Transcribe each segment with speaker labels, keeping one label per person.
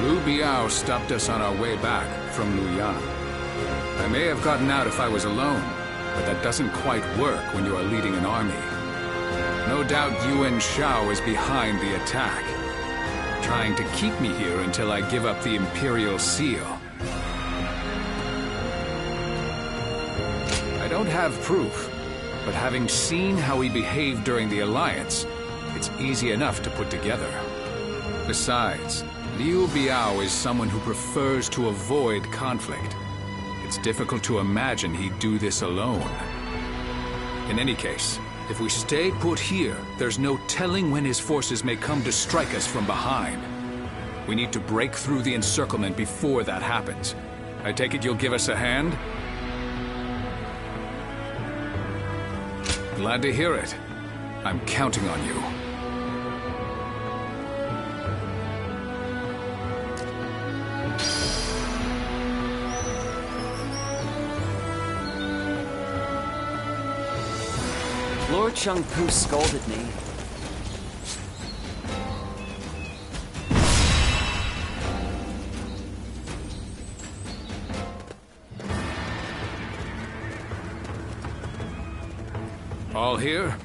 Speaker 1: Liu Biao stopped us on our way back from Luoyang. I may have gotten out if I was alone, but that doesn't quite work when you are leading an army. No doubt Yuan Shao is behind the attack, trying to keep me here until I give up the Imperial Seal. I don't have proof, but having seen how he behaved during the Alliance, it's easy enough to put together. Besides, Liu Biao is someone who prefers to avoid conflict. It's difficult to imagine he'd do this alone. In any case, if we stay put here, there's no telling when his forces may come to strike us from behind. We need to break through the encirclement before that happens. I take it you'll give us a hand? Glad to hear it. I'm counting on you.
Speaker 2: Lord Chengpu scolded me.
Speaker 1: All here?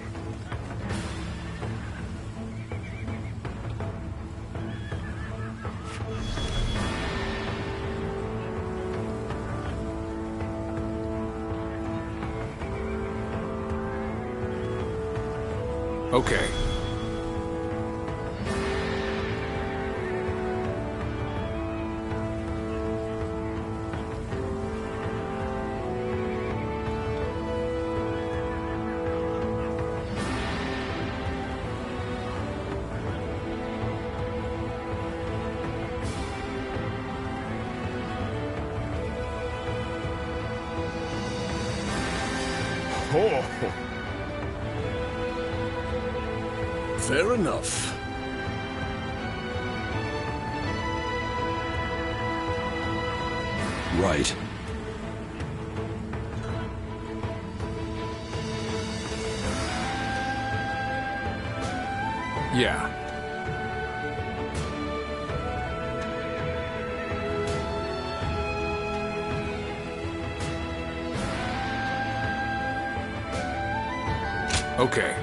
Speaker 1: Okay.
Speaker 3: Oh. Fair enough. Right.
Speaker 1: Yeah. Okay.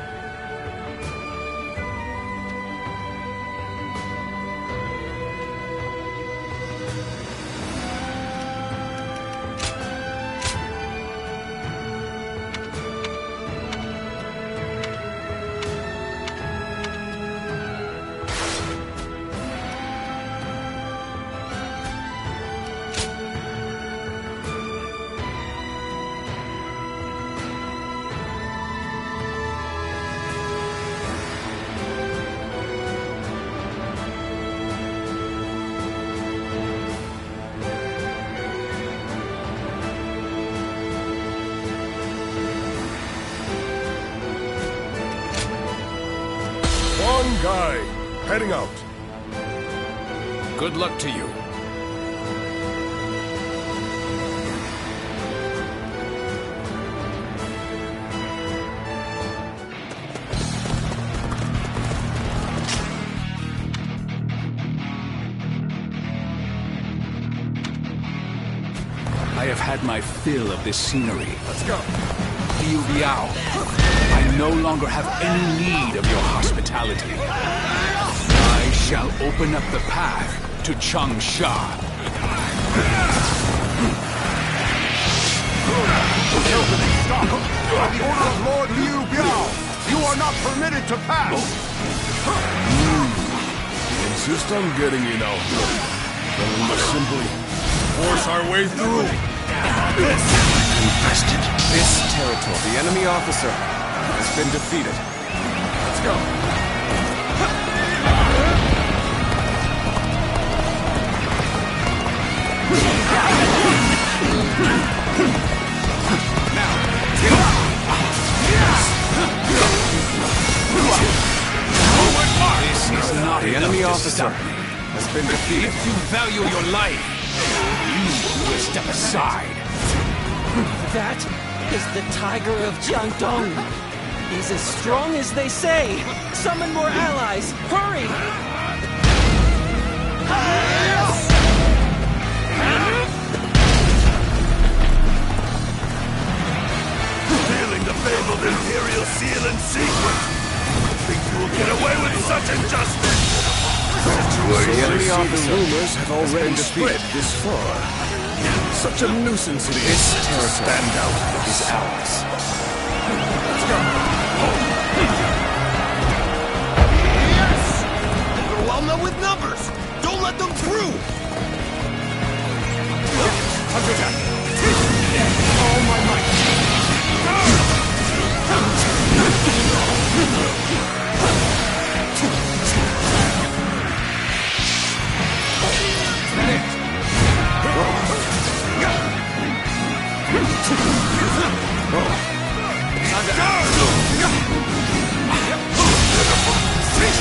Speaker 3: Guy, heading out.
Speaker 1: Good luck to you. I have had my fill of this scenery.
Speaker 3: Let's go.
Speaker 1: Liu Biao, I no longer have any need of your hospitality. I shall open up the path to Changsha.
Speaker 3: Stop! By the order of Lord Liu Biao, you are not permitted to pass! Insist on getting in out. Then we must simply force our way through.
Speaker 4: Infested.
Speaker 5: This territory, the enemy officer, has been defeated.
Speaker 3: Let's go.
Speaker 1: This is not
Speaker 5: The enemy officer has been defeated.
Speaker 1: If you value your life, you will step aside.
Speaker 2: That is the Tiger of Jiangdong. He's as strong as they say. Summon more allies. Hurry!
Speaker 5: The enemy officer. Rumors have already spread this far. Such a nuisance it is. This territory stand out is ours. Let's go.
Speaker 3: Yes! Overwhelm them with numbers! Don't let them through! All my might!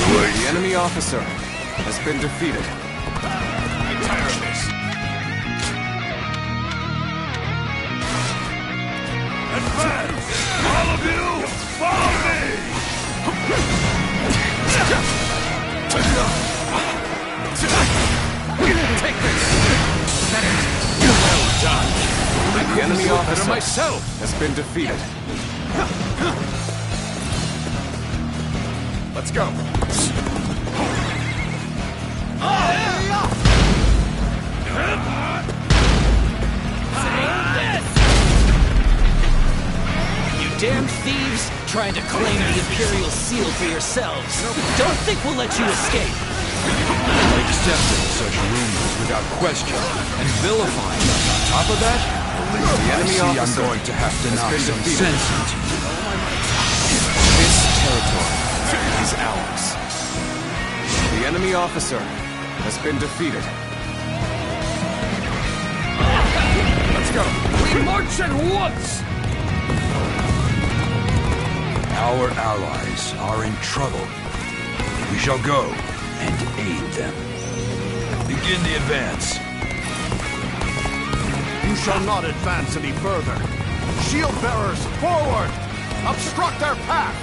Speaker 5: The enemy officer has been defeated.
Speaker 3: I'm tired of this. Advance! All of you, follow me!
Speaker 1: Take this! Well done!
Speaker 5: The enemy officer
Speaker 1: myself
Speaker 5: has been defeated.
Speaker 3: Let's go.
Speaker 2: You damn thieves, trying to claim the Imperial seal for yourselves. Don't think we'll let you escape.
Speaker 4: Accepting such rumors without question and vilifying us on top of that?
Speaker 5: The enemy officer
Speaker 4: I'm going to have to knock some sense into you.
Speaker 5: This territory is ours. The enemy officer has been defeated.
Speaker 3: Let's go.
Speaker 1: We march at once!
Speaker 4: Our allies are in trouble. We shall go and aid them. Begin the advance.
Speaker 3: You shall not advance any further. Shield bearers, forward! Obstruct their path!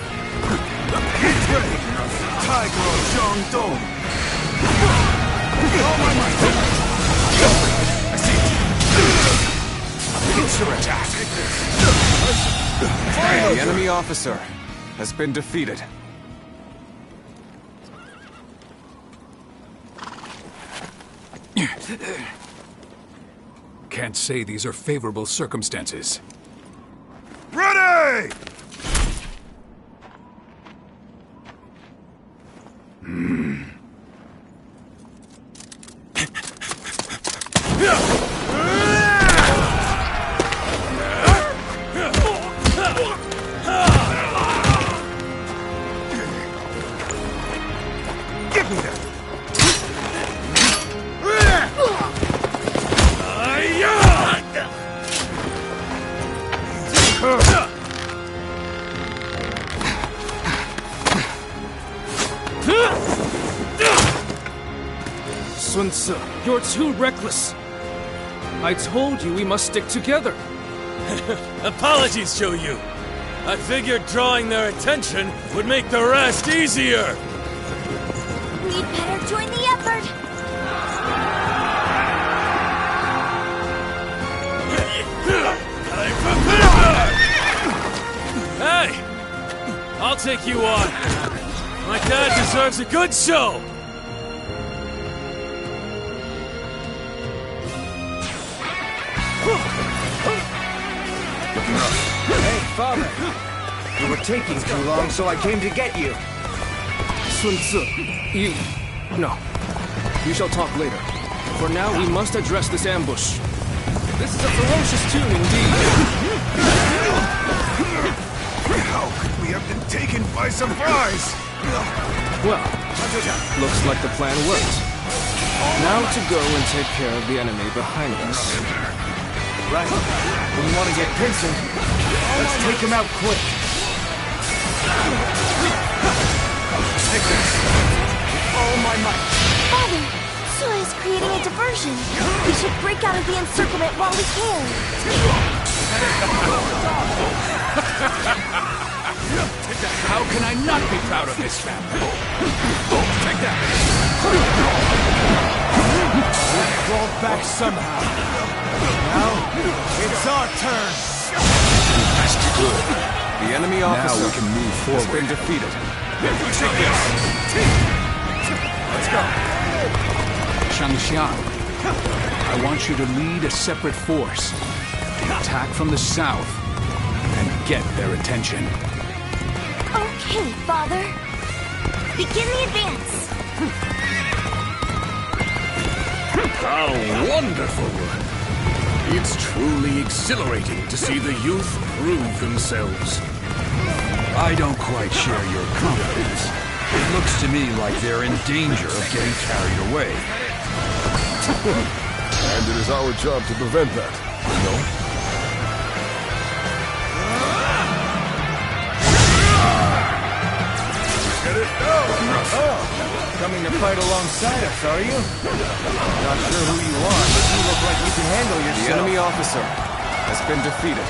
Speaker 3: Get ready! Tiger of Jiangdong! All my might! I see it! It's your attack!
Speaker 5: The enemy officer has been defeated.
Speaker 1: Can't say these are favorable circumstances.
Speaker 3: Ready! Give me that!
Speaker 6: Sun Tzu, you're too reckless. I told you we must stick together.
Speaker 7: Apologies, Zhou Yu. I figured drawing their attention would make the rest easier.
Speaker 8: We'd better join the effort.
Speaker 7: Hey! I'll take you on. My dad deserves a good show.
Speaker 9: Hey, Father! You were taking too long, so I came to get you.
Speaker 6: Sun Tzu, you... No. We shall talk later. For now, we must address this ambush. This is a ferocious tune indeed.
Speaker 3: How could we have been taken by surprise?
Speaker 6: Well, looks like the plan worked. Now to go and take care of the enemy behind us.
Speaker 9: Right. When you want to get pincing, let's take him out quick.
Speaker 3: Take this.
Speaker 9: All my might.
Speaker 8: Father, Sui is creating a diversion. We should break out of the encirclement while we can.
Speaker 1: How can I not be proud of this family? Take that!
Speaker 9: Crawled back somehow. Now, it's our turn.
Speaker 4: That's good.
Speaker 5: The enemy
Speaker 4: Now
Speaker 5: officer
Speaker 4: we can move
Speaker 5: has
Speaker 4: forward.
Speaker 5: been defeated.
Speaker 3: Let's go.
Speaker 1: Changxiang. I want you to lead a separate force. Attack from the south and get their attention.
Speaker 8: Okay, Father. Begin the advance.
Speaker 5: How wonderful! It's truly exhilarating to see the youth prove themselves.
Speaker 4: I don't quite share your confidence. It looks to me like they're in danger of getting carried away.
Speaker 3: And it is our job to prevent that, you know? Get it down!
Speaker 9: Coming to fight alongside us, are you? Not sure who you are, but you look like you can handle yourself.
Speaker 6: The enemy officer has been defeated.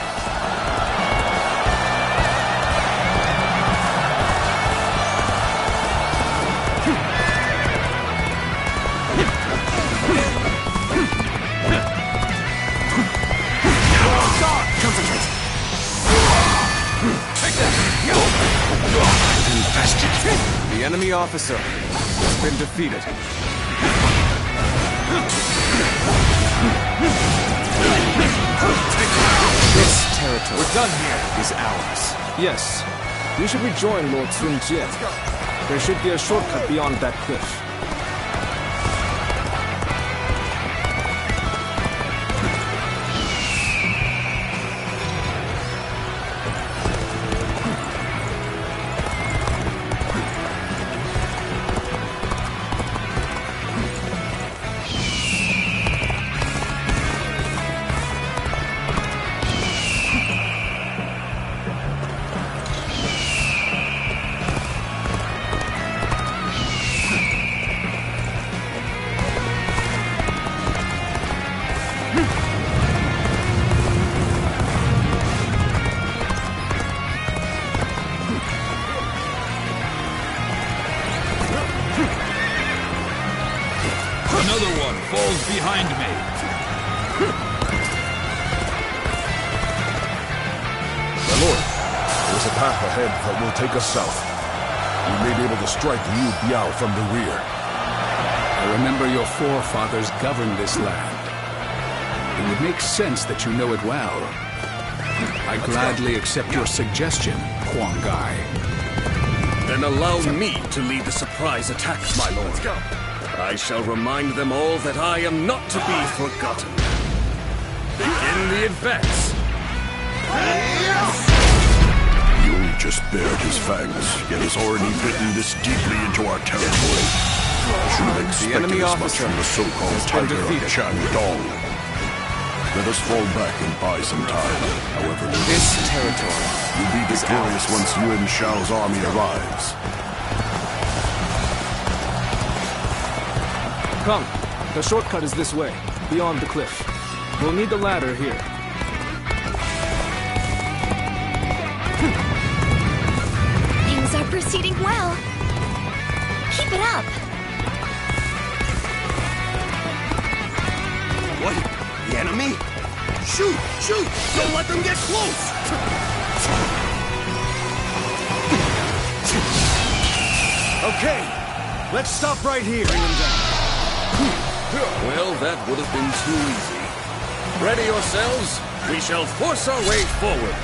Speaker 6: The enemy officer has been defeated. This territory
Speaker 9: We're done here.
Speaker 6: is ours. Yes. We should rejoin Lord Sun Jian. There should be a shortcut beyond that cliff.
Speaker 4: Another one falls behind me.
Speaker 3: My lord, there is a path ahead that will take us south. We may be able to strike Liu Biao from the rear.
Speaker 1: I remember your forefathers governed this land. It would make sense that you know it well. I gladly accept your suggestion, Huang Gai.
Speaker 5: Then allow me to lead the surprise attack, my lord. Let's go. I shall remind them all that I am not to be forgotten. Begin the advance.
Speaker 3: Liu just bared his fangs, yet has already bitten this deeply into our territory. I should have expected
Speaker 6: enemy
Speaker 3: as much
Speaker 6: officer
Speaker 3: from the so-called
Speaker 6: has been
Speaker 3: tiger of
Speaker 6: defeated.
Speaker 3: Shandong. Let us fall back and buy some time. However,
Speaker 6: This territory
Speaker 3: we'll be victorious once Yuan Shao's army arrives.
Speaker 6: Come. The shortcut is this way, beyond the cliff. We'll need the ladder here.
Speaker 8: Things are proceeding well. Keep it up.
Speaker 5: What? The enemy? Shoot! Shoot! Don't let them get close!
Speaker 9: Okay, let's stop right here. Bring them down.
Speaker 5: Well, that would have been too easy. Ready yourselves. We shall force our way forward.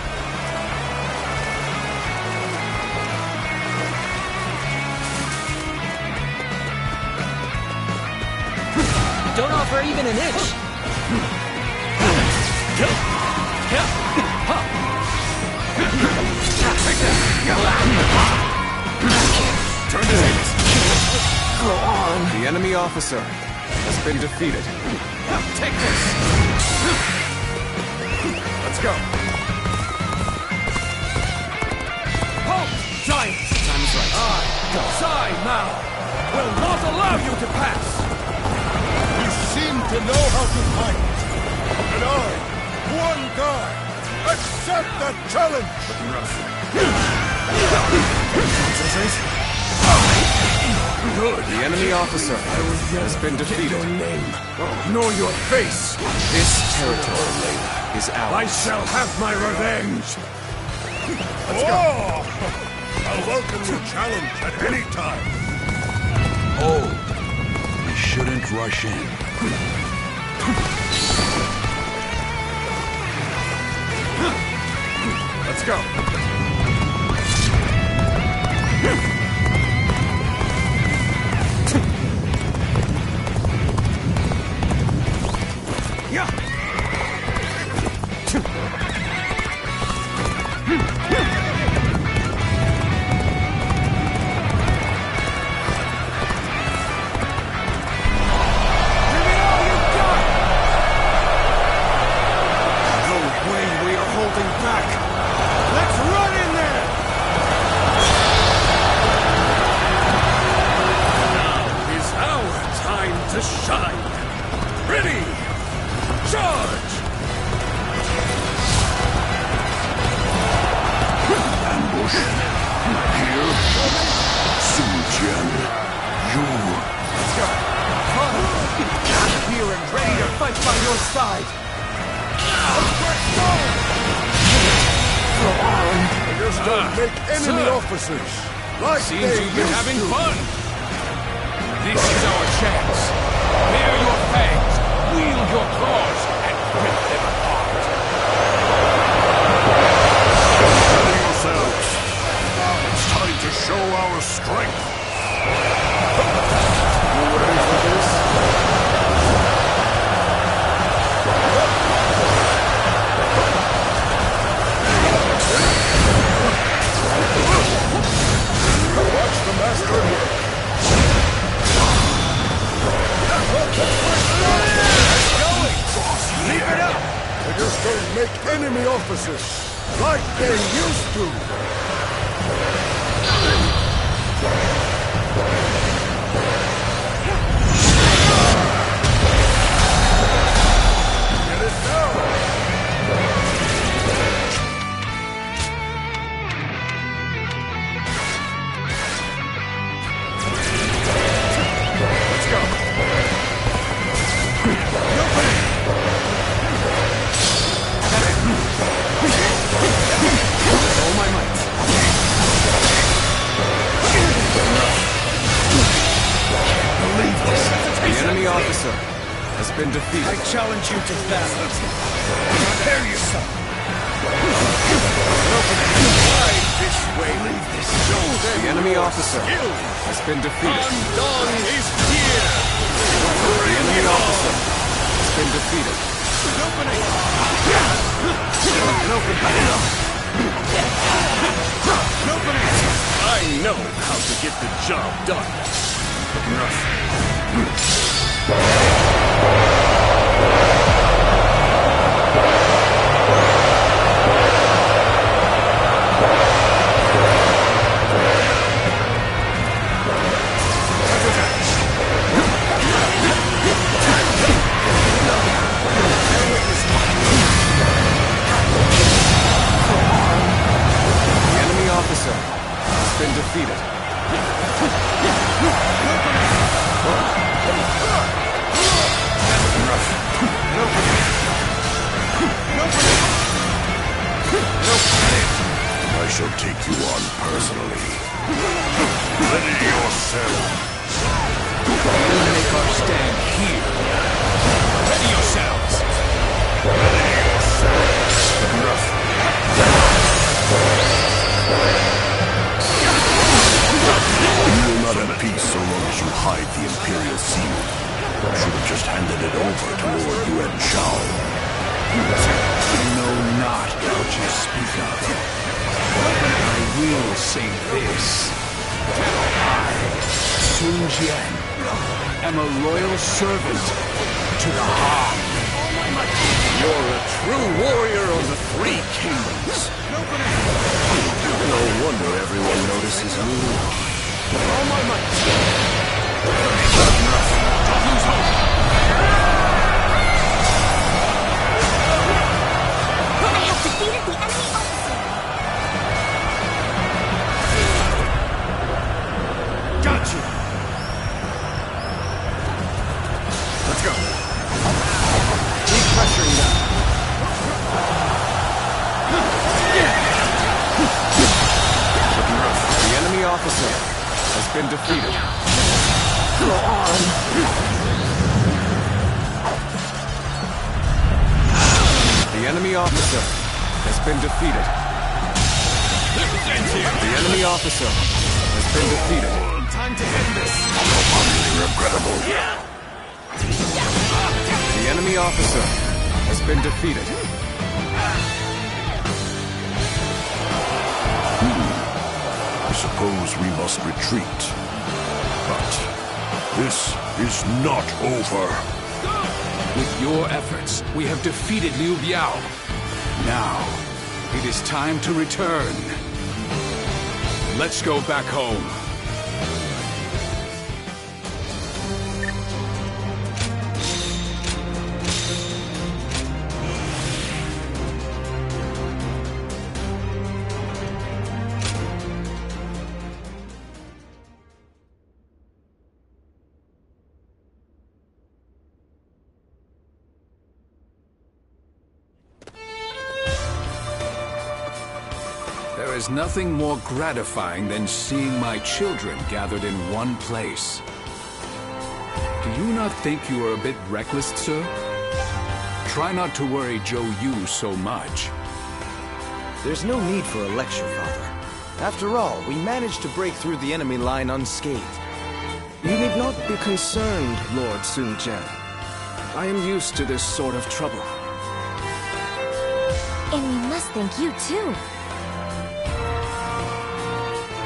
Speaker 2: Don't offer even an inch.
Speaker 5: Turn to this.
Speaker 2: Go on.
Speaker 6: The enemy officer has been defeated.
Speaker 5: Take this. Let's go. Halt, giant!
Speaker 6: Time is right.
Speaker 5: Sai Mao will not allow you to pass.
Speaker 3: You seem to know how to fight. And I, one guy, accept that challenge!
Speaker 5: Good.
Speaker 6: The enemy officer has been defeated.
Speaker 5: Know your face.
Speaker 6: This territory is
Speaker 5: I
Speaker 6: ours.
Speaker 5: shall have my revenge.
Speaker 3: I'll welcome your challenge at any time.
Speaker 4: Oh, we shouldn't rush in.
Speaker 3: Let's go.
Speaker 1: Seems you've been having fun. This is our chance. Bare your fangs, wield your claws, and rip them apart.
Speaker 3: Ready yourselves. It's time to show our strength. You ready for this? Watch the master work. Keep it up! They're just going to make enemy officers like they used to. Get it down!
Speaker 1: Officer has been defeated.
Speaker 3: I challenge you to battle. Prepare yourself. Ride this way. Leave this.
Speaker 1: The enemy officer has been defeated.
Speaker 5: Undone is here.
Speaker 1: The enemy officer has been defeated.
Speaker 5: I know how to get the job done.
Speaker 1: The enemy officer has been defeated.
Speaker 3: I shall take you on personally. Ready yourself.
Speaker 1: We'll make our stand here. Ready yourselves.
Speaker 3: Ready yourselves. You will not have peace so long as you hide the Imperial seal. You should have just handed it over to Lord Yuan Shao.
Speaker 1: I know not what you speak of. I will say this. I, Sun Jian, am a loyal servant to the Han.
Speaker 5: You're a true warrior of the Three Kingdoms. No wonder everyone notices you.
Speaker 1: All my might. Lose hope.
Speaker 8: I have defeated the enemy officer.
Speaker 3: Got you. Let's go.
Speaker 1: Keep pressuring them. The enemy officer has been defeated.
Speaker 2: Go on.
Speaker 6: been defeated. The enemy officer has been defeated.
Speaker 3: Time to end this.
Speaker 4: Regrettable.
Speaker 6: The enemy officer has been defeated.
Speaker 4: I suppose we must retreat. But this is not over.
Speaker 1: With your efforts, we have defeated Liu Biao. Now, it is time to return. Let's go back home. There is nothing more gratifying than seeing my children gathered in one place. Do you not think you are a bit reckless, sir? Try not to worry Zhou Yu so much.
Speaker 9: There's no need for a lecture, Father. After all, we managed to break through the enemy line unscathed.
Speaker 6: You need not be concerned, Lord Sun Jian. I am used to this sort of trouble.
Speaker 8: And we must thank you, too.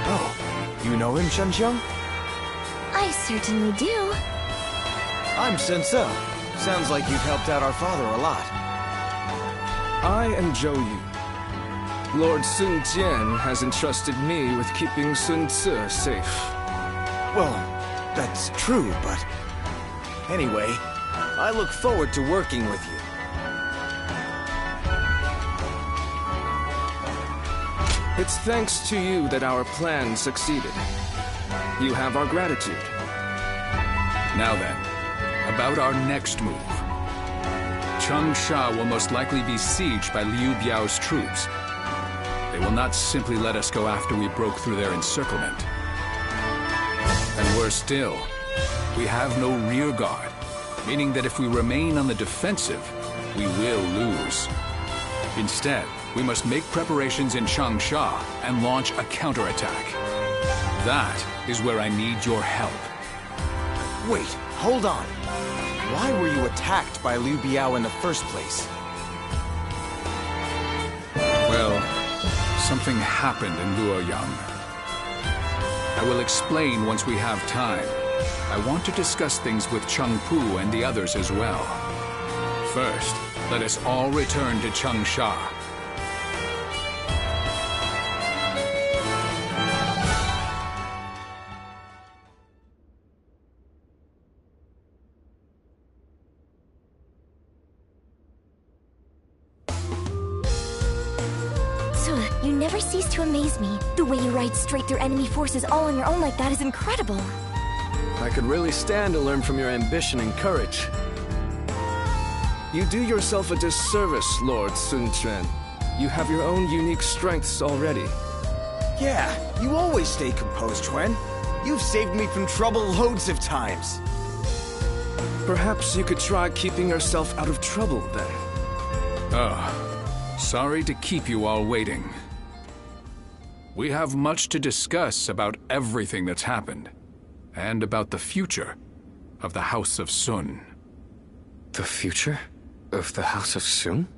Speaker 9: Oh, you know him, Shenxiang?
Speaker 8: I certainly do.
Speaker 9: I'm Sensei. Sounds like you've helped out our father a lot.
Speaker 6: I am Zhou Yu. Lord Sun Jian has entrusted me with keeping Sun Ce safe.
Speaker 9: Well, that's true, but... Anyway, I look forward to working with you.
Speaker 6: It's thanks to you that our plan succeeded. You have our gratitude.
Speaker 1: Now then, about our next move. Changsha will most likely be sieged by Liu Biao's troops. They will not simply let us go after we broke through their encirclement. And worse still, we have no rear guard, meaning that if we remain on the defensive, we will lose. Instead, we must make preparations in Changsha and launch a counterattack. That is where I need your help.
Speaker 9: Wait, hold on. Why were you attacked by Liu Biao in the first place?
Speaker 1: Well, something happened in Luoyang. I will explain once we have time. I want to discuss things with Cheng Pu and the others as well. First, let us all return to Changsha.
Speaker 8: You never cease to amaze me. The way you ride straight through enemy forces all on your own like that is incredible.
Speaker 6: I could really stand to learn from your ambition and courage. You do yourself a disservice, Lord Sun Quan. You have your own unique strengths already.
Speaker 9: Yeah, you always stay composed, Quan. You've saved me from trouble loads of times.
Speaker 6: Perhaps you could try keeping yourself out of trouble, then.
Speaker 1: Oh, sorry to keep you all waiting. We have much to discuss about everything that's happened, and about the future of the House of Sun.
Speaker 6: The future of the House of Sun?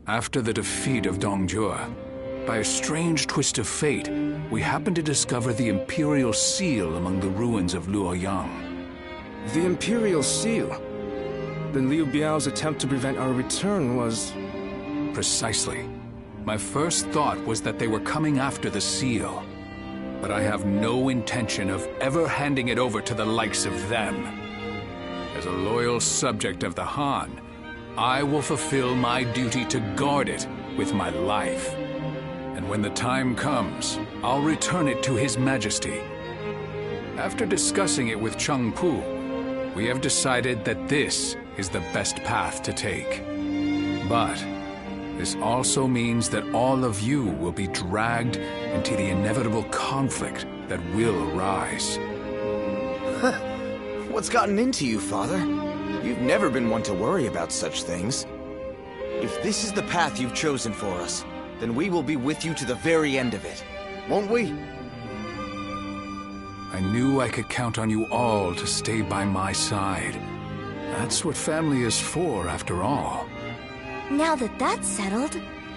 Speaker 1: After the defeat of Dongjue, by a strange twist of fate, we happened to discover the Imperial Seal among the ruins of Luoyang.
Speaker 6: The Imperial Seal? Then Liu Biao's attempt to prevent our return was...
Speaker 1: Precisely. My first thought was that they were coming after the seal. But I have no intention of ever handing it over to the likes of them. As a loyal subject of the Han, I will fulfill my duty to guard it with my life. And when the time comes, I'll return it to His Majesty. After discussing it with Cheng Pu, we have decided that this is the best path to take. But this also means that all of you will be dragged into the inevitable conflict that will arise.
Speaker 9: What's gotten into you, Father? You've never been one to worry about such things. If this is the path you've chosen for us,
Speaker 10: then we will be with you to the very end of it. Won't we?
Speaker 1: I knew I could count on you all to stay by my side. That's what family is for, after all.
Speaker 8: Now that that's settled,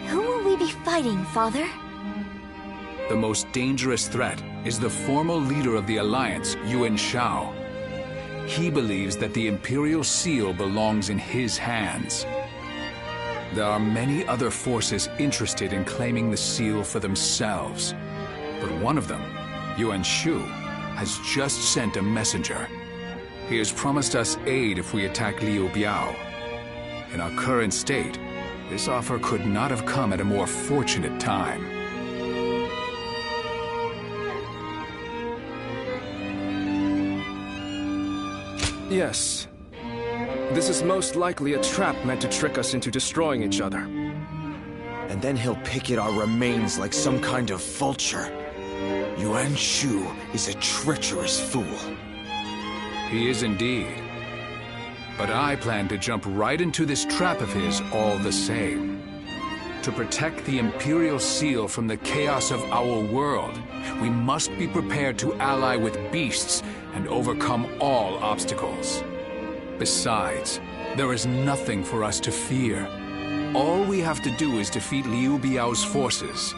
Speaker 8: who will we be fighting, Father?
Speaker 1: The most dangerous threat is the former leader of the Alliance, Yuan Shao. He believes that the Imperial Seal belongs in his hands. There are many other forces interested in claiming the seal for themselves. But one of them, Yuan Shu, has just sent a messenger. He has promised us aid if we attack Liu Biao. In our current state, this offer could not have come at a more fortunate time.
Speaker 6: Yes. This is most likely a trap meant to trick us into destroying each other.
Speaker 10: And then he'll pick at our remains like some kind of vulture. Yuan Shu is a treacherous fool.
Speaker 1: He is indeed. But I plan to jump right into this trap of his all the same. To protect the Imperial Seal from the chaos of our world, we must be prepared to ally with beasts and overcome all obstacles. Besides, there is nothing for us to fear. All we have to do is defeat Liu Biao's forces.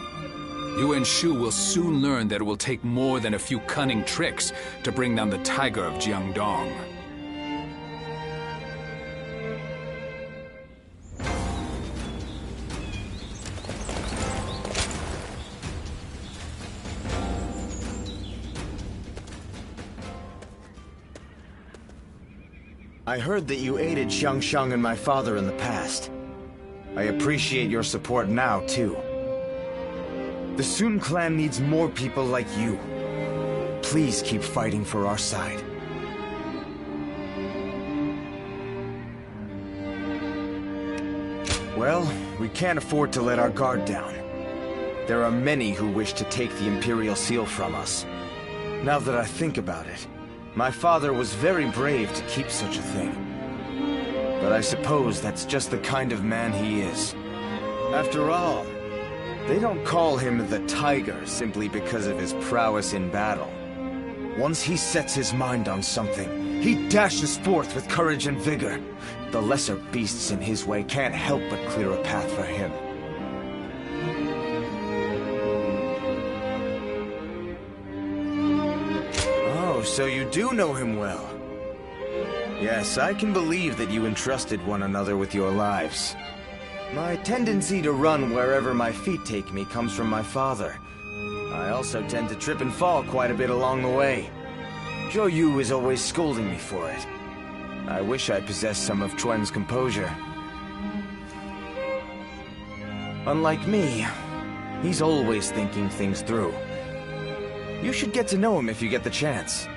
Speaker 1: Yuan Shu will soon learn that it will take more than a few cunning tricks to bring down the Tiger of Jiangdong.
Speaker 10: I heard that you aided Xiangsheng and my father in the past. I appreciate your support now, too. The Sun clan needs more people like you. Please keep fighting for our side. Well, we can't afford to let our guard down. There are many who wish to take the Imperial Seal from us. Now that I think about it, my father was very brave to keep such a thing. But I suppose that's just the kind of man he is. After all, they don't call him the Tiger simply because of his prowess in battle. Once he sets his mind on something, he dashes forth with courage and vigor. The lesser beasts in his way can't help but clear a path for him. So you do know him well. Yes, I can believe that you entrusted one another with your lives. My tendency to run wherever my feet take me comes from my father. I also tend to trip and fall quite a bit along the way. Zhou Yu is always scolding me for it. I wish I possessed some of Chuan's composure. Unlike me, he's always thinking things through. You should get to know him if you get the chance.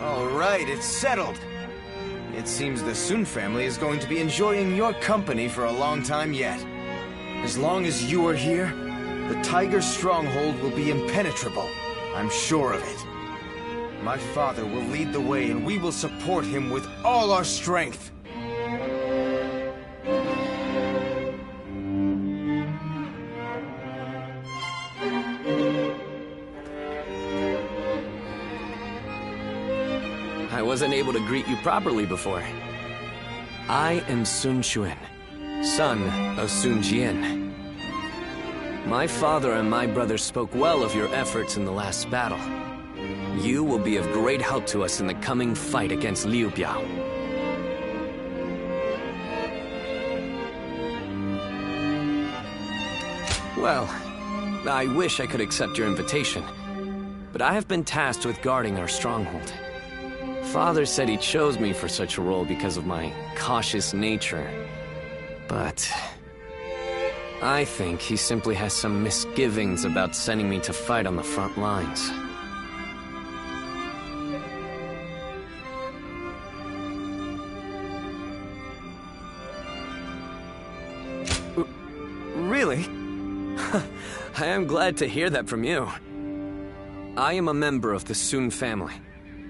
Speaker 10: All right, it's settled. It seems the Sun family is going to be enjoying your company for a long time yet. As long as you are here, the Tiger's stronghold will be impenetrable. I'm sure of it. My father will lead the way, and we will support him with all our strength.
Speaker 2: I wasn't able to greet you properly before. I am Sun Quan, son of Sun Jian. My father and my brother spoke well of your efforts in the last battle. You will be of great help to us in the coming fight against Liu Biao. Well, I wish I could accept your invitation, but I have been tasked with guarding our stronghold. Father said he chose me for such a role because of my cautious nature, but I think he simply has some misgivings about sending me to fight on the front lines. Really? I am glad to hear that from you. I am a member of the Sun family.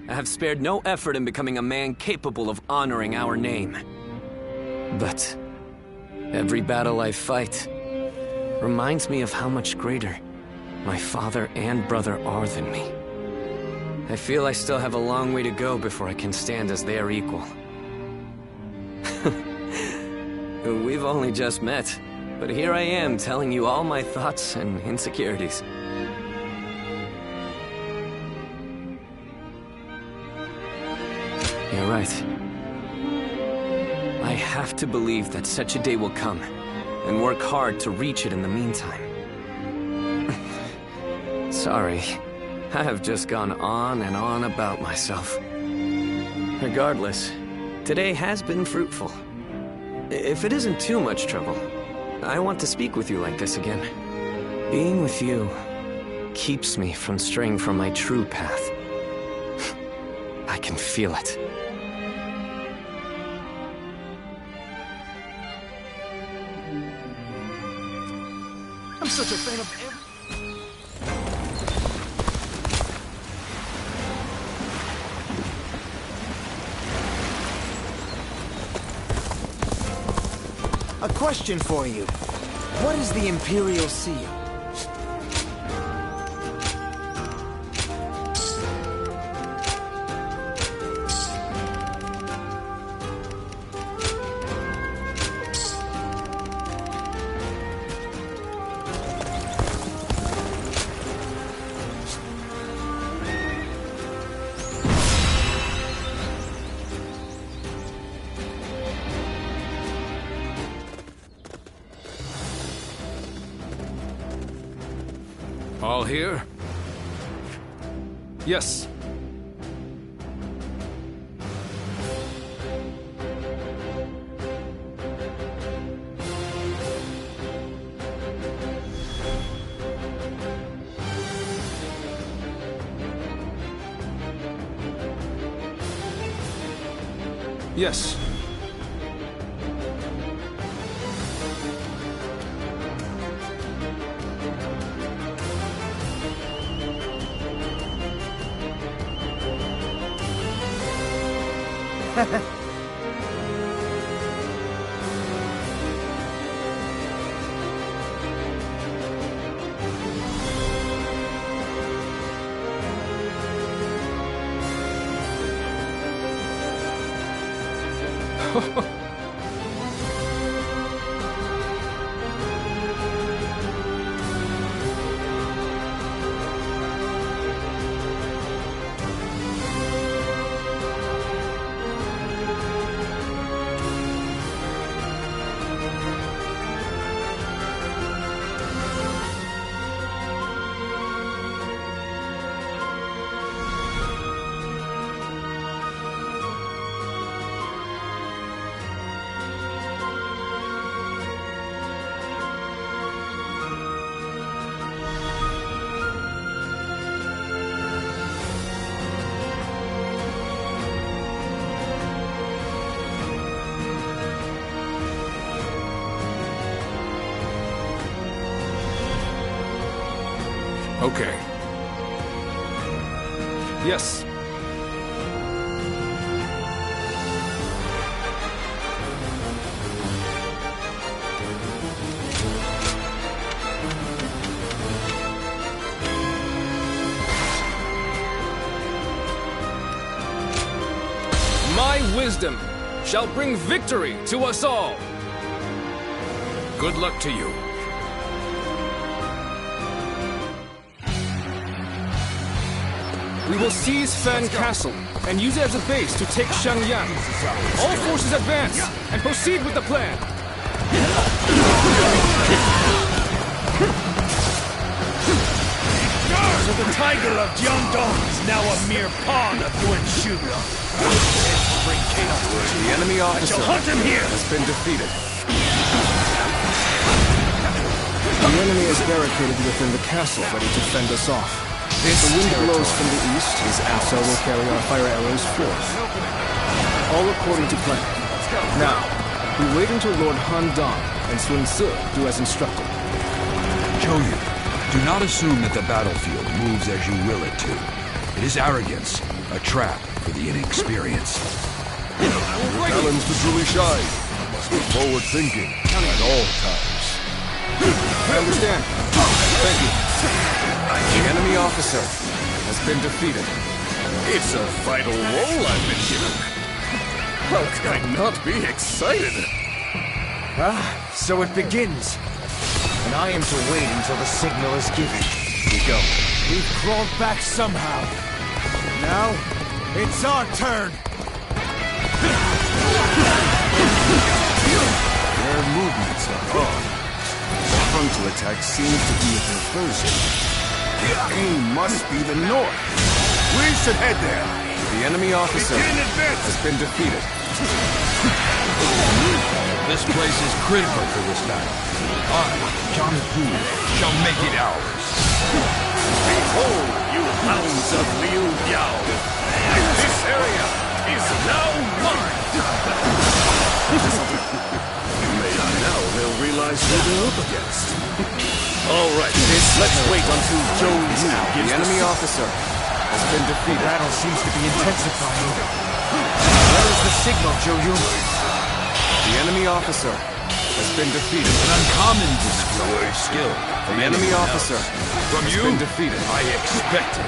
Speaker 2: I have spared no effort in becoming a man capable of honoring our name. But every battle I fight reminds me of how much greater my father and brother are than me. I feel I still have a long way to go before I can stand as their equal. We've only just met, but here I am telling you all my thoughts and insecurities. You're right. I have to believe that such a day will come, and work hard to reach it in the meantime. Sorry, I have just gone on and on about myself. Regardless, today has been fruitful. If it isn't too much trouble, I want to speak with you like this again. Being with you keeps me from straying from my true path. I can feel it.
Speaker 3: I'm such a fan of
Speaker 10: A question for you. What is the Imperial Seal?
Speaker 1: All here?
Speaker 6: Yes. Yes.
Speaker 1: Okay.
Speaker 6: Yes. My wisdom shall bring victory to us all.
Speaker 1: Good luck to you.
Speaker 6: We will seize Fan Castle and use it as a base to take Xiangyang. All forces advance and proceed with the plan.
Speaker 3: So the Tiger of Jiangdong is now a mere pawn of Yuan Shu.
Speaker 6: The enemy officer
Speaker 3: Hunt him here!
Speaker 6: has been defeated. The enemy is barricaded within the castle, ready to fend us off. The wind blows from the east, and so we'll carry our fire arrows forth. All according to plan. Now, we wait until Lord Han Dong and Sun Ce do as instructed.
Speaker 4: Zhou Yu, Do not assume that the battlefield moves as you will it to. It is arrogance, a trap for the inexperienced.
Speaker 3: Talons to truly shine. Must be forward-thinking at all times.
Speaker 6: I understand. Thank you.
Speaker 1: The enemy officer has been defeated.
Speaker 5: It's a vital role I've been given. How can I not be excited?
Speaker 10: So it begins. And I am to wait until the signal is given.
Speaker 1: We go.
Speaker 3: We've crawled back somehow. Now, it's our turn. Their movements are odd. The frontal attack seems to be a diversion. The aim must be the north. We should head there.
Speaker 1: The enemy officer has been defeated.
Speaker 4: This place is critical for this battle. I, John Pu, shall make it ours.
Speaker 5: Behold, you hounds of Liu Biao! This area is now mine! Maybe now they'll realize who they're up against. All right, let's wait until Zhou Yu gives
Speaker 1: The enemy officer has been defeated.
Speaker 10: The battle seems to be intensifying. Where is the signal, Zhou Yu?
Speaker 1: The enemy officer has been defeated.
Speaker 4: An uncommon display of skill.
Speaker 1: The enemy officer
Speaker 4: From
Speaker 1: has
Speaker 4: you,
Speaker 1: been defeated.
Speaker 4: I expected.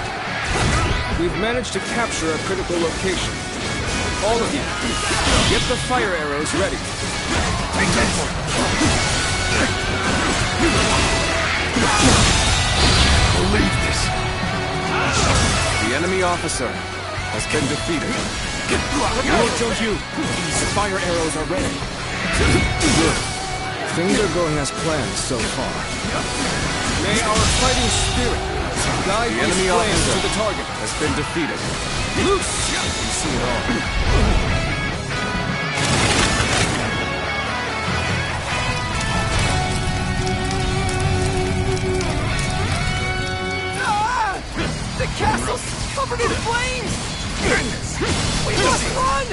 Speaker 6: We've managed to capture a critical location. All of you, get the fire arrows ready.
Speaker 4: Believe this.
Speaker 1: The enemy officer has been defeated.
Speaker 6: Lord Zhou Yu, these fire arrows are ready. Good. Things are going as planned so far. May our fighting spirit guide
Speaker 1: The
Speaker 6: these
Speaker 1: enemy
Speaker 6: flames
Speaker 1: officer
Speaker 6: to the target.
Speaker 1: has been defeated.
Speaker 6: Loose!
Speaker 1: You see it all.
Speaker 8: The castle's covered in flames! Goodness! We must run!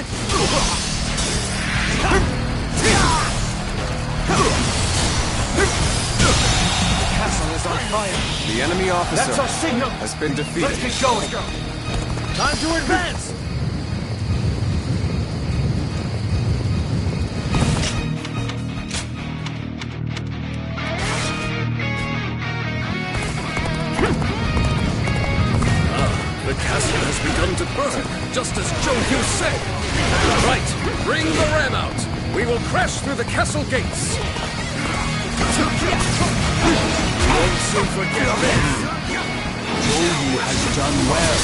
Speaker 10: The castle is on fire.
Speaker 1: The enemy officer
Speaker 10: That's our signal.
Speaker 1: has been defeated.
Speaker 10: Let's get going.
Speaker 3: Time to advance!
Speaker 5: The castle has begun to burn, just as Zhou Yu said. Right, bring the ram out. We will crash through the castle gates. Won't soon forget this.
Speaker 10: Zhou Yu has done well.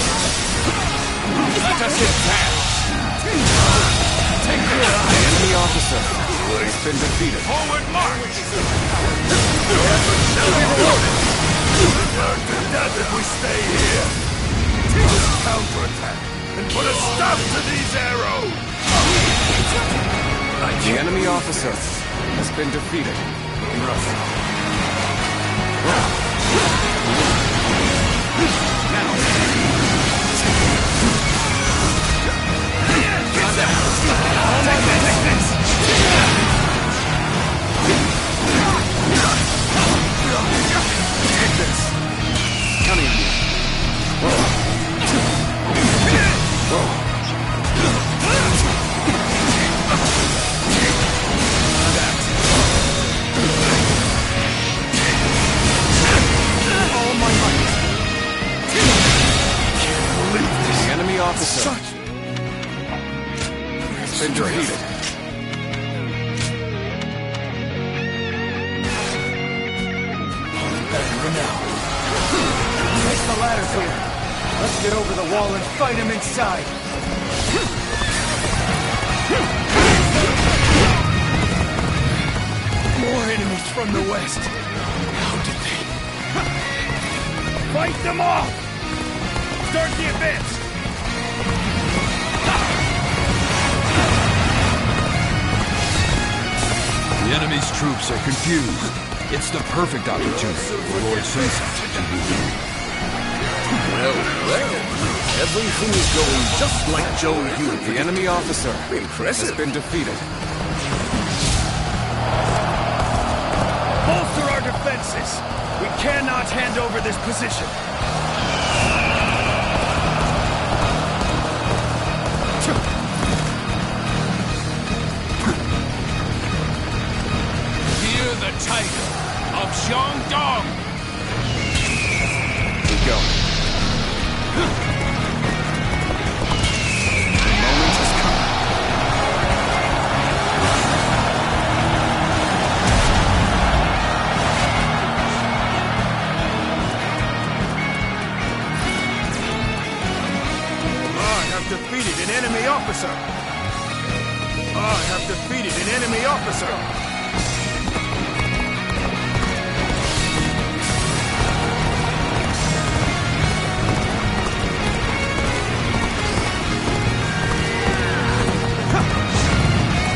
Speaker 5: Let us advance. Take
Speaker 1: The enemy officer has been defeated.
Speaker 5: forward march. Your efforts shall be rewarded. Learn to death if we stay here. Counterattack and put a stop to these arrows.
Speaker 1: The enemy officer has been defeated. The enemy officer has been defeated.
Speaker 10: Place the ladders here. Let's get over the wall and fight him inside. More enemies from the west. How did they...
Speaker 3: Fight them off! Start the advance!
Speaker 4: The enemy's troops are confused. It's the perfect opportunity for Lord Sun to begin.
Speaker 5: Well, everything is going just like Zhou Yu.
Speaker 1: The enemy officer
Speaker 5: Impressive.
Speaker 1: has been defeated.
Speaker 3: Bolster our defenses! We cannot must hand over this position.
Speaker 1: Hear the tiger of Shandong!
Speaker 6: Keep going. The moment has come.
Speaker 3: Defeated an enemy officer! I have defeated an enemy officer!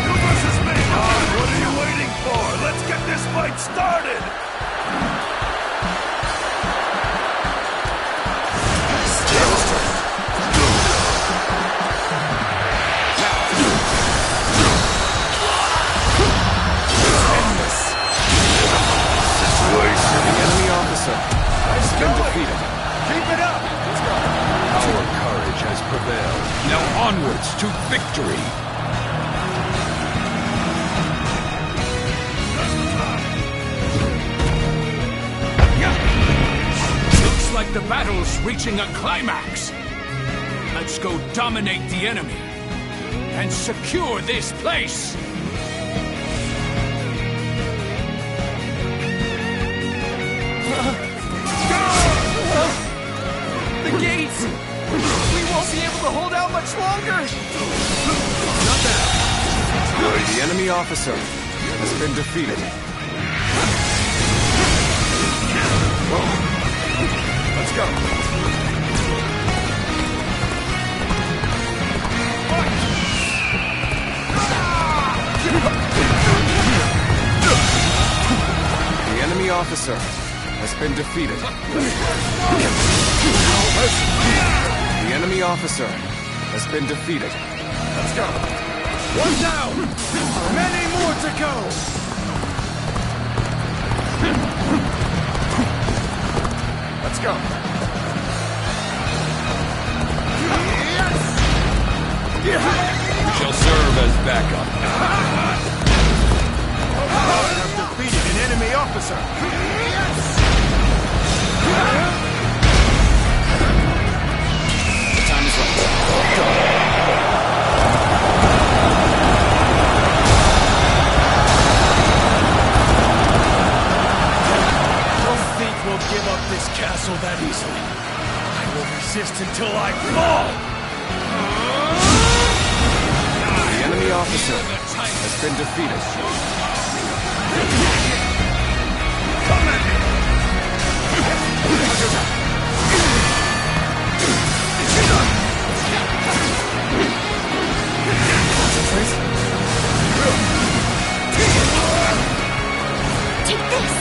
Speaker 3: You versus me! What are you waiting for? Let's get this fight started! Keep it up! Let's go.
Speaker 4: Our courage has prevailed. Now onwards to victory!
Speaker 1: Looks like the battle's reaching a climax. Let's go dominate the enemy and secure this place.
Speaker 6: The gates! We won't be able to hold out much longer!
Speaker 1: Not that.
Speaker 6: The enemy officer has been defeated.
Speaker 3: Whoa. Let's go.
Speaker 6: The enemy officer has been defeated. The enemy officer has been defeated.
Speaker 3: Let's go. One down! Many more to go! Let's go.
Speaker 4: We shall serve as backup.
Speaker 3: I have defeated an enemy officer.
Speaker 6: The time is right.
Speaker 3: Don't think we'll give up this castle that easily. I will resist until I fall!
Speaker 6: The enemy officer has been defeated.
Speaker 3: Come at me!
Speaker 8: Take this!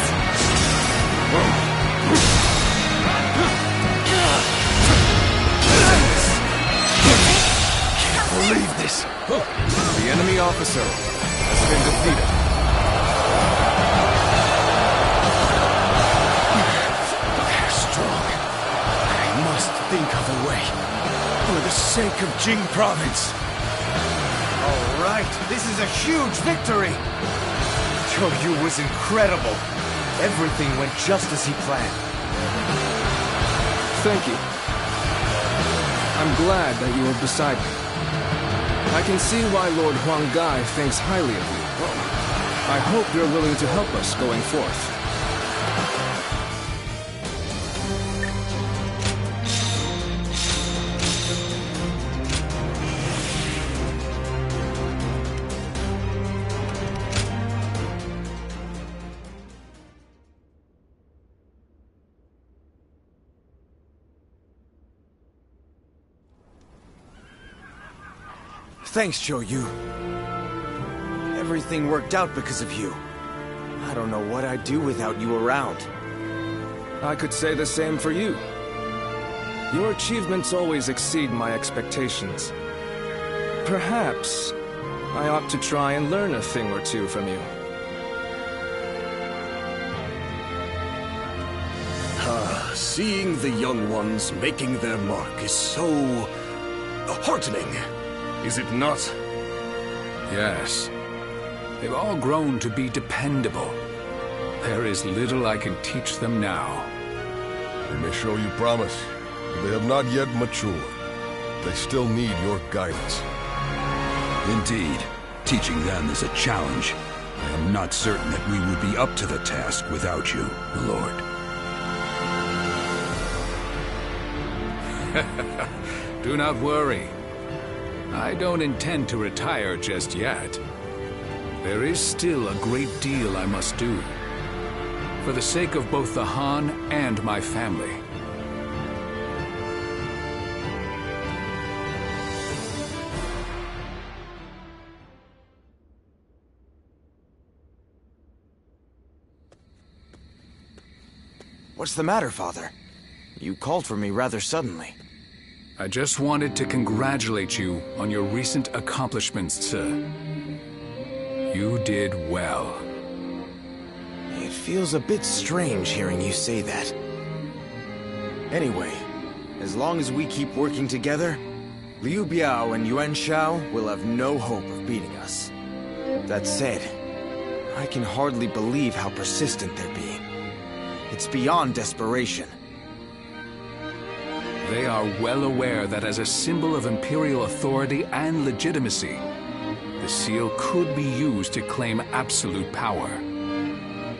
Speaker 3: Can't believe this!
Speaker 6: The enemy officer has been defeated.
Speaker 3: They're strong. I must think of a way. For the sake of Jing Province. All right, this is a huge victory!
Speaker 10: Yu was incredible. Everything went just as he planned.
Speaker 6: Thank you. I'm glad that you were beside me. I can see why Lord Huang Gai thinks highly of you. I hope you're willing to help us going forth.
Speaker 10: Thanks, Yu. Everything worked out because of you. I don't know what I'd do without you around.
Speaker 6: I could say the same for you. Your achievements always exceed my expectations. Perhaps I ought to try and learn a thing or two from you.
Speaker 5: Seeing the young ones making their mark is so heartening, is it not?
Speaker 1: Yes. They've all grown to be dependable. There is little I can teach them now.
Speaker 11: They may show you promise, but they have not yet matured. They still need your guidance.
Speaker 4: Indeed. Teaching them is a challenge. I am not certain that we would be up to the task without you, my lord.
Speaker 1: Do not worry. I don't intend to retire just yet. There is still a great deal I must do. For the sake of both the Han and my family.
Speaker 10: What's the matter, Father? You called for me rather suddenly.
Speaker 1: I just wanted to congratulate you on your recent accomplishments, sir. You did well.
Speaker 10: It feels a bit strange hearing you say that. Anyway, as long as we keep working together, Liu Biao and Yuan Shao will have no hope of beating us. That said, I can hardly believe how persistent they're being. It's beyond desperation.
Speaker 1: They are well aware that as a symbol of Imperial authority and legitimacy, the seal could be used to claim absolute power.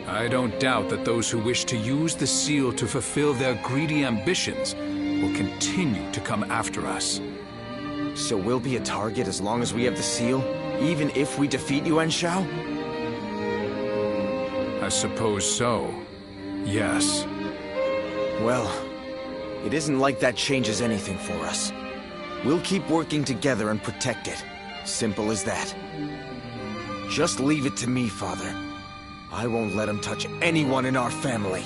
Speaker 1: I don't doubt that those who wish to use the seal to fulfill their greedy ambitions will continue to come after us.
Speaker 10: So we'll be a target as long as we have the seal, even if we defeat Yuan Shao?
Speaker 1: I suppose so. Yes.
Speaker 10: Well, it isn't like that changes anything for us. We'll keep working together and protect it. Simple as that. Just leave it to me, Father. I won't let him touch anyone in our family.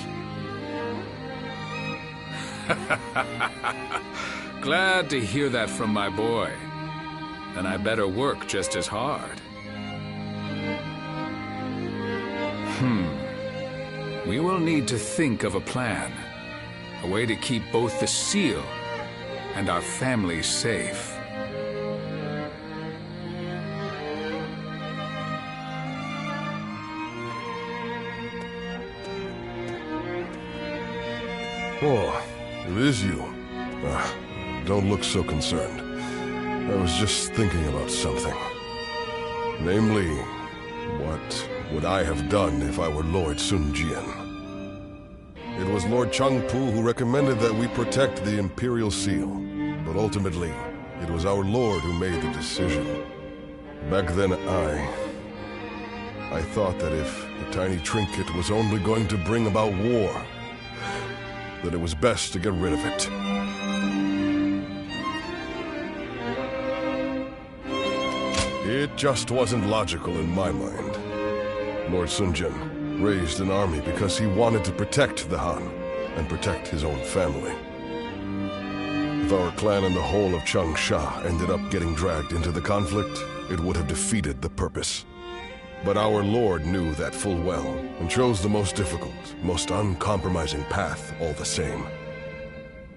Speaker 1: Glad to hear that from my boy. Then I better work just as hard. We will need to think of a plan. A way to keep both the seal and our family safe.
Speaker 11: Oh, it is you. Don't look so concerned. I was just thinking about something. Namely, what would I have done if I were Lord Sun Jian? It was Lord Changpu who recommended that we protect the Imperial Seal, but ultimately, it was our Lord who made the decision. Back then, I thought that if the tiny trinket was only going to bring about war, that it was best to get rid of it. It just wasn't logical in my mind. Lord Sun Jian raised an army because he wanted to protect the Han and protect his own family. If our clan and the whole of Changsha ended up getting dragged into the conflict, it would have defeated the purpose. But our Lord knew that full well, and chose the most difficult, most uncompromising path all the same.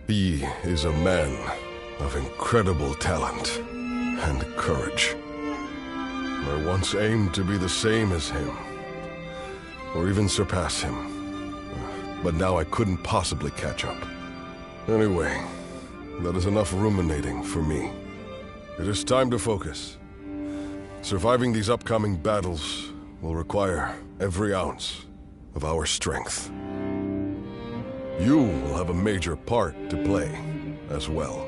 Speaker 11: He is a man of incredible talent and courage. I once aimed to be the same as him, or even surpass him. But now I couldn't possibly catch up. Anyway, that is enough ruminating for me. It is time to focus. Surviving these upcoming battles will require every ounce of our strength. You will have a major part to play as well.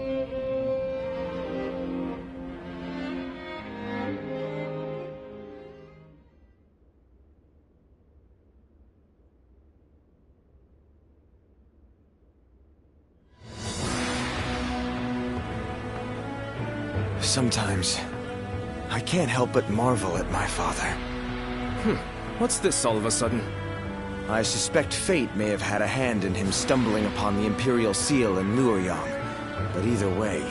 Speaker 10: Sometimes, I can't help but marvel at my father.
Speaker 6: What's this all of a sudden?
Speaker 10: I suspect fate may have had a hand in him stumbling upon the Imperial Seal in Luoyang. But either way,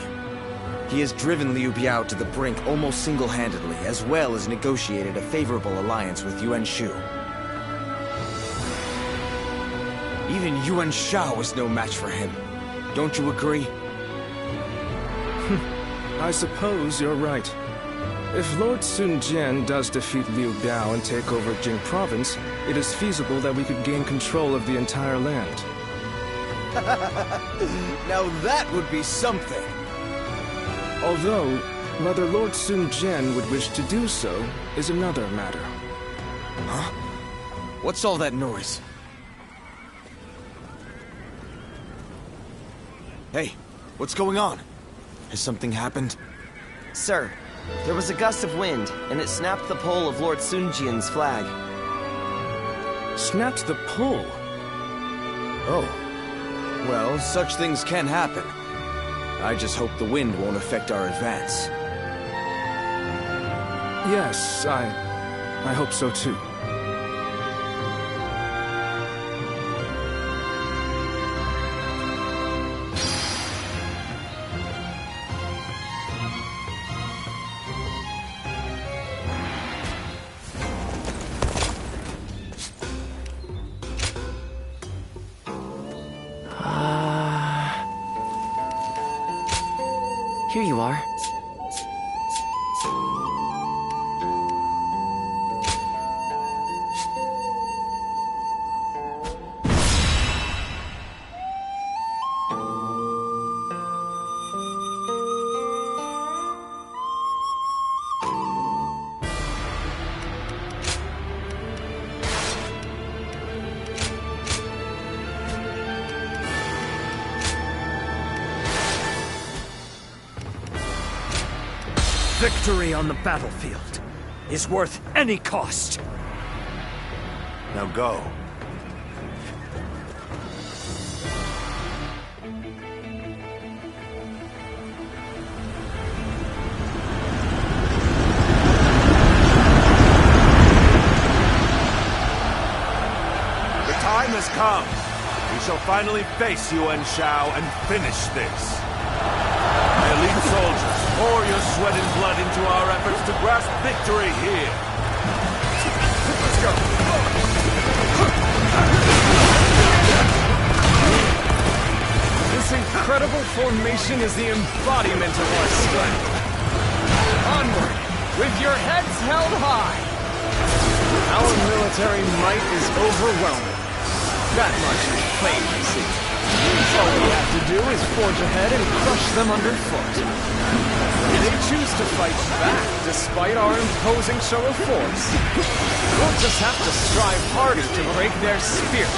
Speaker 10: he has driven Liu Biao to the brink almost single-handedly, as well as negotiated a favorable alliance with Yuan Shu. Even Yuan Shao was no match for him. Don't you agree?
Speaker 6: I suppose you're right. If Lord Sun Jian does defeat Liu Biao and take over Jing Province, it is feasible that we could gain control of the entire land.
Speaker 10: Now that would be something.
Speaker 6: Although, whether Lord Sun Jian would wish to do so is another matter.
Speaker 10: Huh? What's all that noise? Hey, what's going on? Has something happened?
Speaker 12: Sir, there was a gust of wind, and it snapped the pole of Lord Sun Jian's flag.
Speaker 6: Snapped the pole?
Speaker 10: Oh. Well, such things can happen. I just hope the wind won't affect our advance.
Speaker 6: Yes, I hope so too.
Speaker 12: Here you are.
Speaker 3: Victory on the battlefield is worth any cost. Now go. The time has come. We shall finally face Yuan Shao and finish this. My elite soldiers, pour your sweat and blood into our efforts to grasp victory here. Let's go.
Speaker 6: This incredible formation is the embodiment of our strength. Onward, with your heads held high. Our military might is overwhelming. That much is plain to see. All we have to do is forge ahead and crush them underfoot. If they choose to fight back despite our imposing show of force, we'll just have to strive harder to break their spirit.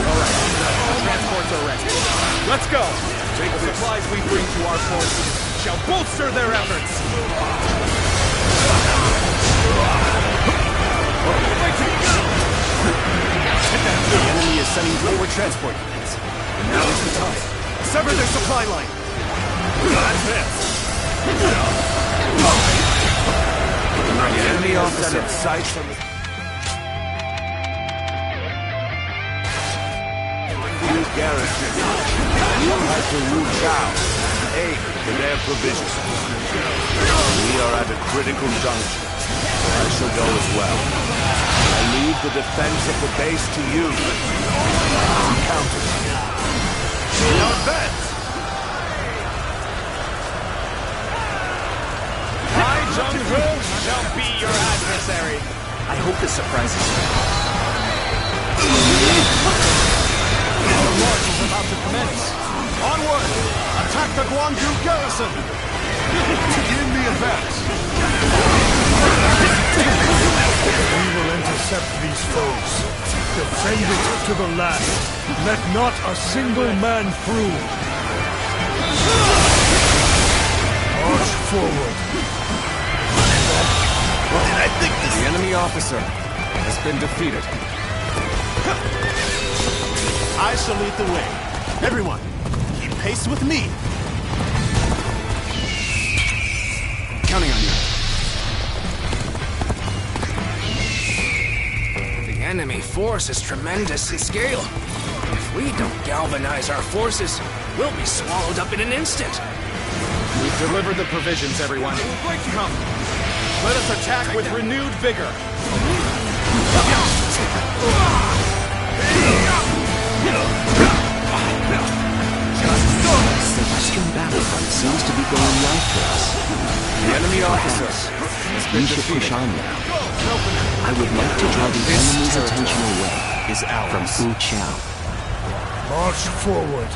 Speaker 6: Alright, transports are ready. Let's go! The supplies we bring to our forces shall bolster their efforts! The enemy is sending forward transport units. And now is the time. Sever their supply line! That's it! The enemy officer sights on the... Garrison. Head to Wu Chao. Aid for their provisions. We are at a critical juncture. I shall go as well. I leave the defense of the base to you. Count it. Now advance! I, Jung-Ho, shall be your adversary.
Speaker 12: I hope this surprises you.
Speaker 6: Our march is about to commence. Onward! Attack the Guangzhou garrison!
Speaker 11: Begin the advance! We will intercept these foes. Defend it to the last. Let not a single man through. March forward.
Speaker 3: What did I think this...
Speaker 6: The enemy officer has been defeated.
Speaker 3: I shall lead the way. Everyone, keep pace with me.
Speaker 6: Counting on you. The enemy force is tremendous in scale. If we don't galvanize our forces, we'll be swallowed up in an instant. We've delivered the provisions, everyone. Come. Let us attack with renewed vigor. battle front seems to be going well for us.
Speaker 9: The enemy officer has been
Speaker 6: We should push
Speaker 9: defeated.
Speaker 6: on now. I would like to draw the enemy's attention away from Fu Chao.
Speaker 3: March forward.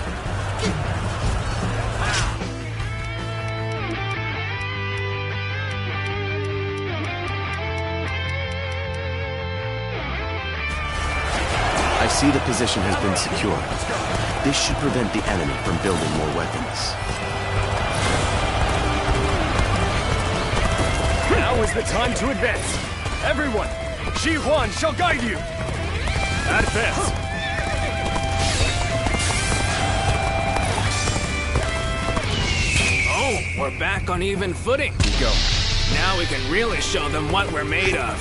Speaker 6: I see the position has been secured. This should prevent the enemy from building more weapons.
Speaker 9: Now is the time to advance. Everyone, Shi Huan shall guide you. Advance.
Speaker 7: Oh, we're back on even footing.
Speaker 9: Go.
Speaker 7: Now we can really show them what we're made of.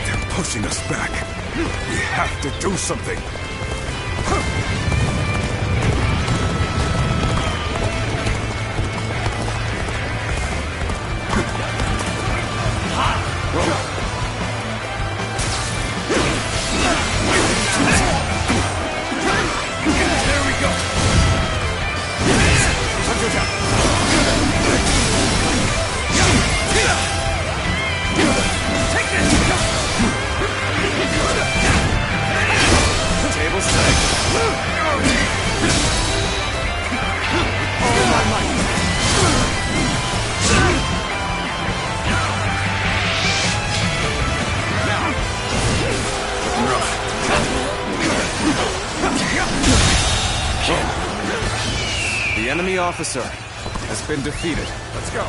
Speaker 3: They're pushing us back. We have to do something.
Speaker 9: There we go. Take this. Table set. All my might. The enemy officer has been defeated. Let's go.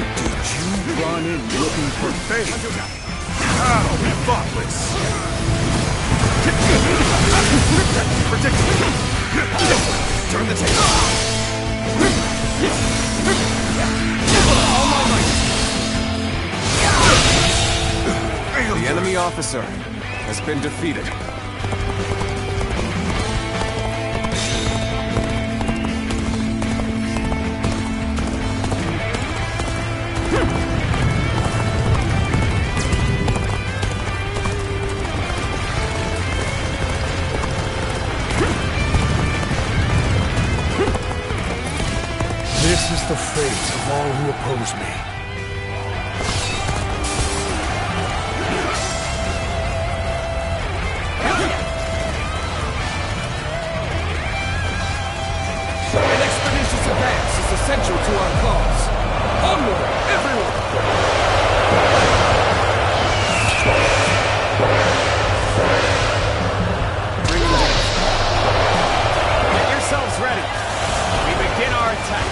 Speaker 3: Did you run in looking for fate? How thoughtless!
Speaker 9: Turn the table. All my might. The enemy officer has been defeated.
Speaker 3: This is the fate of all who oppose me.
Speaker 9: An expeditious advance is essential to our cause. Onward, everyone! Bring them down. Get yourselves ready. We begin our attack.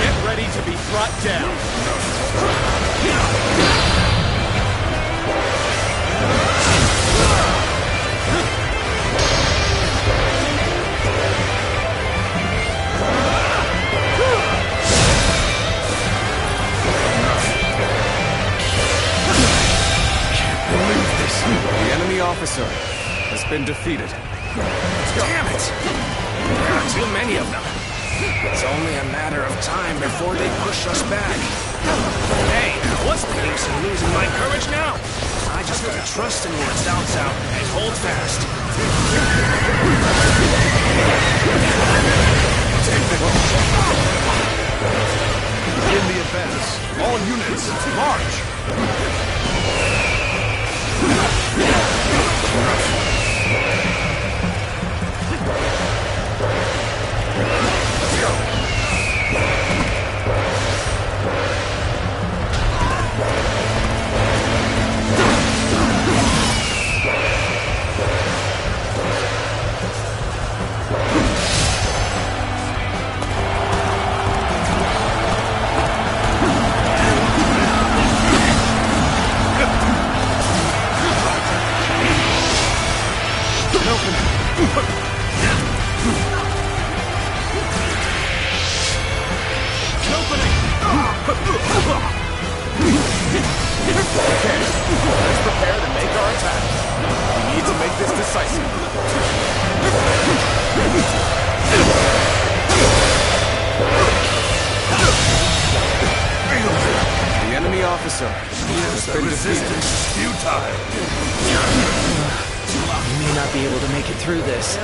Speaker 9: Get ready to be brought down. The enemy officer has been defeated.
Speaker 7: Damn it! There are too many of them. It's only a matter of time before they push us back. Hey, what's the use in losing my courage now? I just gotta trust in what's down south and hold fast.
Speaker 3: In the advance, all units, march! Let's go!
Speaker 6: Officer has been defeated.
Speaker 3: Resistance is futile.
Speaker 6: You may not be able to make it through this.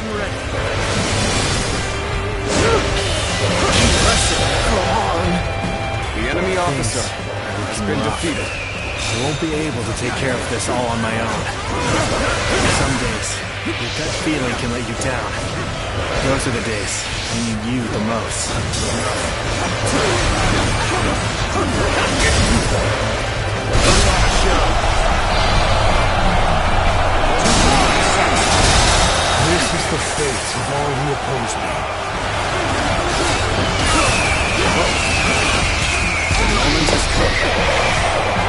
Speaker 6: Impressive. Go on. The enemy officer has been defeated. I won't be able to take care of this all on my own. Some days, your gut feeling can let you down. Those are the days I need you the most.
Speaker 3: This is the fate of all who oppose me.
Speaker 6: The moment has come.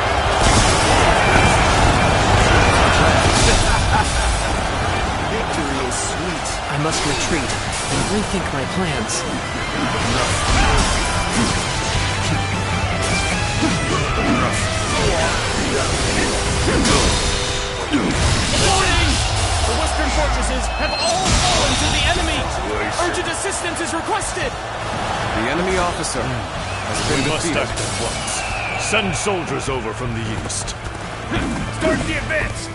Speaker 6: Victory is sweet. I must retreat and rethink my plans.
Speaker 7: Warning! The western fortresses have all fallen to the enemy! Urgent assistance is requested!
Speaker 6: The enemy officer has been
Speaker 3: We must
Speaker 6: defeated.
Speaker 3: act at once. Send soldiers over from the east. Start the advance!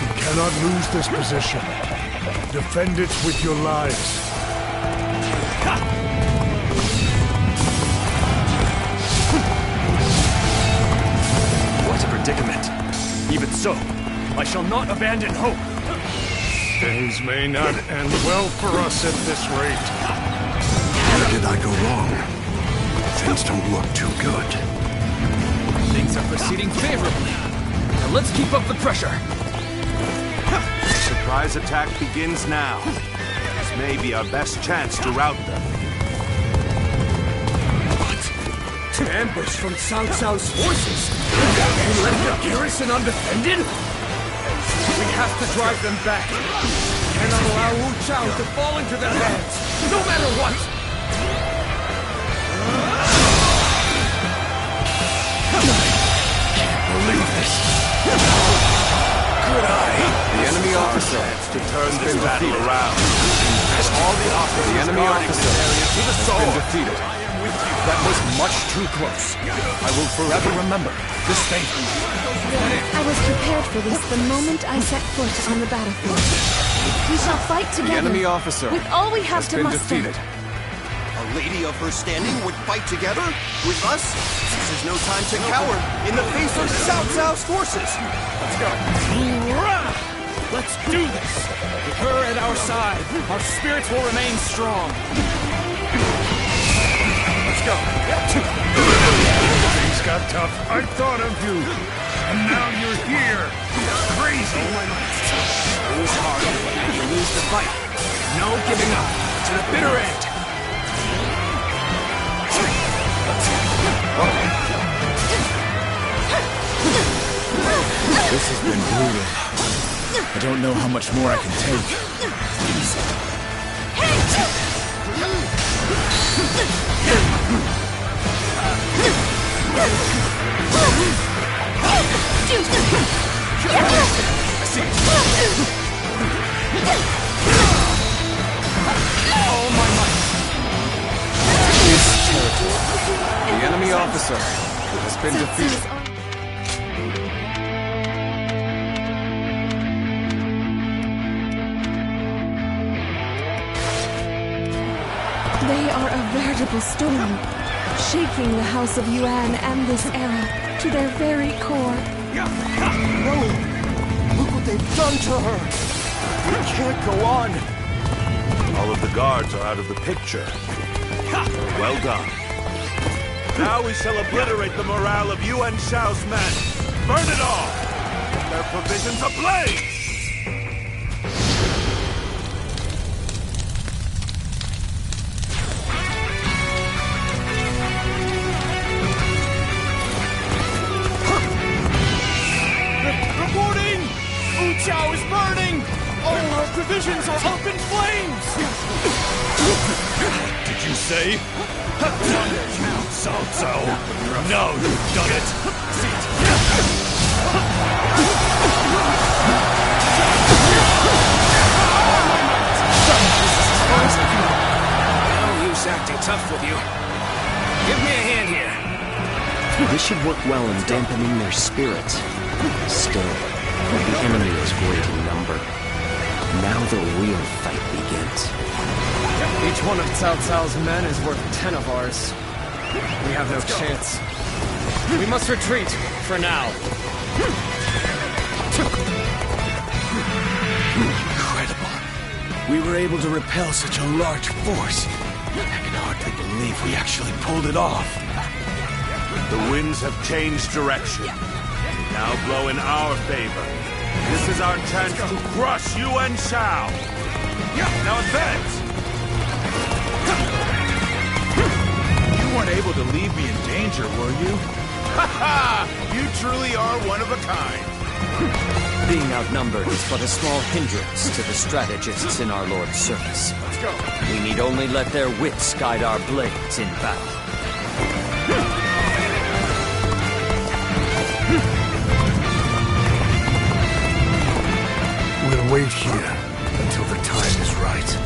Speaker 13: You cannot lose this position. Defend it with your lives.
Speaker 3: What a predicament. Even so, I shall not abandon hope.
Speaker 13: Things may not end well for us at this rate.
Speaker 11: Where did I go wrong? Things don't look too good.
Speaker 6: Things are proceeding favorably. Now let's keep up the pressure.
Speaker 3: The surprise attack begins now. This may be our best chance to rout them.
Speaker 5: To ambush from Cao Cao's forces? You left the garrison undefended? We have to drive them back. We cannot allow Wu Chao to fall into their hands, no matter what!
Speaker 6: Can't believe this.
Speaker 3: Good eye.
Speaker 6: The enemy officer
Speaker 3: To turn
Speaker 6: has
Speaker 3: this
Speaker 6: been
Speaker 3: battle
Speaker 6: defeated.
Speaker 3: around. As all the officers
Speaker 6: The enemy
Speaker 3: guarding
Speaker 6: officer
Speaker 3: this area to the
Speaker 6: has
Speaker 3: sword.
Speaker 6: been defeated. That was much too close. I will forever remember this favor.
Speaker 8: I was prepared for this the moment I set foot on the battlefield. We shall fight
Speaker 6: The
Speaker 8: together.
Speaker 6: enemy officer
Speaker 8: with all we have
Speaker 6: has
Speaker 8: to
Speaker 6: been
Speaker 8: muster.
Speaker 6: defeated.
Speaker 14: A lady of her standing would fight together? With us? This is no time to cower in the face of Cao Cao's forces!
Speaker 7: Let's go! Let's do this! With her at our side, our spirits will remain strong. Let's go!
Speaker 13: Things got tough. I thought of you. And now you're here. Crazy.
Speaker 7: Lose hard, you lose the fight. No giving up. To the bitter end.
Speaker 6: This has been brutal. I don't know how much more I can take.
Speaker 7: All my might.
Speaker 6: This territory. The enemy officer has been defeated.
Speaker 8: They are a veritable storm, shaking the House of Yuan and this era to their very core.
Speaker 14: No! Look what they've done to her! We can't go on!
Speaker 3: All of the guards are out of the picture. Well done. Now we shall obliterate the morale of Yuan Shao's men. Burn it all! Set their provisions ablaze!
Speaker 7: Reporting! Wu Chao is burning! All our provisions are up in flames!
Speaker 3: Did you say? Cao Cao! Now you've done it!
Speaker 7: No use acting tough with you. Give me a hand here.
Speaker 6: This should work well in dampening their spirit. Still, the enemy is great in number. Now the real fight begins.
Speaker 9: Each one of Cao Cao's men is worth 10 of ours. We have no chance. We must retreat, for now.
Speaker 4: Incredible. We were able to repel such a large force. I can hardly believe we actually pulled it off.
Speaker 3: The winds have changed direction. They now blow in our favor. This is our chance to crush Yuan Shao. Now advance!
Speaker 9: You weren't able to leave me in danger, were you?
Speaker 3: Ha ha! You truly are one of a kind.
Speaker 6: Being outnumbered is but a small hindrance to the strategists in our Lord's service.
Speaker 3: Let's go.
Speaker 6: We need only let their wits guide our blades in battle.
Speaker 13: We'll wait here until the time is right.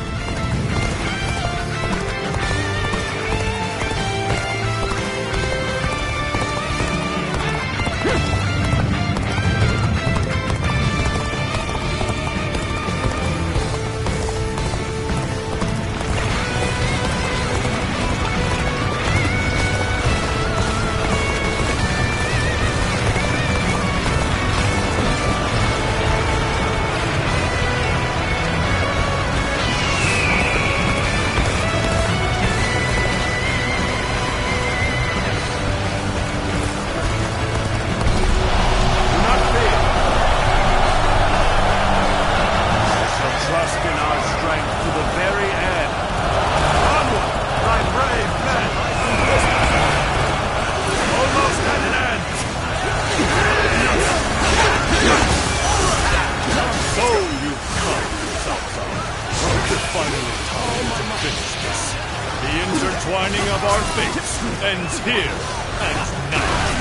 Speaker 3: Intertwining of our fates ends here and now.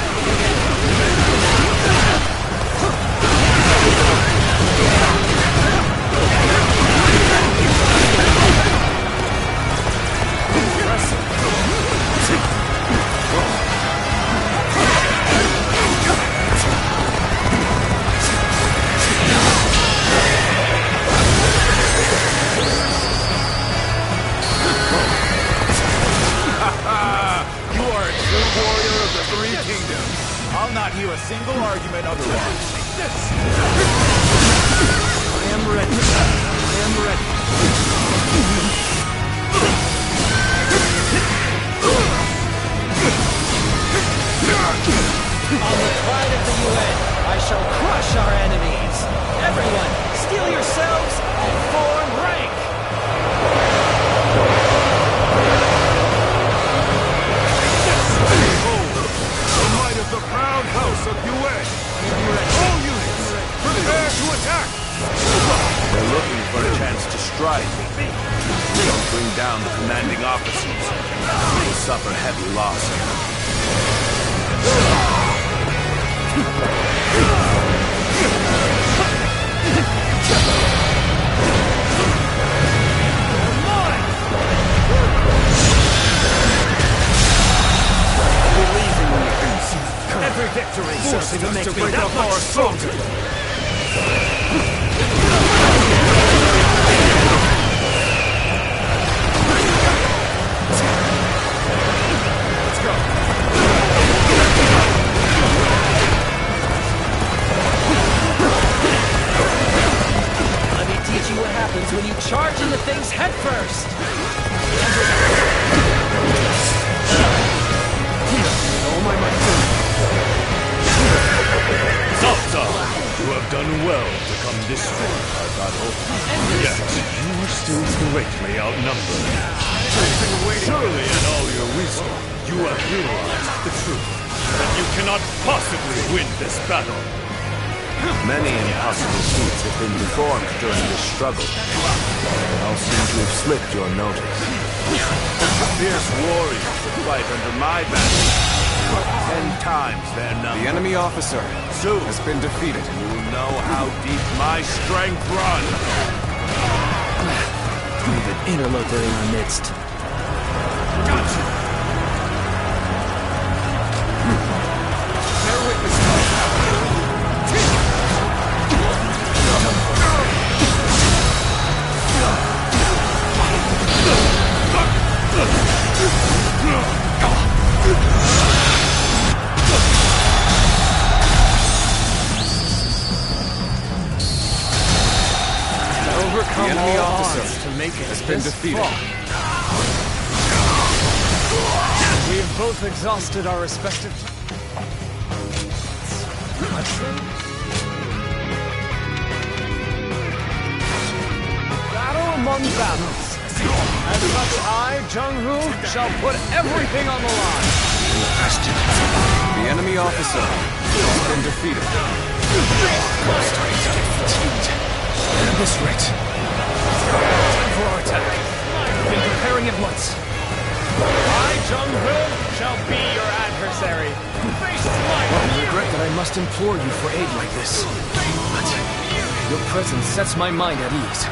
Speaker 9: I'll not hear a single argument otherwise.
Speaker 6: I am ready. I am ready.
Speaker 15: On the pride of the UN, I shall crush our enemies. Everyone, steel yourselves and form rank.
Speaker 3: The proud house of Yuan. All units, prepare to attack! They're looking for a chance to strike. Don't bring down the commanding officers. They will suffer heavy loss.
Speaker 15: Every victory serves to make me
Speaker 3: break
Speaker 15: that
Speaker 3: up
Speaker 15: much
Speaker 3: our
Speaker 15: stronger.
Speaker 3: Let's go.
Speaker 15: Let me teach you what happens when you charge into things head first.
Speaker 3: All my might. Salsa, you have done well to come this far, our battle. Yet, you are still greatly outnumbered. Surely in all your wisdom, you have realized the truth, that you cannot possibly win this battle. Many impossible feats have been performed during this struggle. They all seem to have slipped your notice. Fierce warriors that fight under my banner. 10 times their number.
Speaker 9: The enemy officer
Speaker 3: Soon
Speaker 9: has been defeated.
Speaker 3: you will know how deep my strength runs.
Speaker 6: We've an interloper in our midst.
Speaker 3: Gotcha!
Speaker 9: overcome
Speaker 1: enemy
Speaker 9: all
Speaker 1: officer
Speaker 9: odds to make it
Speaker 1: has been
Speaker 9: this
Speaker 1: defeated.
Speaker 9: far. We have both exhausted our respective... Battle among battles. As such, I, Jung-Hoo, shall put everything on the line.
Speaker 1: The enemy officer has been defeated.
Speaker 9: At this rate, time for our attack. Been preparing at once. I, Jung-Hoo, shall be your adversary. Face my I regret that I must implore you for aid like this. But your presence sets my mind at ease.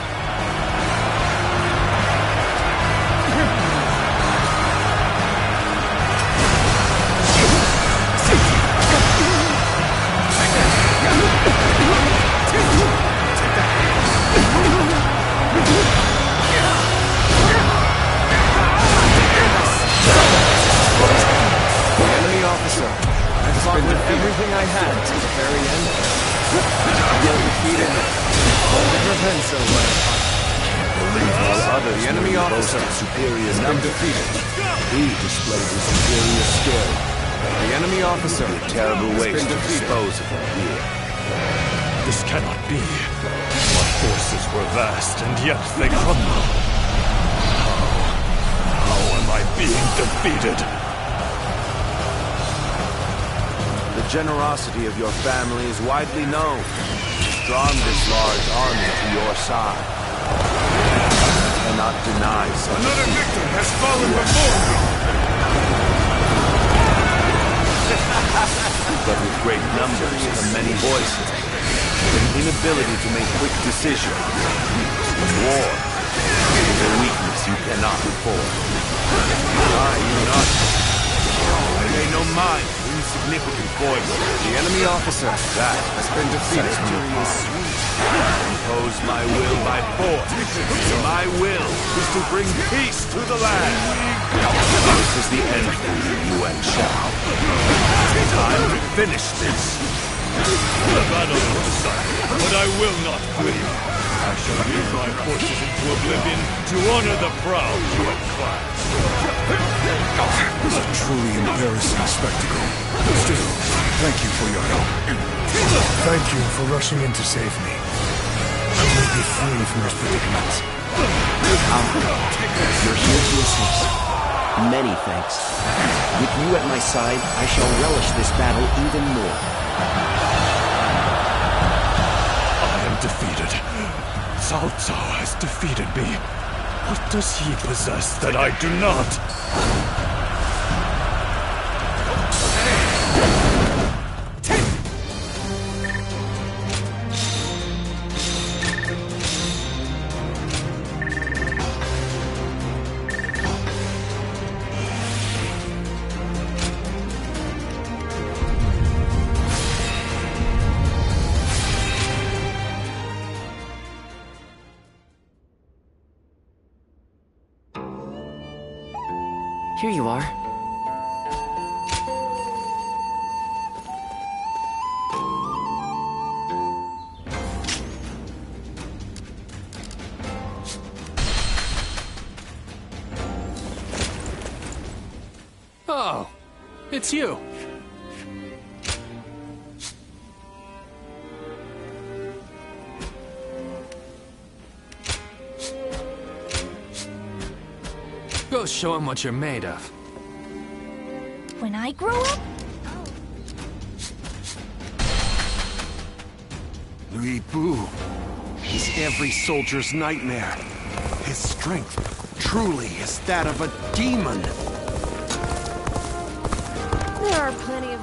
Speaker 9: Everything I had to the very end. You're defeated. Never been so well.
Speaker 1: The enemy officer
Speaker 14: superior
Speaker 1: has been defeated.
Speaker 14: He displayed his superior skill.
Speaker 1: The enemy officer
Speaker 14: Terrible
Speaker 1: has
Speaker 14: ways
Speaker 1: been
Speaker 14: to
Speaker 1: defeated.
Speaker 14: dispose of him here.
Speaker 3: This cannot be. My forces were vast, and yet they crumble. How am I being defeated?
Speaker 10: The generosity of your family is widely known. It's drawn this large army to your side. You cannot deny such.
Speaker 3: Another victim has fallen before me!
Speaker 10: But with great numbers come many voices. An inability to make quick decisions. War is a weakness you cannot afford. You not. I pay no mind to insignificant voice.
Speaker 1: The enemy officer has been defeated.
Speaker 10: Impose my will by force. My will is to bring peace to the land. This is the end for you, Yuan Shao. Time to finish this.
Speaker 3: The battle is decided, but I will not quit. I shall lead my forces into oblivion to honor the proud Yuan clan.
Speaker 13: It's a truly embarrassing spectacle. Still, thank you for your help. Thank you for rushing in to save me. I may be free from this predicament.
Speaker 14: You're here to assist. Many thanks. With you at my side, I shall relish this battle even more.
Speaker 3: I am defeated. Cao Cao has defeated me. What does he possess that I do not?
Speaker 12: Here you are.
Speaker 1: Oh, it's you. Go show him what you're made of.
Speaker 16: When I grow up?
Speaker 14: Lui Bu. He's every soldier's nightmare. His strength truly is that of a demon.
Speaker 8: There are plenty of...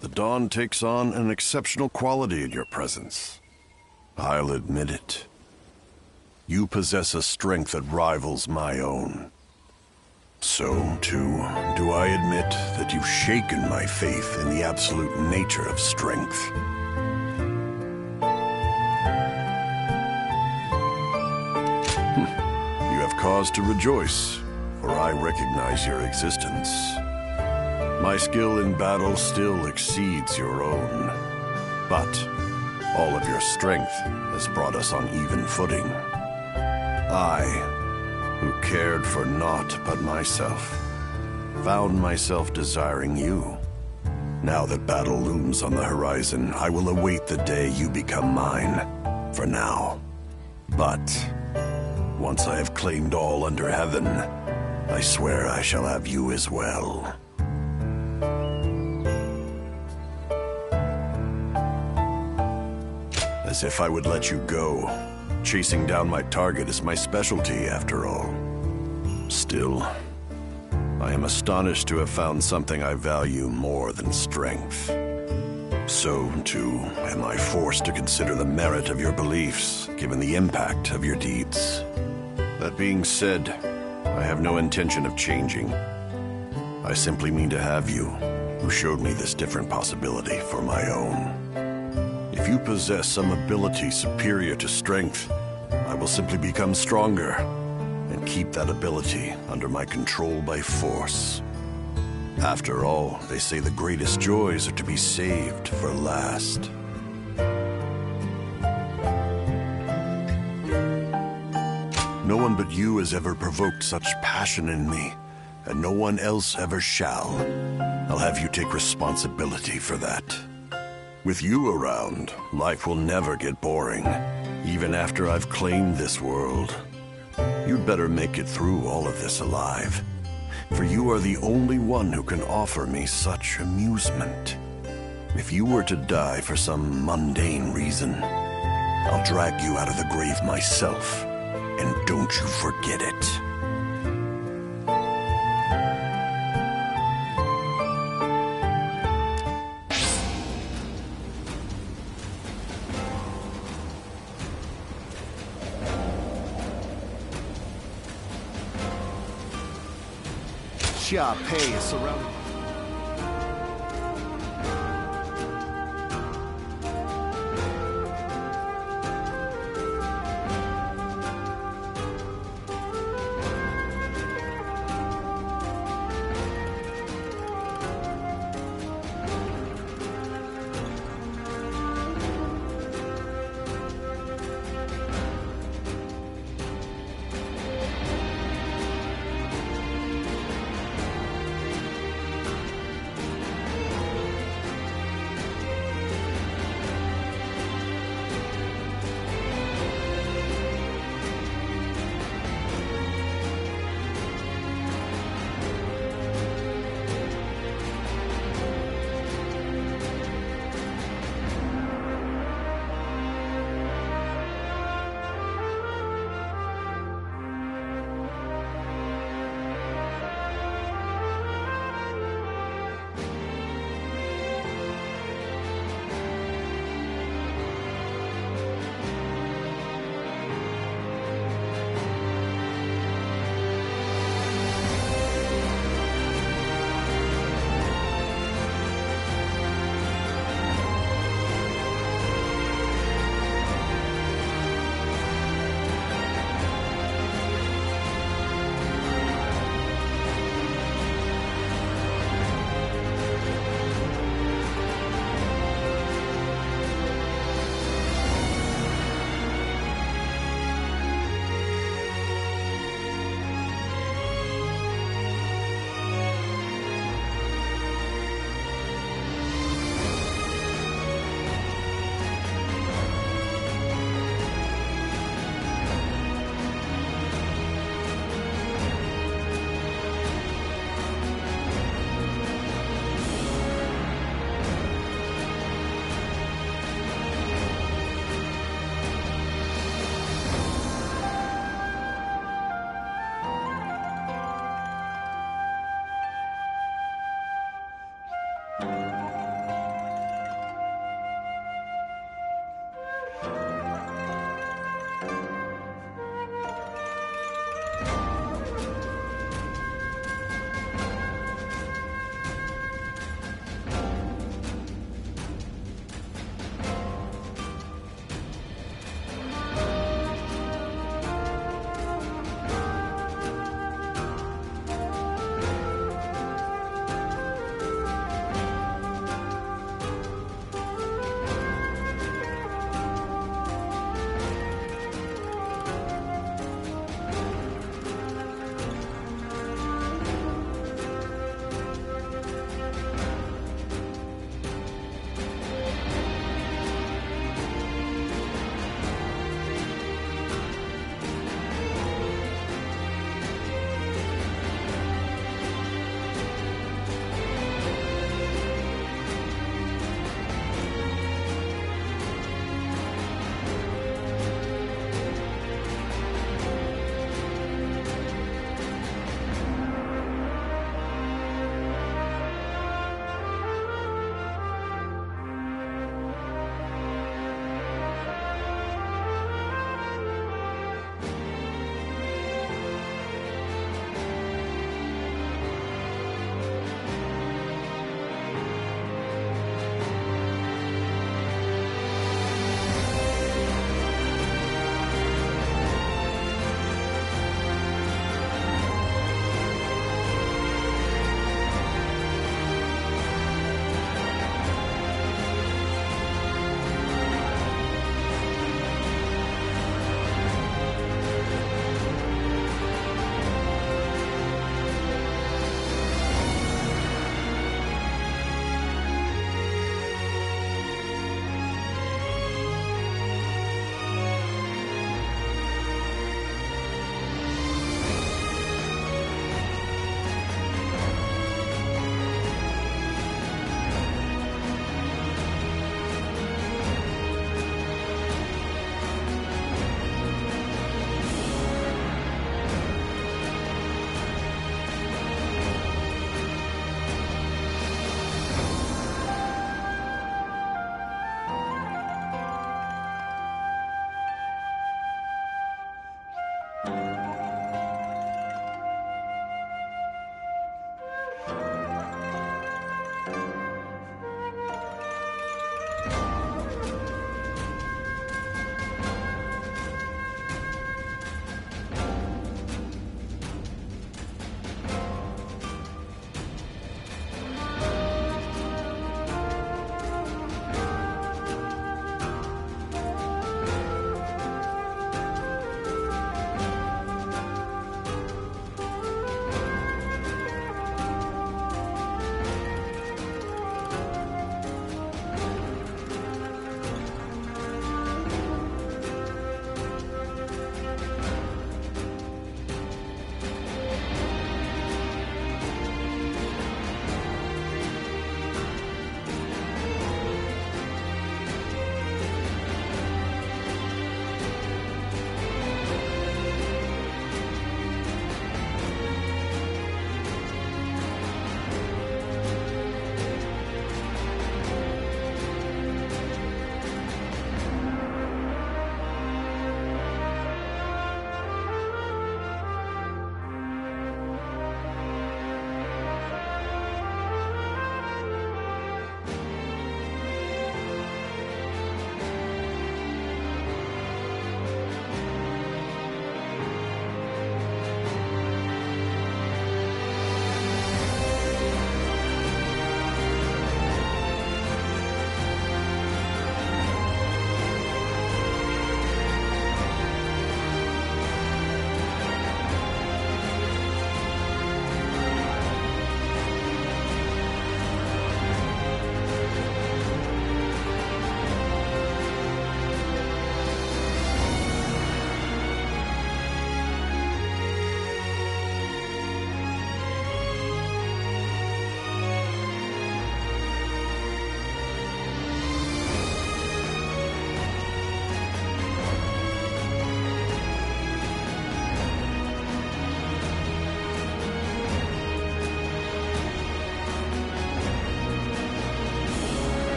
Speaker 11: The dawn takes on an exceptional quality in your presence. I'll admit it. You possess a strength that rivals my own. So, too, do I admit that you've shaken my faith in the absolute nature of strength. You have cause to rejoice, for I recognize your existence.
Speaker 14: My skill in battle still exceeds your own. But all of your strength has brought us on even footing. I, who cared for naught but myself, found myself desiring you. Now that battle looms on the horizon, I will await the day you become mine, for now. But once I have claimed all under heaven, I swear I shall have you as well. As if I would let you go. Chasing down my target is my specialty, after all. Still, I am astonished to have found something I value more than strength. So, too, am I forced to consider the merit of your beliefs, given the impact of your deeds. That being said, I have no intention of changing. I simply mean to have you, who showed me this different possibility, for my own. If you possess some ability superior to strength, I will simply become stronger, and keep that ability under my control by force. After all, they say the greatest joys are to be saved for last. No one but you has ever provoked such passion in me, and no one else ever shall. I'll have you take responsibility for that. With you around, life will never get boring, even after I've claimed this world. You'd better make it through all of this alive, for you are the only one who can offer me such amusement. If you were to die for some mundane reason, I'll drag you out of the grave myself, and don't you forget it. Xia Pei is surrounded.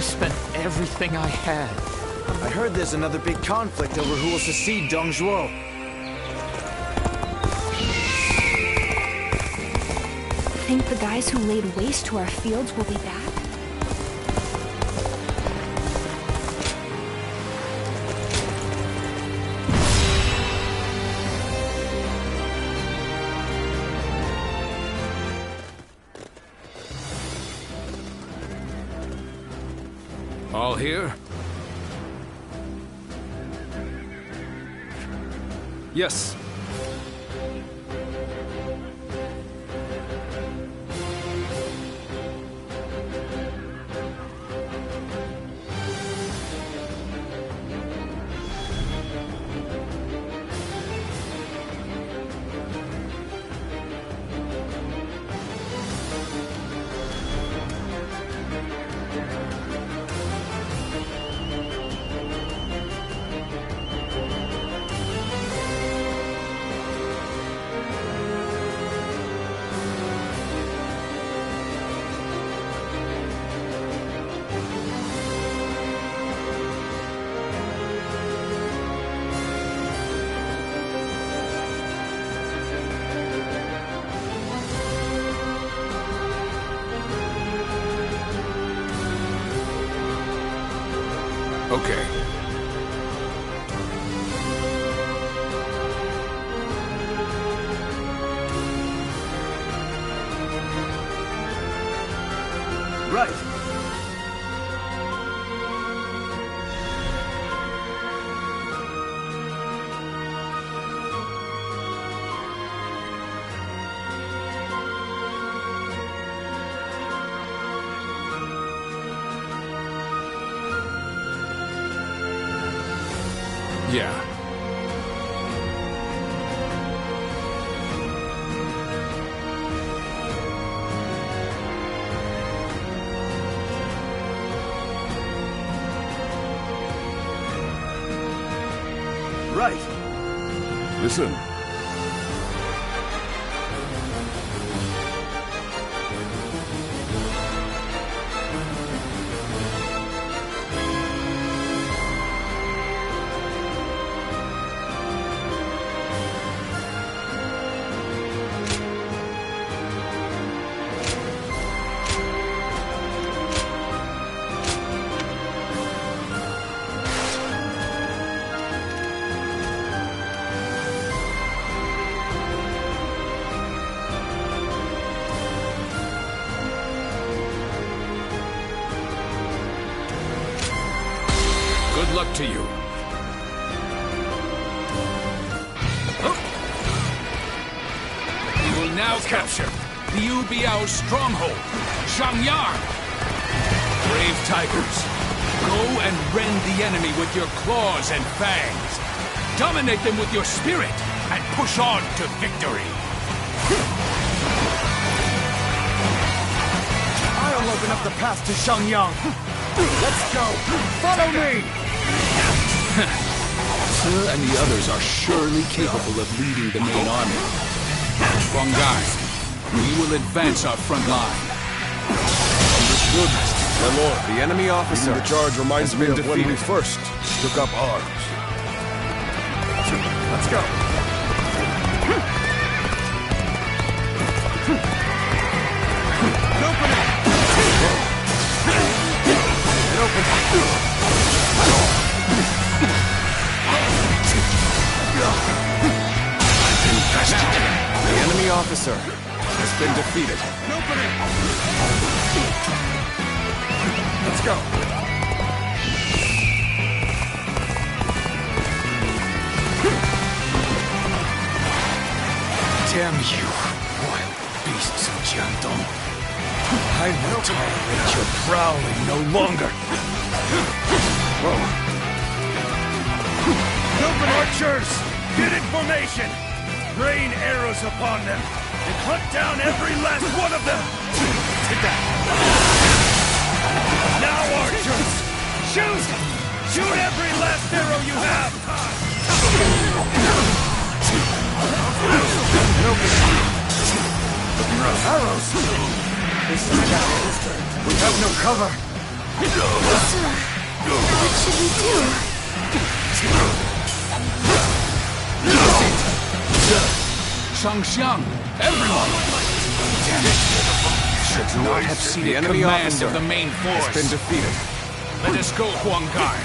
Speaker 6: spent everything I had.
Speaker 10: I heard there's another big conflict over who will succeed Dong Zhuo.
Speaker 16: Think the guys who laid waste to our fields will be back?
Speaker 1: All here?
Speaker 9: Yes.
Speaker 1: Okay.
Speaker 10: Right.
Speaker 1: Yeah.
Speaker 10: Right.
Speaker 11: Listen.
Speaker 1: Good luck to you. We will now capture Liu Biao's stronghold, Shangyang. Brave tigers, go and rend the enemy with your claws and fangs. Dominate them with your spirit and push on to victory.
Speaker 10: I'll open up the path to Shangyang. Let's go! Follow me!
Speaker 1: Sir and the others are surely capable of leading the main army. Guy, we will advance our front line.
Speaker 11: Understood. My lord,
Speaker 3: The enemy officer
Speaker 11: the charge reminds me of when we first took up arms.
Speaker 3: Let's go.
Speaker 10: Open it! It opens.
Speaker 3: The enemy officer has been defeated.
Speaker 10: Open it!
Speaker 3: Let's go.
Speaker 13: Damn you, wild beasts of Jiandong. I will tolerate your prowling no longer.
Speaker 3: Whoa.
Speaker 13: Open archers! Get in formation! Rain arrows upon them, and hunt down every last one of them! Take that! Now, archers! Shoot! Shoot every last arrow you have!
Speaker 10: Arrows! We have no cover.
Speaker 8: What should we do?
Speaker 1: Shang, everyone! Damn it! Should not have seen the enemy command of the main force.
Speaker 10: Has been defeated.
Speaker 1: Let us go, Huang Kai.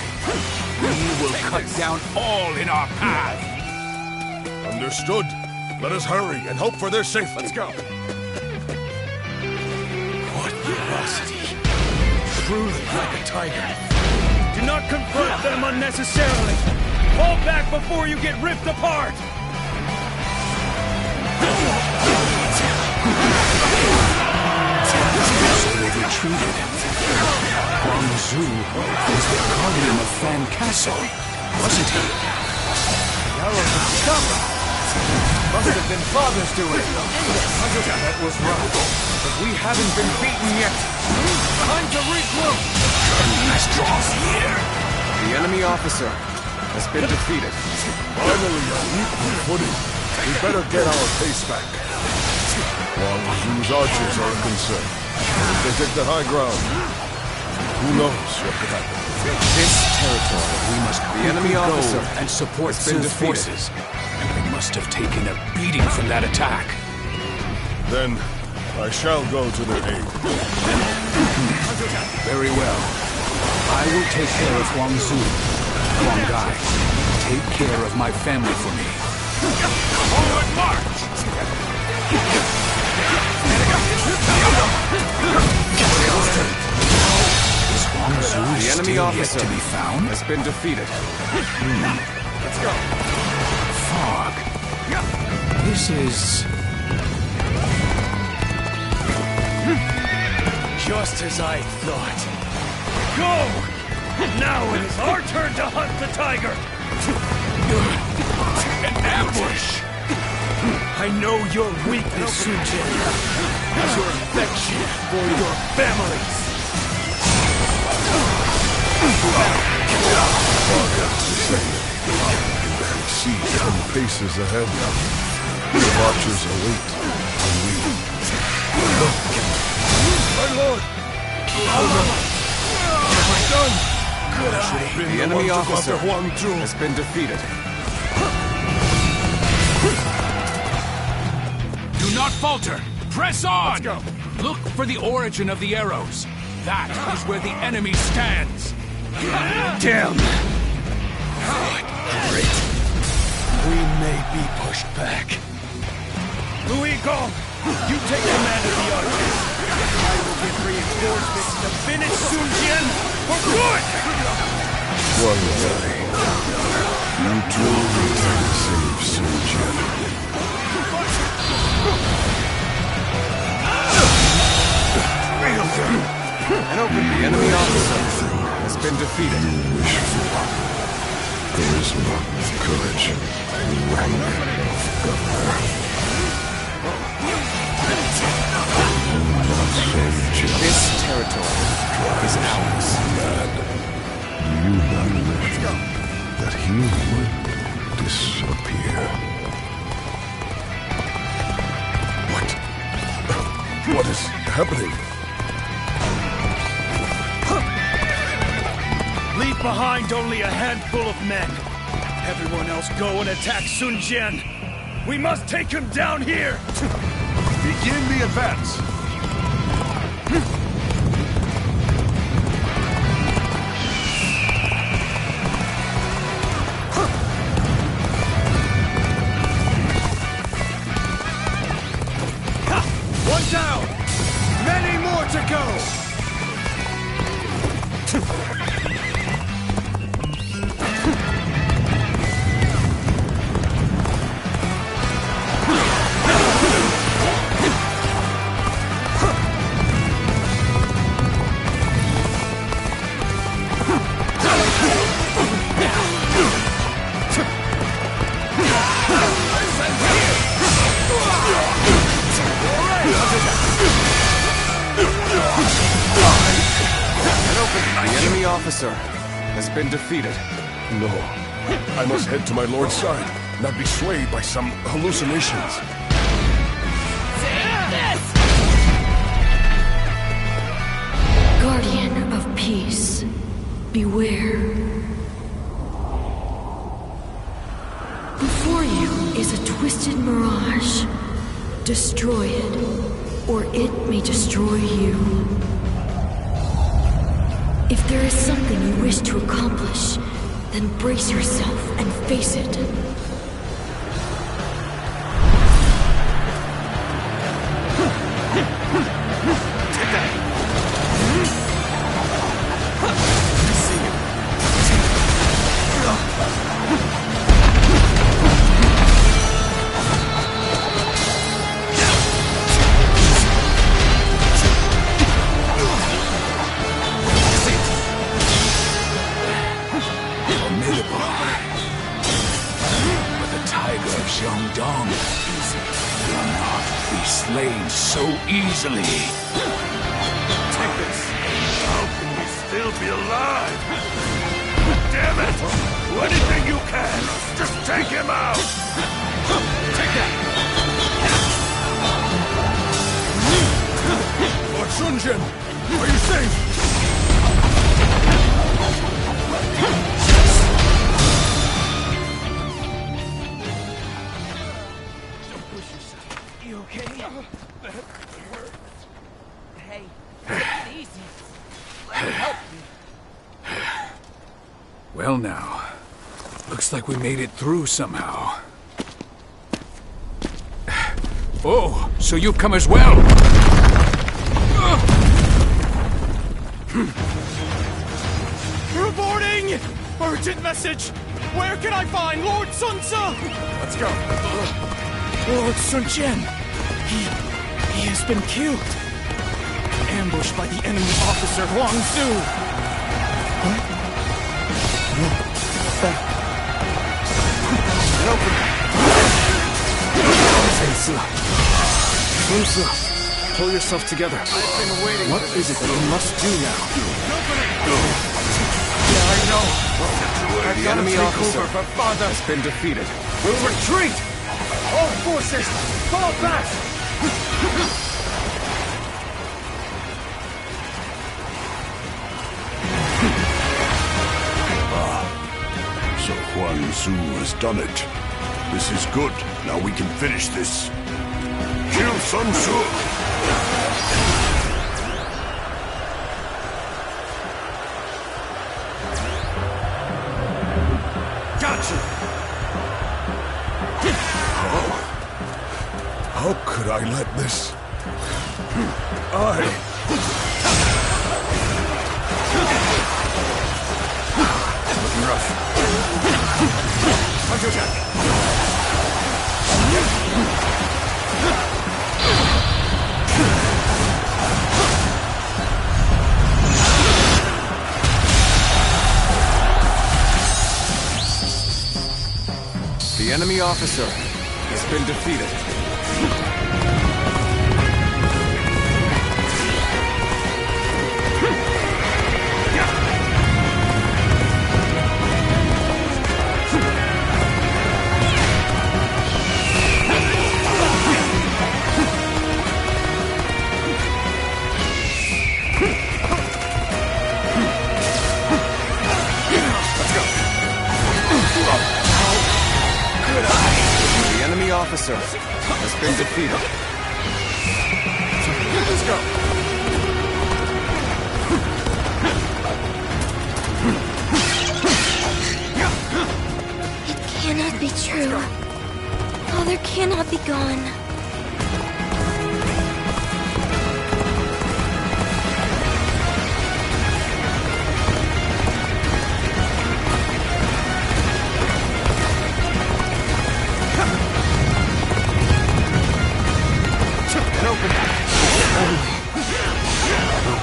Speaker 1: We will cut down all in our path.
Speaker 11: Understood. Let us hurry and hope for their safety. Let's go.
Speaker 13: What ferocity. Truly like a tiger.
Speaker 5: Do not confront them unnecessarily. Fall back before you get ripped apart.
Speaker 1: So they retreated. Huang Zu was the guardian of Fan Castle, wasn't he?
Speaker 10: Stop it! Must have been Father's doing. That was right. But we haven't been beaten yet. Time to regroup!
Speaker 1: Let's draw here.
Speaker 10: The enemy officer has been defeated.
Speaker 11: Finally, on equal footing. We better get our pace back. Wang Zu's archers are a concern. If they take the high ground, who knows what could happen.
Speaker 1: This territory, we must
Speaker 10: the enemy officer
Speaker 1: and support Su's forces. And we must have taken a beating from that attack.
Speaker 11: Then, I shall go to their aid.
Speaker 1: Very well. I will take care of Huang Zu. Huang Gai, take care of my family for me. Forward march! Is Huang Zu
Speaker 10: the enemy
Speaker 1: still
Speaker 10: officer
Speaker 1: yet to be found?
Speaker 10: Has been defeated.
Speaker 1: Let's go. Fog. This is...
Speaker 5: Just as I thought. Go! Now it is our turn to hunt the tiger!
Speaker 1: An ambush!
Speaker 5: I know your weakness, Sun Jian. Your affection for your families.
Speaker 11: See 10 paces ahead. The archers await, and we... My lord! What have I done?
Speaker 10: The enemy officer has been defeated.
Speaker 1: Do not falter! Press on! Let's go. Look for the origin of the arrows. That is where the enemy stands.
Speaker 5: Damn! Great. We may be pushed back. Louis Gong, you take command of the archers. I will give reinforcements to finish Sun Jian for good!
Speaker 11: One day, you two will save Sun Jian.
Speaker 10: And open the enemy officer has been defeated.
Speaker 11: You wish for charisma, courage, rank of governor.
Speaker 10: This territory is ours.
Speaker 11: Mad. Do you not wish that he would disappear? What is happening?
Speaker 5: Leave behind only a handful of men. Everyone else go and attack Sun Jian. We must take him down here!
Speaker 3: Begin the advance!
Speaker 5: One down! Many more to go!
Speaker 10: The enemy officer has been defeated.
Speaker 11: No. I must head to my lord's side, not be swayed by some hallucinations.
Speaker 16: Guardian of peace.
Speaker 17: peace. Beware. Before you is a twisted mirage. Destroy it, or it may destroy you. If there is something you wish to accomplish, then brace yourself and face it.
Speaker 4: So easily.
Speaker 3: Take this. How can we still be alive? Damn it! Do anything you can. Just take him out. Take that.
Speaker 13: Lord Sunjin, are you safe?
Speaker 1: Well now, looks like we made it through somehow. Oh, so you've come as well!
Speaker 9: Reporting! Urgent message! Where can I find Lord Sun Tzu?
Speaker 13: Let's go.
Speaker 9: Lord Sun Jian! He has been killed! Ambushed by the enemy officer Huang Zu!
Speaker 6: Sun Tzu, pull yourself together.
Speaker 9: I've been waiting.
Speaker 6: What is it that you must do now?
Speaker 9: Yeah, I know.
Speaker 6: The enemy officer
Speaker 9: for father
Speaker 6: has been defeated.
Speaker 9: We'll retreat! All forces, fall back!
Speaker 14: So Huang Zu has done it. This is good. Now we can finish this. Kill Sun Tzu!
Speaker 3: Gotcha!
Speaker 11: How could I let this?
Speaker 6: Looking rough. The enemy officer has been defeated. The enemy officer has been defeated. Let's go.
Speaker 16: It cannot be true. Father cannot be gone.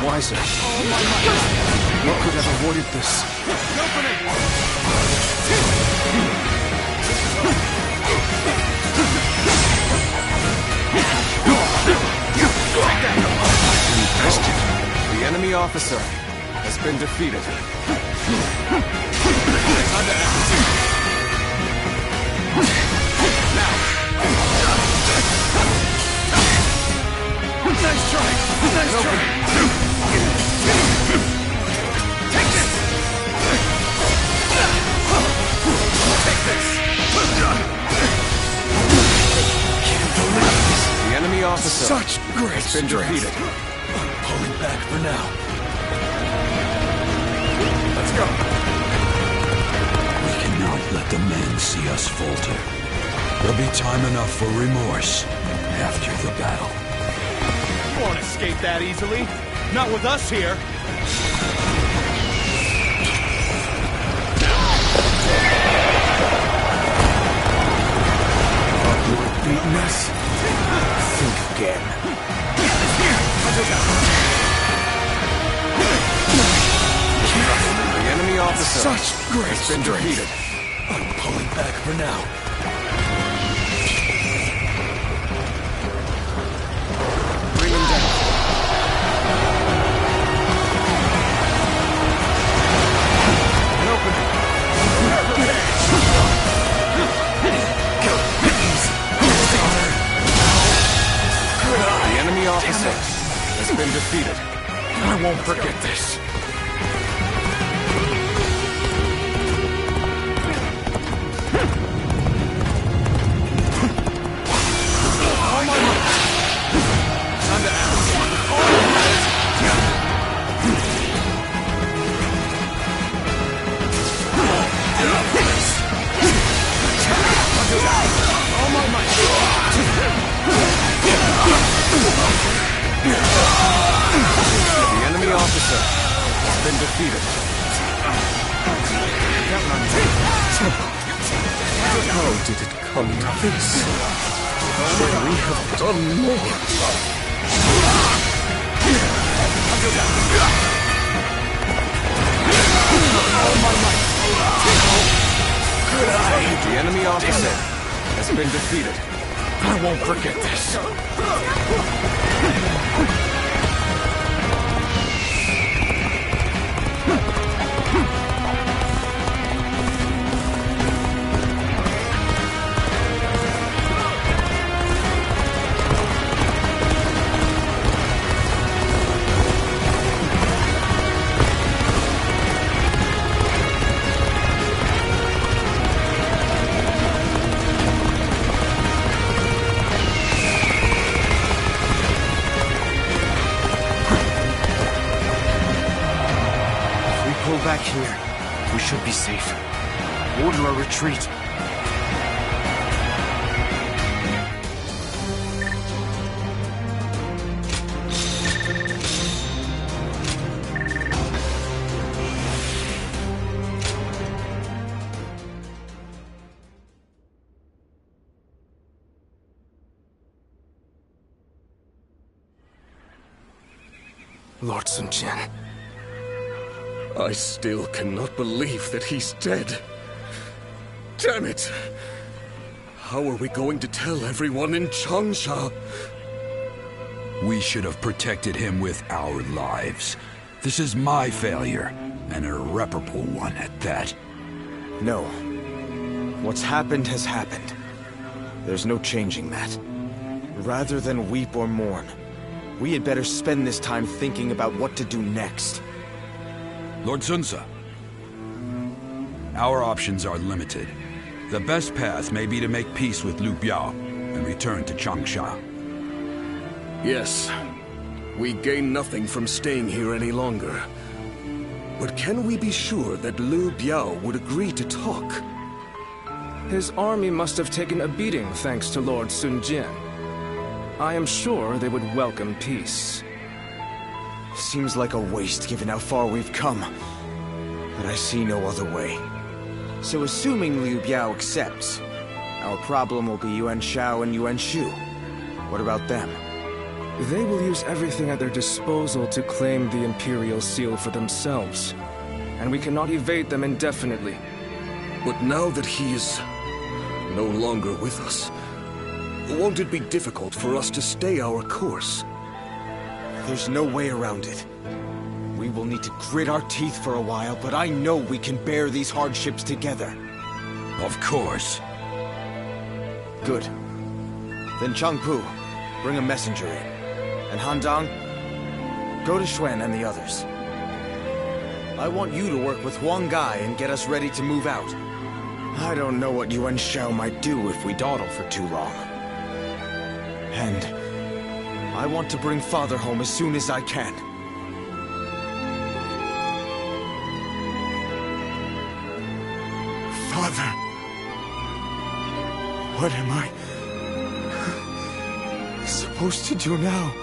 Speaker 6: Wiser. What could have avoided this? The enemy officer has been defeated.
Speaker 9: Nice try! Nice try!
Speaker 4: been defeated.
Speaker 13: I'm pulling back for now.
Speaker 4: Let's go. We cannot let the men see us falter. There'll be time enough for remorse after the battle.
Speaker 9: You won't escape that easily. Not with us here.
Speaker 6: Beaten us? Think again.
Speaker 5: The enemy officer
Speaker 13: Such great
Speaker 5: has been
Speaker 13: strength.
Speaker 5: defeated.
Speaker 13: I'm pulling back for now.
Speaker 5: Bring him down. An opening. The enemy officer has been defeated.
Speaker 13: I won't forget this.
Speaker 5: The enemy officer has been defeated.
Speaker 9: How did it come to this? We have done more.
Speaker 5: The enemy officer has been defeated.
Speaker 13: I won't forget this.
Speaker 10: Back here, we should be safe. Order a retreat.
Speaker 9: Lord Sun Jian.
Speaker 5: I still cannot believe that he's dead. Damn it! How are we going to tell everyone in Changsha?
Speaker 4: We should have protected him with our lives. This is my failure, an irreparable one at that.
Speaker 10: No. What's happened has happened. There's no changing that. Rather than weep or mourn, we had better spend this time thinking about what to do next.
Speaker 4: Lord Sunsa, our options are limited. The best path may be to make peace with Liu Biao and return to Changsha.
Speaker 5: Yes, we gain nothing from staying here any longer. But can we be sure that Liu Biao would agree to talk?
Speaker 6: His army must have taken a beating thanks to Lord Sun Jian. I am sure they would welcome peace.
Speaker 10: Seems like a waste given how far we've come. But I see no other way. So assuming Liu Biao accepts, our problem will be Yuan Shao and Yuan Shu. What about them?
Speaker 6: They will use everything at their disposal to claim the Imperial Seal for themselves. And we cannot evade them indefinitely.
Speaker 5: But now that he is no longer with us, won't it be difficult for us to stay our course?
Speaker 10: There's no way around it. We will need to grit our teeth for a while, but I know we can bear these hardships together.
Speaker 4: Of course.
Speaker 10: Good. Then Changpu, bring a messenger in. And Handang, go to Xuan and the others. I want you to work with Huang Gai and get us ready to move out. I don't know what Yuan Shao might do if we dawdle for too long. And I want to bring Father home as soon as I can.
Speaker 13: Father... What am I supposed to do now?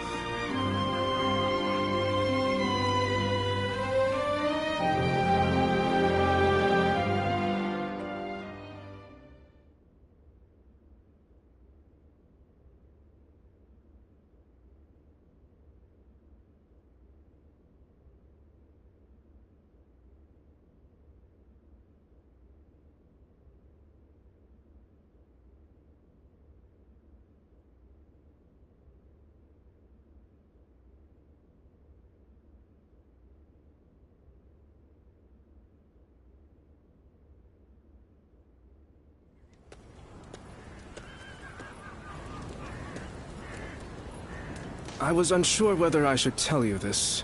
Speaker 6: I was unsure whether I should tell you this,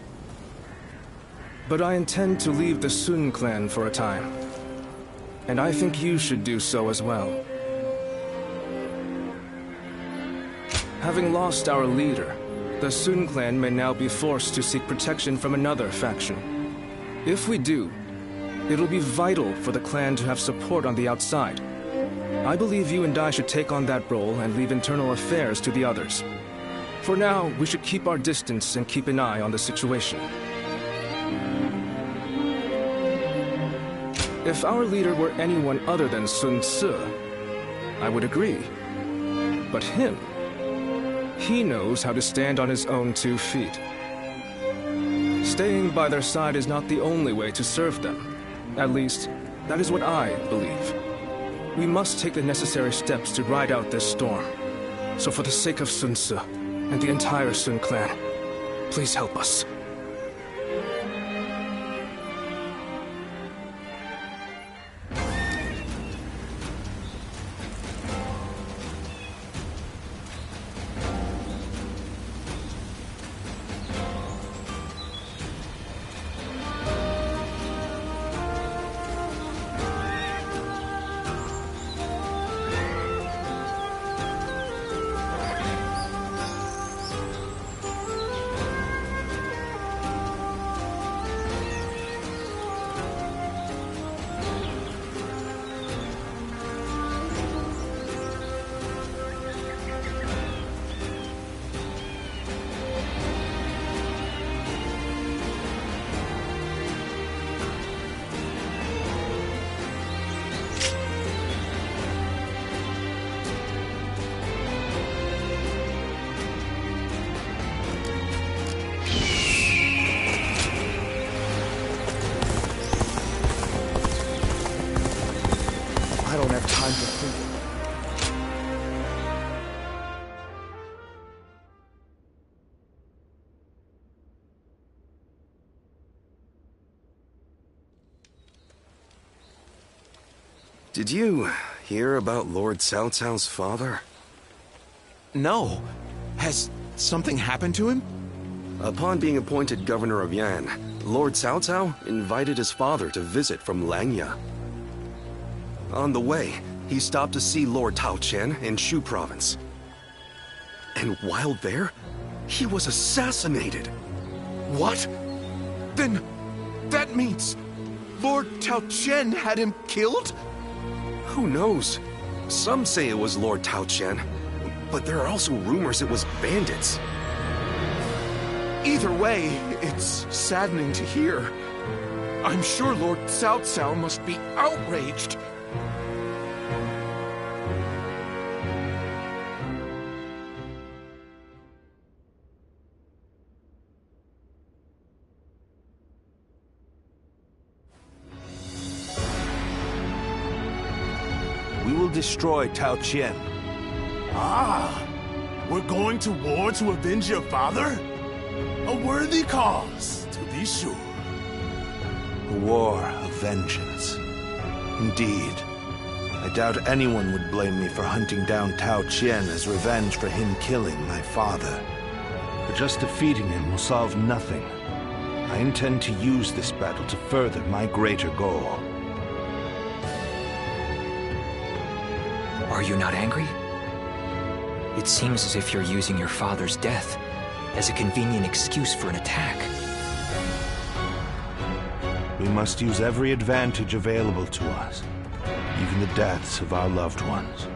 Speaker 6: but I intend to leave the Sun clan for a time, and I think you should do so as well. Having lost our leader, the Sun clan may now be forced to seek protection from another faction. If we do, it'll be vital for the clan to have support on the outside. I believe you and I should take on that role and leave internal affairs to the others. For now, we should keep our distance and keep an eye on the situation. If our leader were anyone other than Sun Tzu, I would agree. But him, he knows how to stand on his own 2 feet. Staying by their side is not the only way to serve them. At least, that is what I believe. We must take the necessary steps to ride out this storm. So for the sake of Sun Tzu, and the entire Sun clan, please help us.
Speaker 10: I don't have time to think.
Speaker 5: Did you hear about Lord Cao Cao's father?
Speaker 18: No. Has something happened to him?
Speaker 5: Upon being appointed governor of Yan, Lord Cao Cao invited his father to visit from Langya. On the way, he stopped to see Lord Tao Qian in Shu province. And while there, he was assassinated.
Speaker 18: What? Then that means Lord Tao Qian had him killed?
Speaker 5: Who knows? Some say it was Lord Tao Qian, but there are also rumors it was bandits.
Speaker 18: Either way, it's saddening to hear. I'm sure Lord Cao Cao must be outraged.
Speaker 3: We will destroy Tao Qian.
Speaker 13: Ah! We're going to war to avenge your father? A worthy cause, to be sure.
Speaker 3: A war of vengeance. Indeed. I doubt anyone would blame me for hunting down Tao Qian as revenge for him killing my father. But just defeating him will solve nothing. I intend to use this battle to further my greater goal.
Speaker 19: Are you not angry? It seems as if you're using your father's death
Speaker 7: as a convenient excuse for an attack.
Speaker 3: We must use every advantage available to us, even the deaths of our loved ones.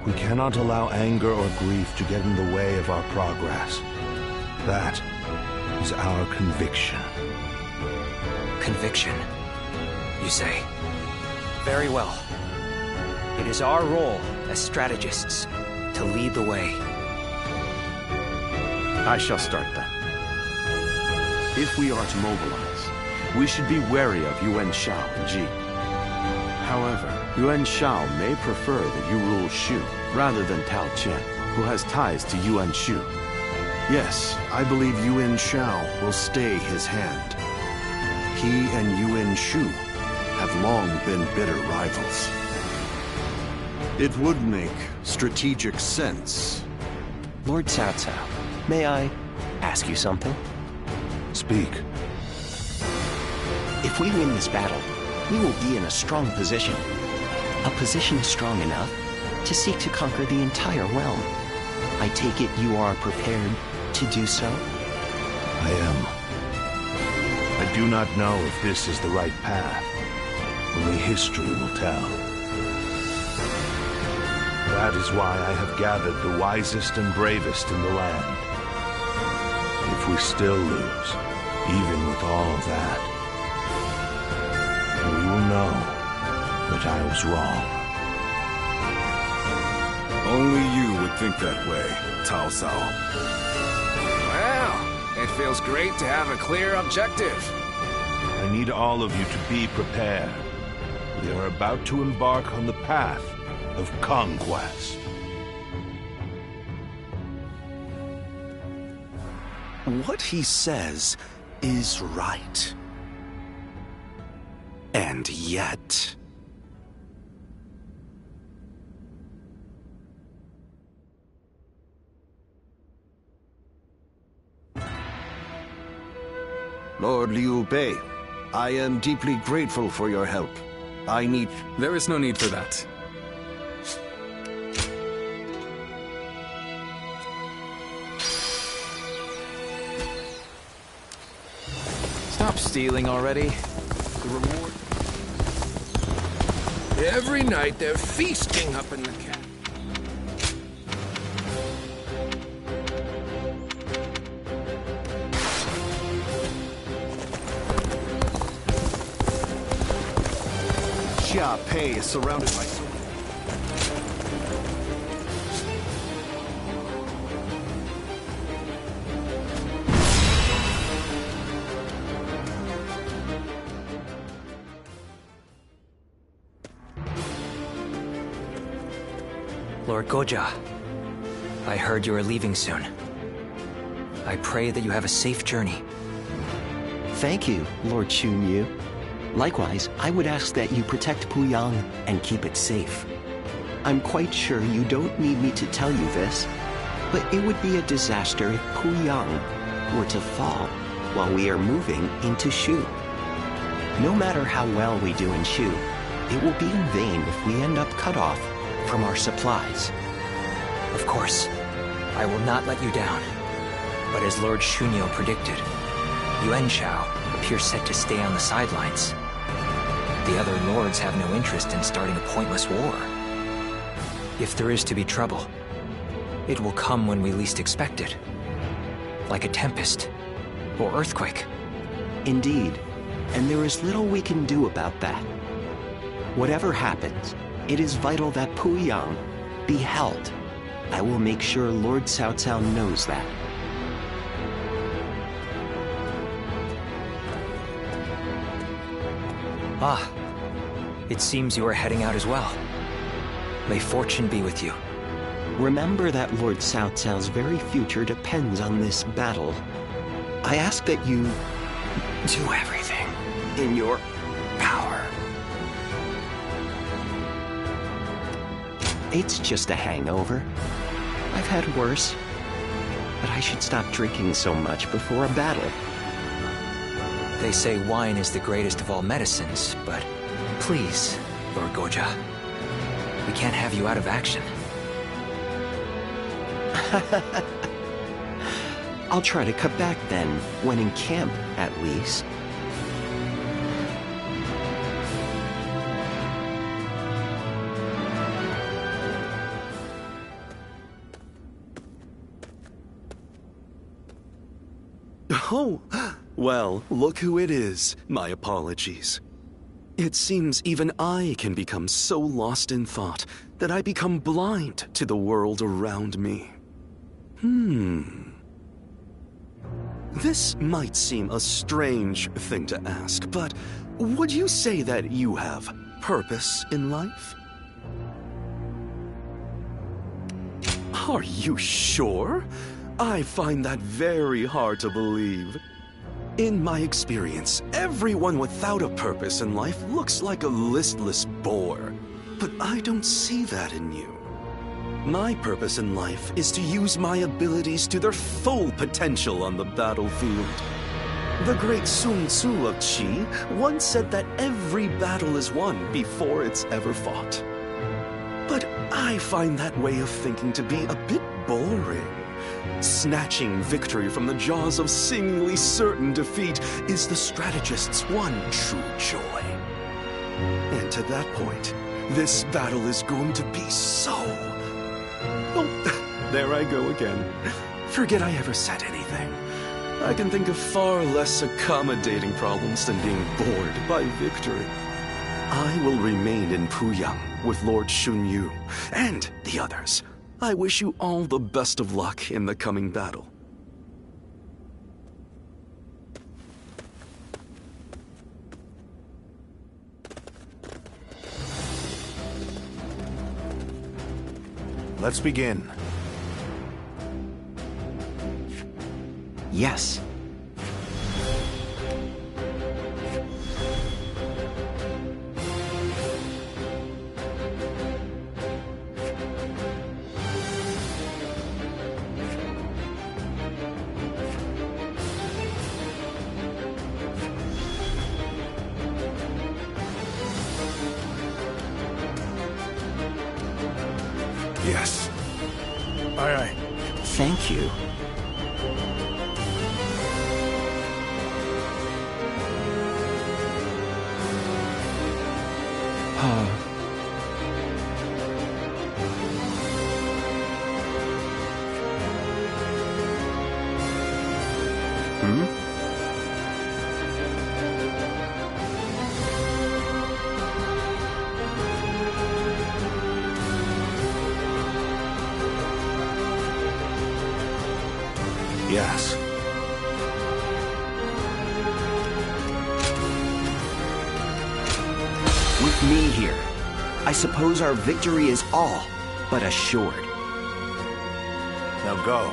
Speaker 3: We cannot allow anger or grief to get in the way of our progress. That is our conviction.
Speaker 7: Conviction, you say? Very well. It is our role as strategists to lead the way.
Speaker 3: I shall start then. If we are to mobilize, we should be wary of Yuan Shao and Ji. However, Yuan Shao may prefer that you rule Shu rather than Tao Qian, who has ties to Yuan Shu. Yes, I believe Yuan Shao will stay his hand. He and Yuan Shu have long been bitter rivals. It would make strategic sense.
Speaker 12: Lord Cao Cao, may I ask you something?
Speaker 3: Speak.
Speaker 12: If we win this battle, we will be in a strong position. A position strong enough to seek to conquer the entire realm. I take it you are prepared to do so?
Speaker 3: I am. I do not know if this is the right path. Only history will tell. That is why I have gathered the wisest and bravest in the land. If we still lose, even with all of that, we will know that I was wrong.
Speaker 11: Only you would think that way, Cao Cao.
Speaker 9: Well, it feels great to have a clear objective.
Speaker 3: I need all of you to be prepared. We are about to embark on the path of conquest.
Speaker 19: What he says is right. And yet...
Speaker 3: Lord Liu Bei, I am deeply grateful for your help. I need...
Speaker 1: There is no need for that.
Speaker 9: Stop stealing already. The reward...
Speaker 7: Every night they're feasting up in the camp.
Speaker 3: Xia Pei is surrounded by...
Speaker 7: Lord Goja, I heard you are leaving soon. I pray that you have a safe journey.
Speaker 12: Thank you, Lord Xunyu. Likewise, I would ask that you protect Puyang and keep it safe. I'm quite sure you don't need me to tell you this, but it would be a disaster if Puyang were to fall while we are moving into Shu. No matter how well we do in Shu, it will be in vain if we end up cut off from our supplies.
Speaker 7: Of course, I will not let you down. But as Lord Shunyo predicted, Yuan Shao appears set to stay on the sidelines. The other lords have no interest in starting a pointless war. If there is to be trouble, it will come when we least expect it. Like a tempest or earthquake.
Speaker 12: Indeed, and there is little we can do about that. Whatever happens, it is vital that Puyang be held. I will make sure Lord Cao Cao knows that.
Speaker 7: Ah, it seems you are heading out as well. May fortune be with you.
Speaker 12: Remember that Lord Cao Cao's very future depends on this battle. I ask that you do everything in your power. It's just a hangover. I've had worse. But I should stop drinking so much before a battle.
Speaker 7: They say wine is the greatest of all medicines, but please, Lord Goja, we can't have you out of action.
Speaker 12: I'll try to cut back then, when in camp, at least.
Speaker 19: Oh, well, look who it is. My apologies. It seems even I can become so lost in thought that I become blind to the world around me. This might seem a strange thing to ask, but would you say that you have purpose in life? Are you sure? I find that very hard to believe. In my experience, everyone without a purpose in life looks like a listless bore. But I don't see that in you. My purpose in life is to use my abilities to their full potential on the battlefield. The great Sun Tzu of Qi once said that every battle is won before it's ever fought. But I find that way of thinking to be a bit boring. Snatching victory from the jaws of seemingly certain defeat is the strategist's one true joy. And to that point, this battle is going to be so... Oh, there I go again. Forget I ever said anything. I can think of far less accommodating problems than being bored by victory. I will remain in Puyang with Lord Xunyu and the others. I wish you all the best of luck in the coming battle.
Speaker 3: Let's begin.
Speaker 12: Yes.
Speaker 3: Yes.
Speaker 13: Aye, aye.
Speaker 12: Thank you.
Speaker 3: Yes.
Speaker 12: With me here, I suppose our victory is all but assured.
Speaker 3: Now go.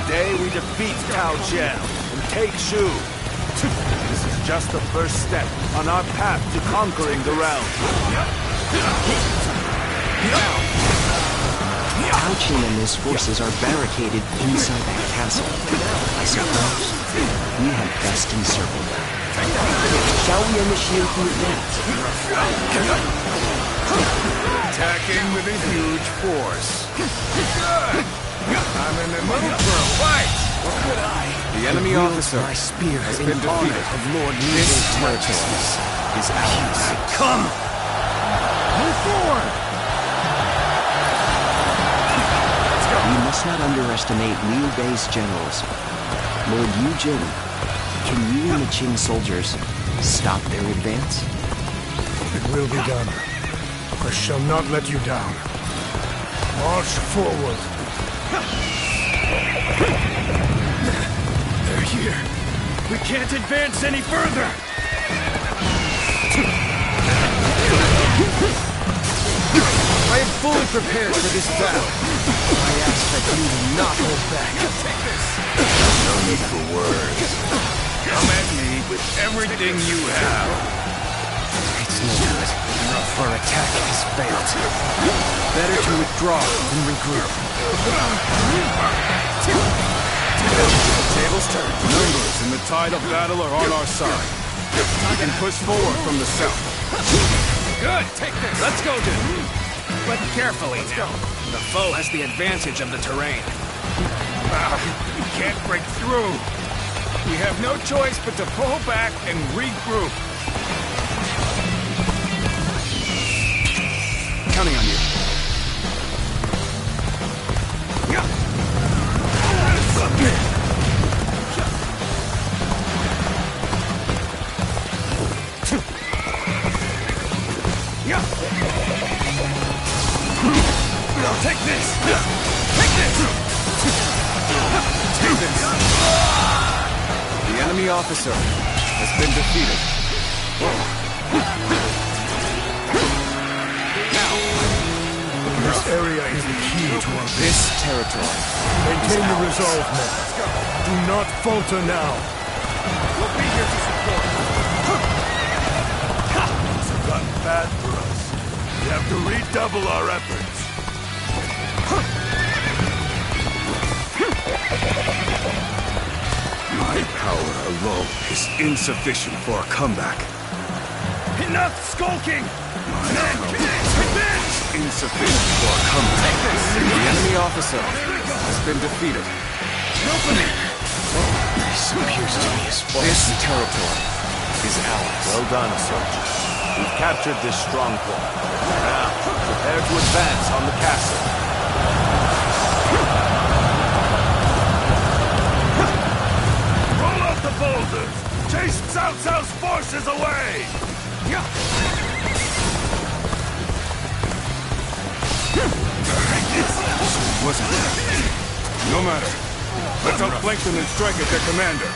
Speaker 3: Today we defeat Cao Jian and take Shu. This is just the first step on our path to conquering the realm.
Speaker 12: Cao Qian and his forces are barricaded inside that castle. I suppose we had best encircle them. Shall we initiate the advance?
Speaker 13: Attacking with a huge force. I'm in the mood for a fight! What could I?
Speaker 1: The enemy officer
Speaker 12: My spear
Speaker 1: has
Speaker 12: in
Speaker 1: been
Speaker 12: honor
Speaker 1: defeated.
Speaker 12: of Lord
Speaker 1: This
Speaker 12: Liu's territory.
Speaker 1: is ours.
Speaker 12: Come!
Speaker 13: Move forward!
Speaker 12: We must not underestimate Liu Bei's generals. Lord Yujin, can you and the Qing soldiers stop their advance?
Speaker 13: It will be done. I shall not let you down. March forward.
Speaker 5: They're here. We can't advance any further.
Speaker 6: I am fully prepared for this battle. I ask that you not hold back.
Speaker 5: Take this.
Speaker 3: No need for words.
Speaker 5: Come at me with everything you have.
Speaker 6: It's no good. Our attack has failed. Better to withdraw and regroup.
Speaker 3: Tables turned. Numbers and the tide of battle are on our side. We can push forward from the south.
Speaker 5: Good. Take this. Let's go, dude.
Speaker 7: But carefully now. The foe has the advantage of the terrain.
Speaker 18: We can't break through. We have no choice but to pull back and regroup.
Speaker 7: Counting on you.
Speaker 18: Take this! Take this! Take this!
Speaker 6: The enemy officer has been defeated.
Speaker 13: This area is the key to our
Speaker 6: This territory.
Speaker 13: Maintain the resolve, men. Do not falter now.
Speaker 18: We'll be here to support.
Speaker 3: It's gotten bad for us. We have to redouble our efforts.
Speaker 13: My power alone is insufficient for a comeback.
Speaker 18: Enough skulking!
Speaker 13: Men, insufficient for a comeback.
Speaker 6: The enemy officer has been defeated.
Speaker 13: This appears to be his fault.
Speaker 6: This territory is ours.
Speaker 3: Well done, soldiers. We've captured this stronghold. Now, prepare to advance on the castle. Roll out the boulders! Chase Cao Cao's forces away!
Speaker 13: Wasn't it? No matter. Let's outflank them and strike at their commander.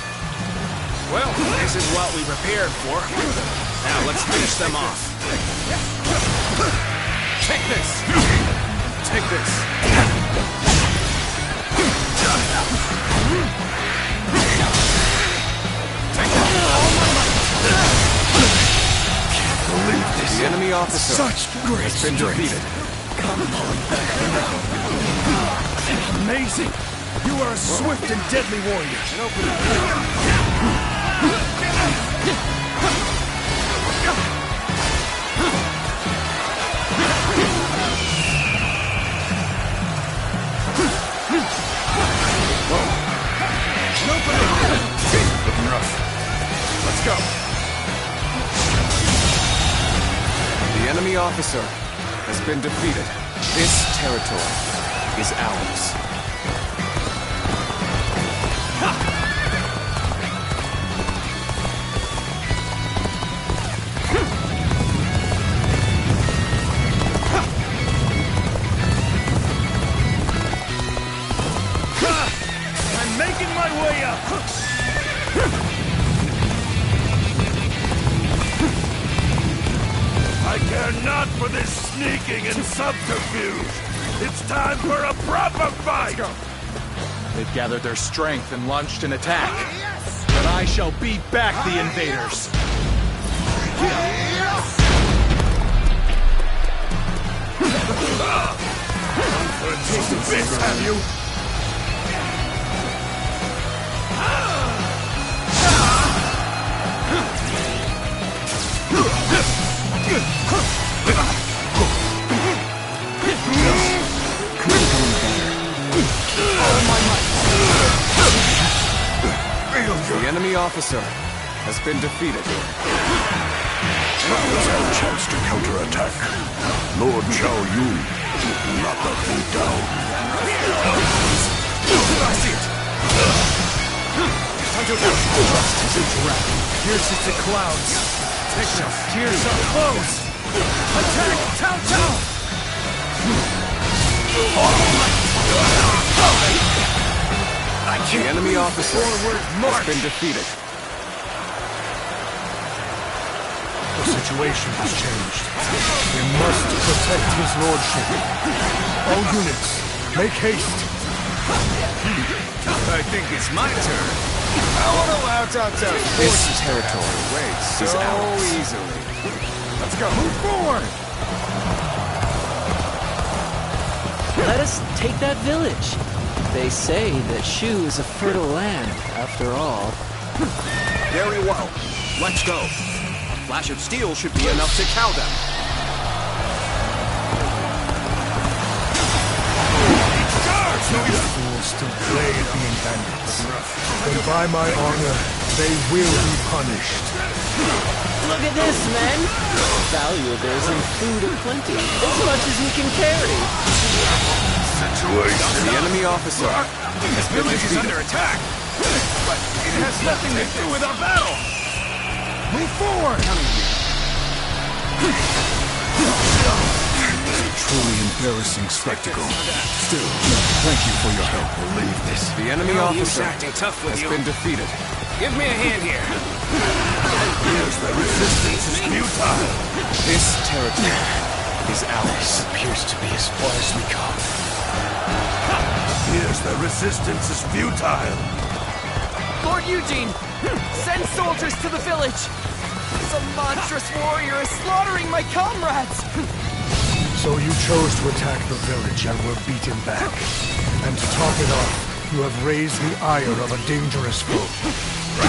Speaker 7: Well, this is what we prepared for. Now, let's finish them off.
Speaker 18: Take this! Take this!
Speaker 13: Can't believe this.
Speaker 6: The enemy officer
Speaker 13: Such great
Speaker 6: has been defeated.
Speaker 18: Amazing! You are a swift and deadly warrior.
Speaker 6: Looking rough. Let's go. The enemy officer has been defeated. This territory is ours.
Speaker 18: I'm making my way up!
Speaker 3: I care not for this sneaking and subterfuge! It's time for a proper fight!
Speaker 9: They've gathered their strength and launched an attack. But I shall beat back the invaders.
Speaker 3: For a taste of this, have you?
Speaker 6: The enemy officer has been defeated.
Speaker 14: Let's have a chance to counterattack. Lord Zhao Yun, not let me down.
Speaker 18: I see it! Trust is a dragon. Pierces the clouds. Tears our foes. Attack! Cao Cao!
Speaker 6: The enemy officer has been defeated.
Speaker 13: The situation has changed. We must protect his lordship. All units, make haste.
Speaker 7: I think it's my turn.
Speaker 18: I won't allow Cao Cao's
Speaker 6: This territory is
Speaker 18: so
Speaker 6: ours.
Speaker 18: easily. Let's go. Move forward!
Speaker 15: Let us take that village. They say that Shu is a fertile land, after all.
Speaker 7: Very well. Let's go. A flash of steel should be enough to cow them.
Speaker 13: this, then by my honor, they will be punished.
Speaker 15: Look at this, men! Valuables and food aplenty, as much as we can carry.
Speaker 3: Situation.
Speaker 2: The enemy officer.
Speaker 18: This village is under attack, but it has nothing to do with our battle. Move forward!
Speaker 13: It's a truly embarrassing spectacle. Still, thank you for your help. Believe this.
Speaker 2: The enemy officer
Speaker 7: acting tough with
Speaker 2: has
Speaker 7: you.
Speaker 2: been defeated.
Speaker 7: Give me a hand here.
Speaker 3: Here's the resistance is futile.
Speaker 6: This territory is ours. Appears to be as far as we come.
Speaker 3: Here's the resistance is futile.
Speaker 15: Lord Eugene, send soldiers to the village. Some monstrous warrior is slaughtering my comrades.
Speaker 13: So you chose to attack the village and were beaten back. And to top it off, you have raised the ire of a dangerous foe. I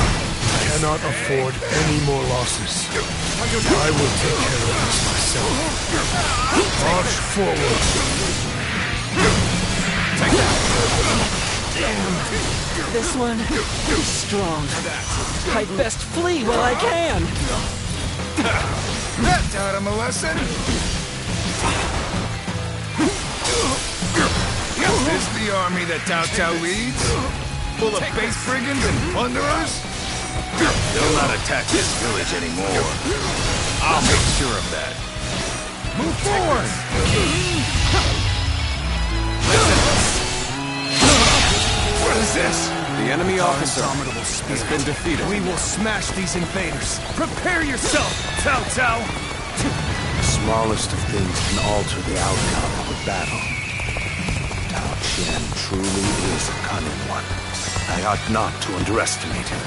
Speaker 13: cannot afford any more losses. I will take care of this myself. March forward.
Speaker 15: Take that. This one is strong. I'd best flee while I can.
Speaker 18: That taught him a lesson. Is this the army that Cao Cao leads? Full of base brigands and plunderers? They'll not attack this village anymore. I'll make sure of that. Move forward! What is this?
Speaker 2: The enemy officer has been defeated.
Speaker 18: We will smash these invaders. Prepare yourself, Cao Cao!
Speaker 10: The smallest of things can alter the outcome of a battle. Tao Qian truly is a cunning one. I ought not to underestimate him.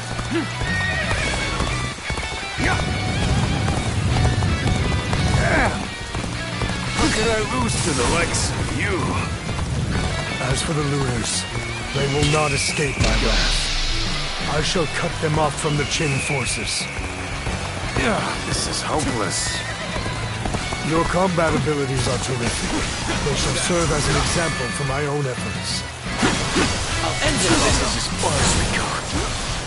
Speaker 18: How could I lose to the likes of you?
Speaker 13: As for the looters, they will not escape my wrath. I shall cut them off from the Qin forces.
Speaker 18: Yeah, this is hopeless.
Speaker 13: Your combat abilities are terrific. They shall serve as an example for my own efforts.
Speaker 15: I'll end this as far as we go.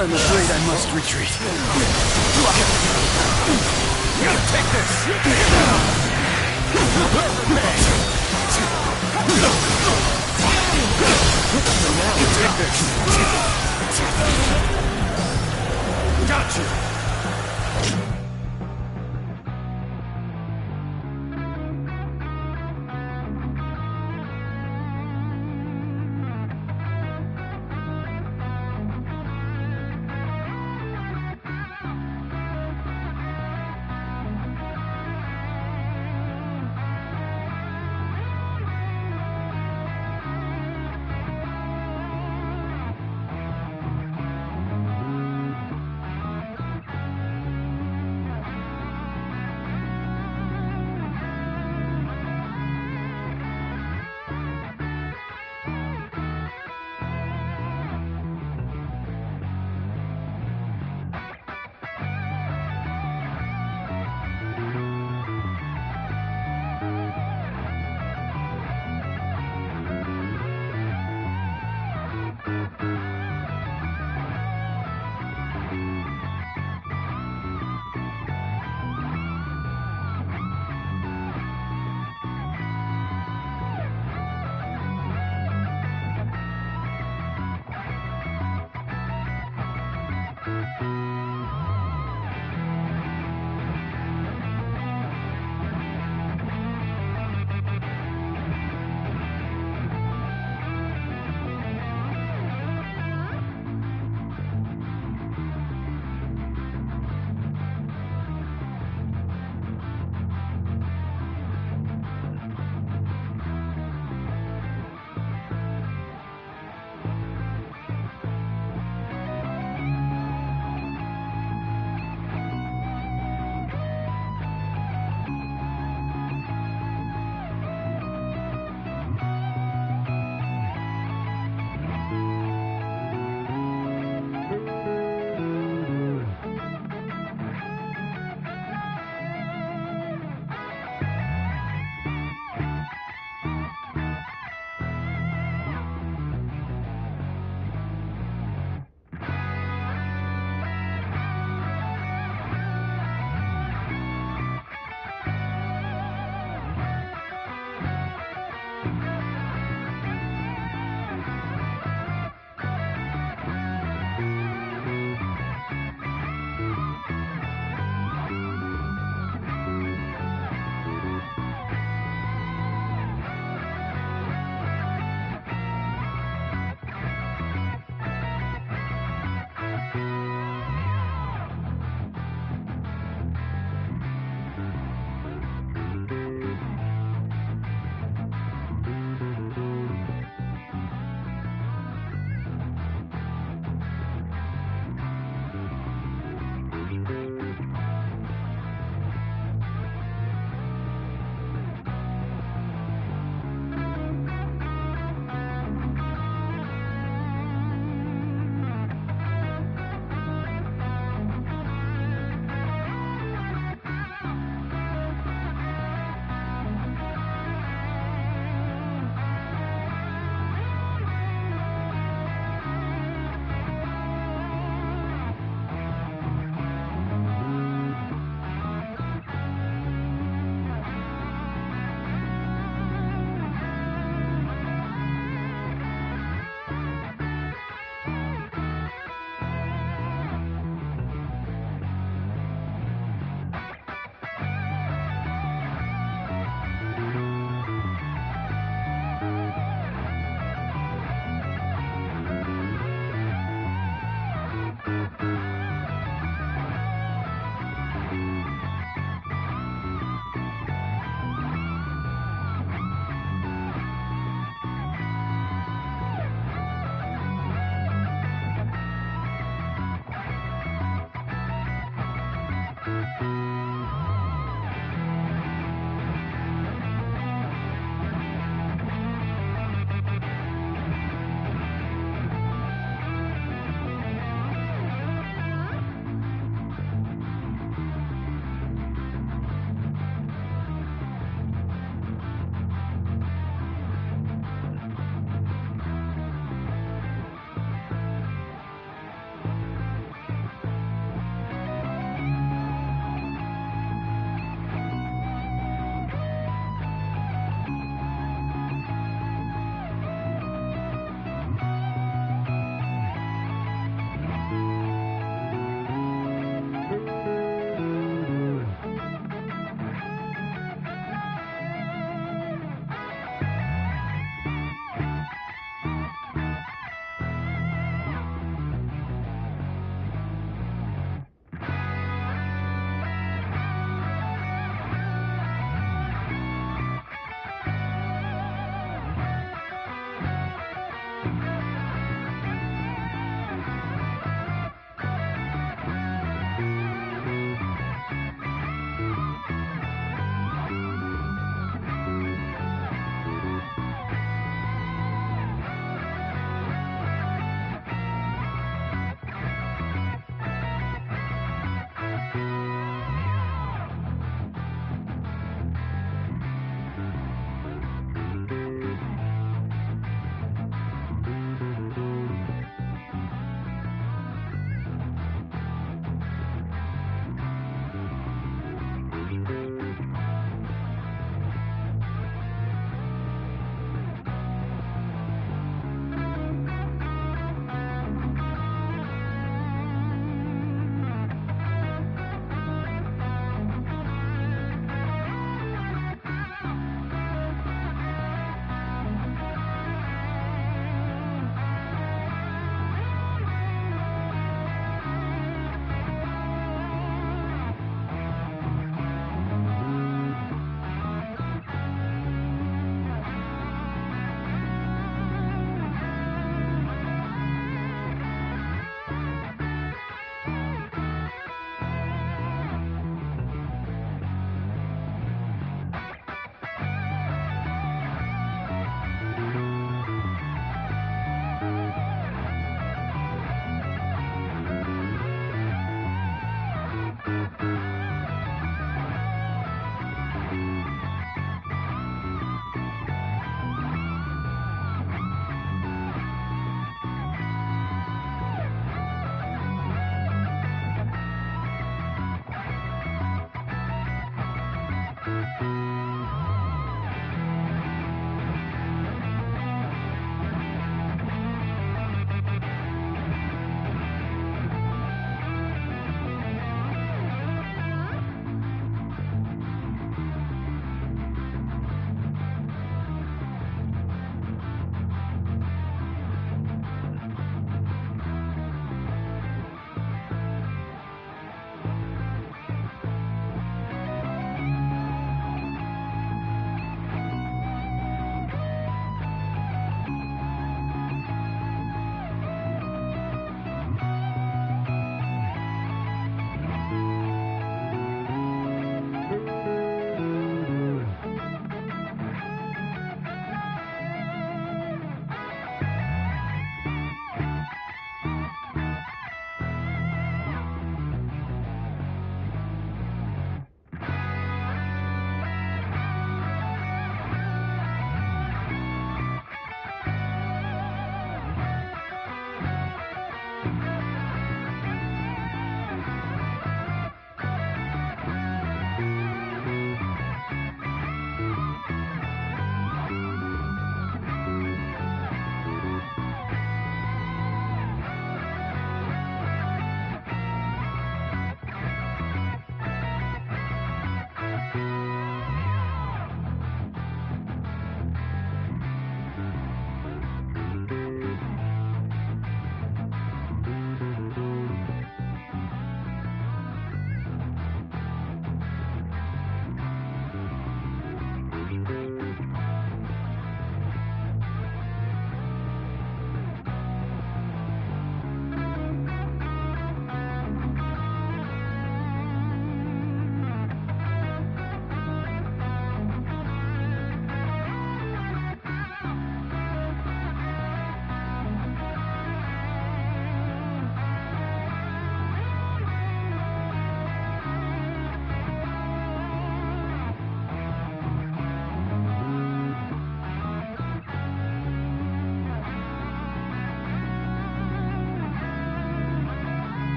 Speaker 15: I'm afraid I must retreat.
Speaker 18: Take this! Got you!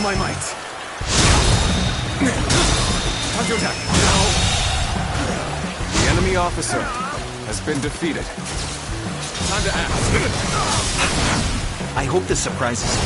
Speaker 9: all my might. Time to attack.
Speaker 6: The enemy officer has been defeated.
Speaker 9: Time to act.
Speaker 12: I hope this surprises you.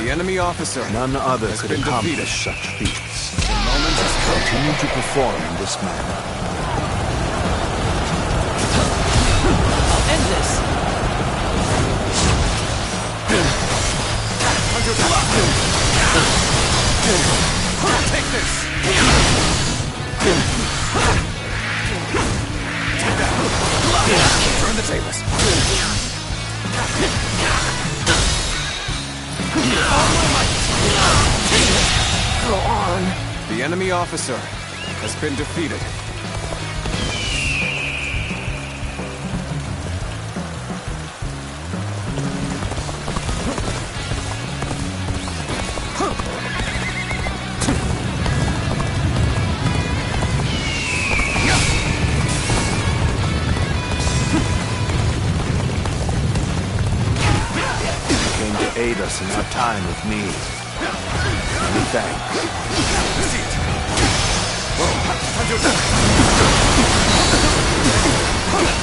Speaker 6: The enemy officer.
Speaker 10: None other could accomplish such feats. The moment has continue to perform in this manner.
Speaker 15: I'll end this.
Speaker 9: Take this. Take that. Turn the tables.
Speaker 6: Go on. The enemy officer has been defeated.
Speaker 10: Aid us in our time of need. Many thanks.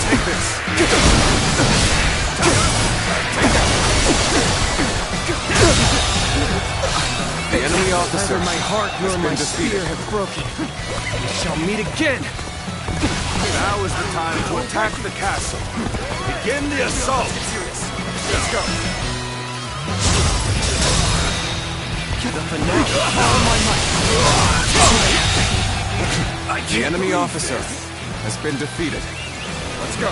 Speaker 9: Take this.
Speaker 6: The enemy officer.
Speaker 9: Neither my heart nor my spear have broken. We shall meet again.
Speaker 3: Now is the time to attack the castle. Begin the assault.
Speaker 9: Let's go.
Speaker 15: The fanatic. All my might.
Speaker 6: The enemy officer has been defeated.
Speaker 9: Let's go.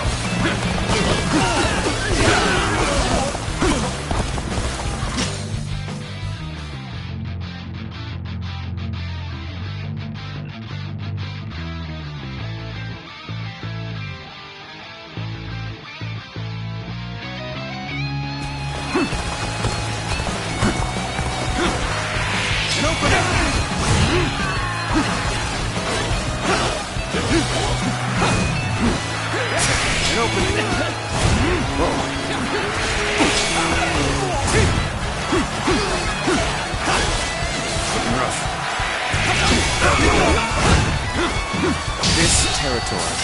Speaker 6: This territory.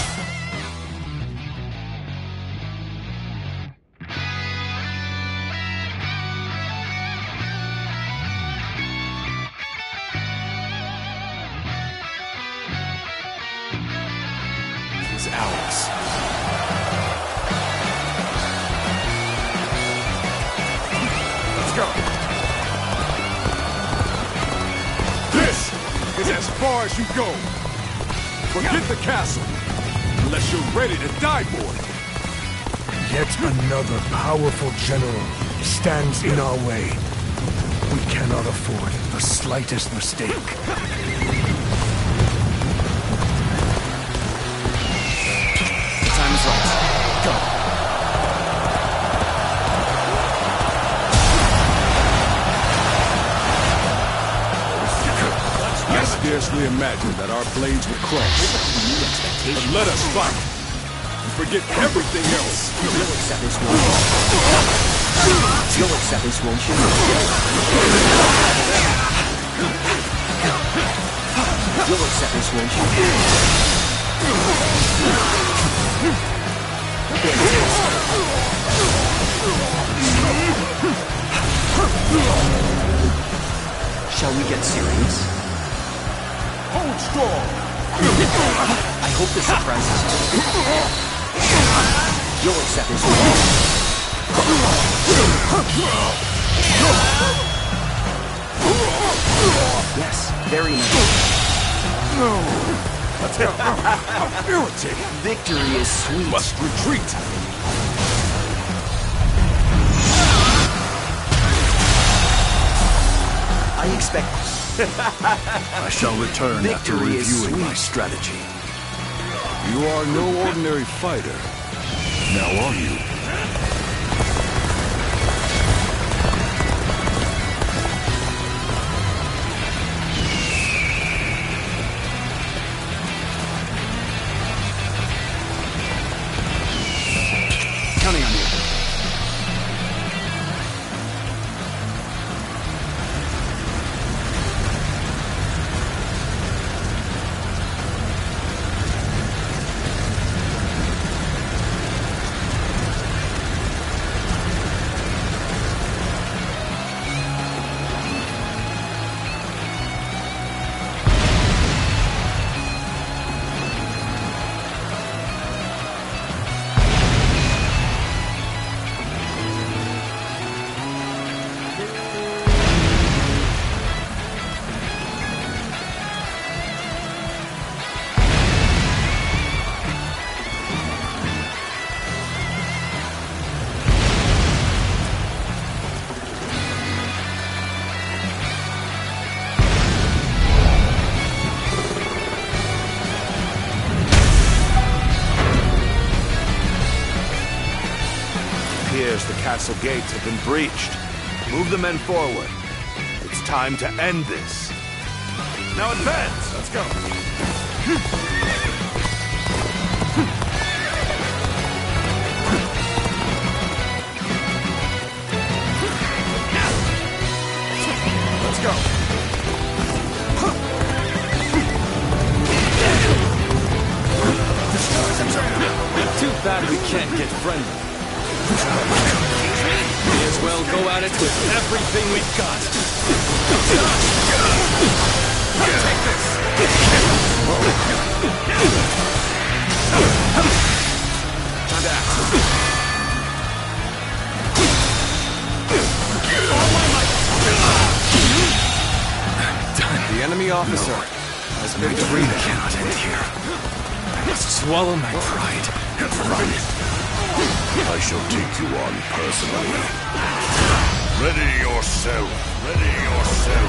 Speaker 6: Is ours.
Speaker 9: Let's go.
Speaker 3: This is as far as you go. Forget the castle, unless you're ready to die for it.
Speaker 13: Yet another powerful general stands in our way. We cannot afford the slightest mistake.
Speaker 6: The time is right. Go.
Speaker 3: I scarcely imagined that our blades would cross. But let us fight, and forget everything else.
Speaker 12: You'll accept this, won't you? You'll accept this, won't you? You'll accept this, won't you? Shall we get serious?
Speaker 3: Hold strong!
Speaker 12: I hope this surprises you. You'll accept this, won't you? Yes, very nice.
Speaker 3: Irritating!
Speaker 12: Victory is sweet.
Speaker 3: Must retreat!
Speaker 12: I expect...
Speaker 14: I shall return after
Speaker 12: Victory is
Speaker 14: reviewing my
Speaker 12: sweet.
Speaker 14: strategy.
Speaker 11: You are no ordinary fighter. Now are you?
Speaker 3: appears the castle gates have been breached. Move the men forward. It's time to end this. Now advance! Let's go! Let's go!
Speaker 2: Too bad we can't get friendly. May as well go at it with everything we've got.
Speaker 18: Take this!
Speaker 6: The enemy officer has been defeated. I cannot end here. I must swallow my pride and run.
Speaker 14: I shall take you on personally.
Speaker 3: Ready yourself! Ready yourself!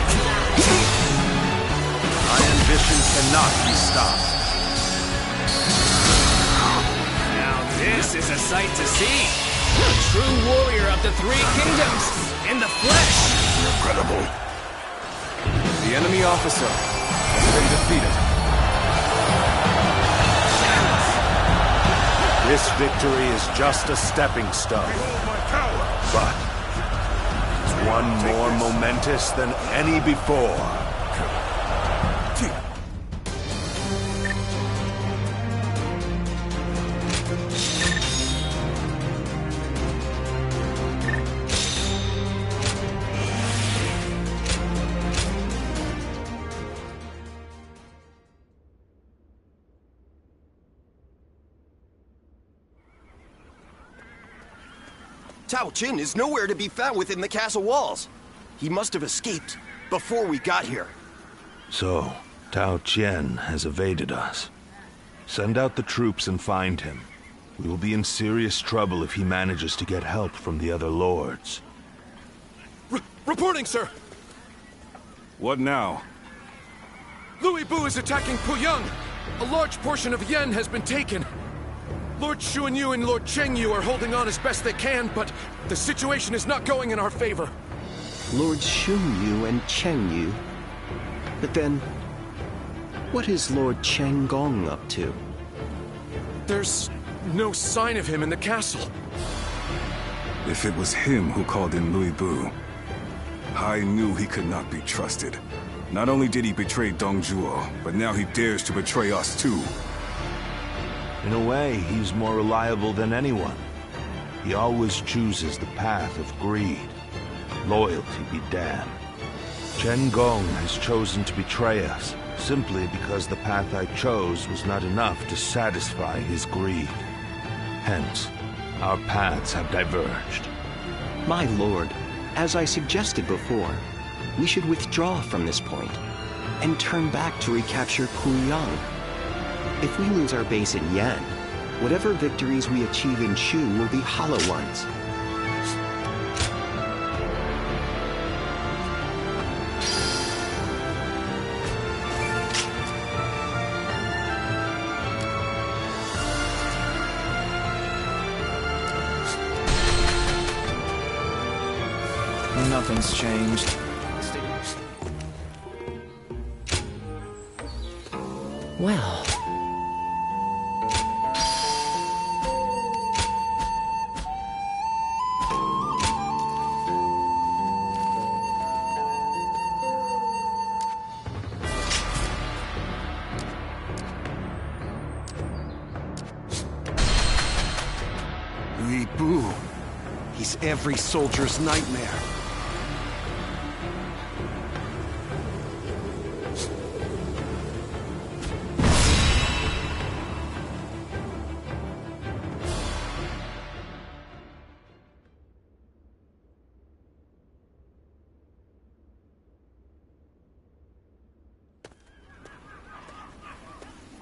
Speaker 3: My ambition cannot be stopped.
Speaker 15: Now this is a sight to see. A true warrior of the Three Kingdoms, in the flesh.
Speaker 14: Incredible.
Speaker 6: The enemy officer has been defeated.
Speaker 3: This victory is just a stepping stone. But it's one more momentous than any before.
Speaker 20: Tao Qin is nowhere to be found within the castle walls. He must have escaped before we got here.
Speaker 3: So, Tao Qin has evaded us. Send out the troops and find him. We will be in serious trouble if he manages to get help from the other lords.
Speaker 6: Reporting, sir!
Speaker 18: What now?
Speaker 6: Louis Bu is attacking Puyang! A large portion of Yen has been taken. Lord Xuanyu and Lord Chengyu are holding on as best they can, but the situation is not going in our favor.
Speaker 12: Lord Xuanyu and Chengyu? But then, what is Lord Chenggong up to?
Speaker 6: There's no sign of him in the castle.
Speaker 18: If it was him who called in Louis Bu, I knew he could not be trusted. Not only did he betray Dongzhuo, but now he dares to betray us too.
Speaker 3: In a way, he's more reliable than anyone. He always chooses the path of greed. Loyalty be damned. Chen Gong has chosen to betray us, simply because the path I chose was not enough to satisfy his greed. Hence, our paths have diverged.
Speaker 12: My lord, as I suggested before, we should withdraw from this point and turn back to recapture Puyang. If we lose our base in Yan, whatever victories we achieve in Shu will be hollow ones.
Speaker 6: Nothing's changed.
Speaker 12: Well...
Speaker 20: Louis Bu. He's every soldier's nightmare.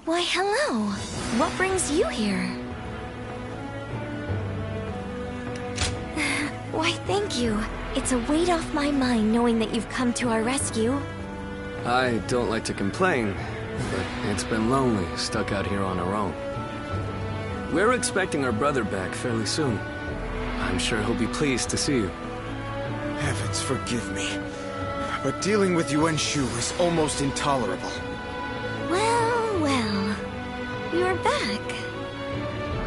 Speaker 16: Why, hello. What brings you here? Why, thank you. It's a weight off my mind knowing that you've come to our rescue.
Speaker 2: I don't like to complain, but it's been lonely, stuck out here on our own. We're expecting our brother back fairly soon. I'm sure he'll be pleased to see you.
Speaker 10: Heavens forgive me, but dealing with Yuan Shu is almost intolerable.
Speaker 16: Well, well. You're back.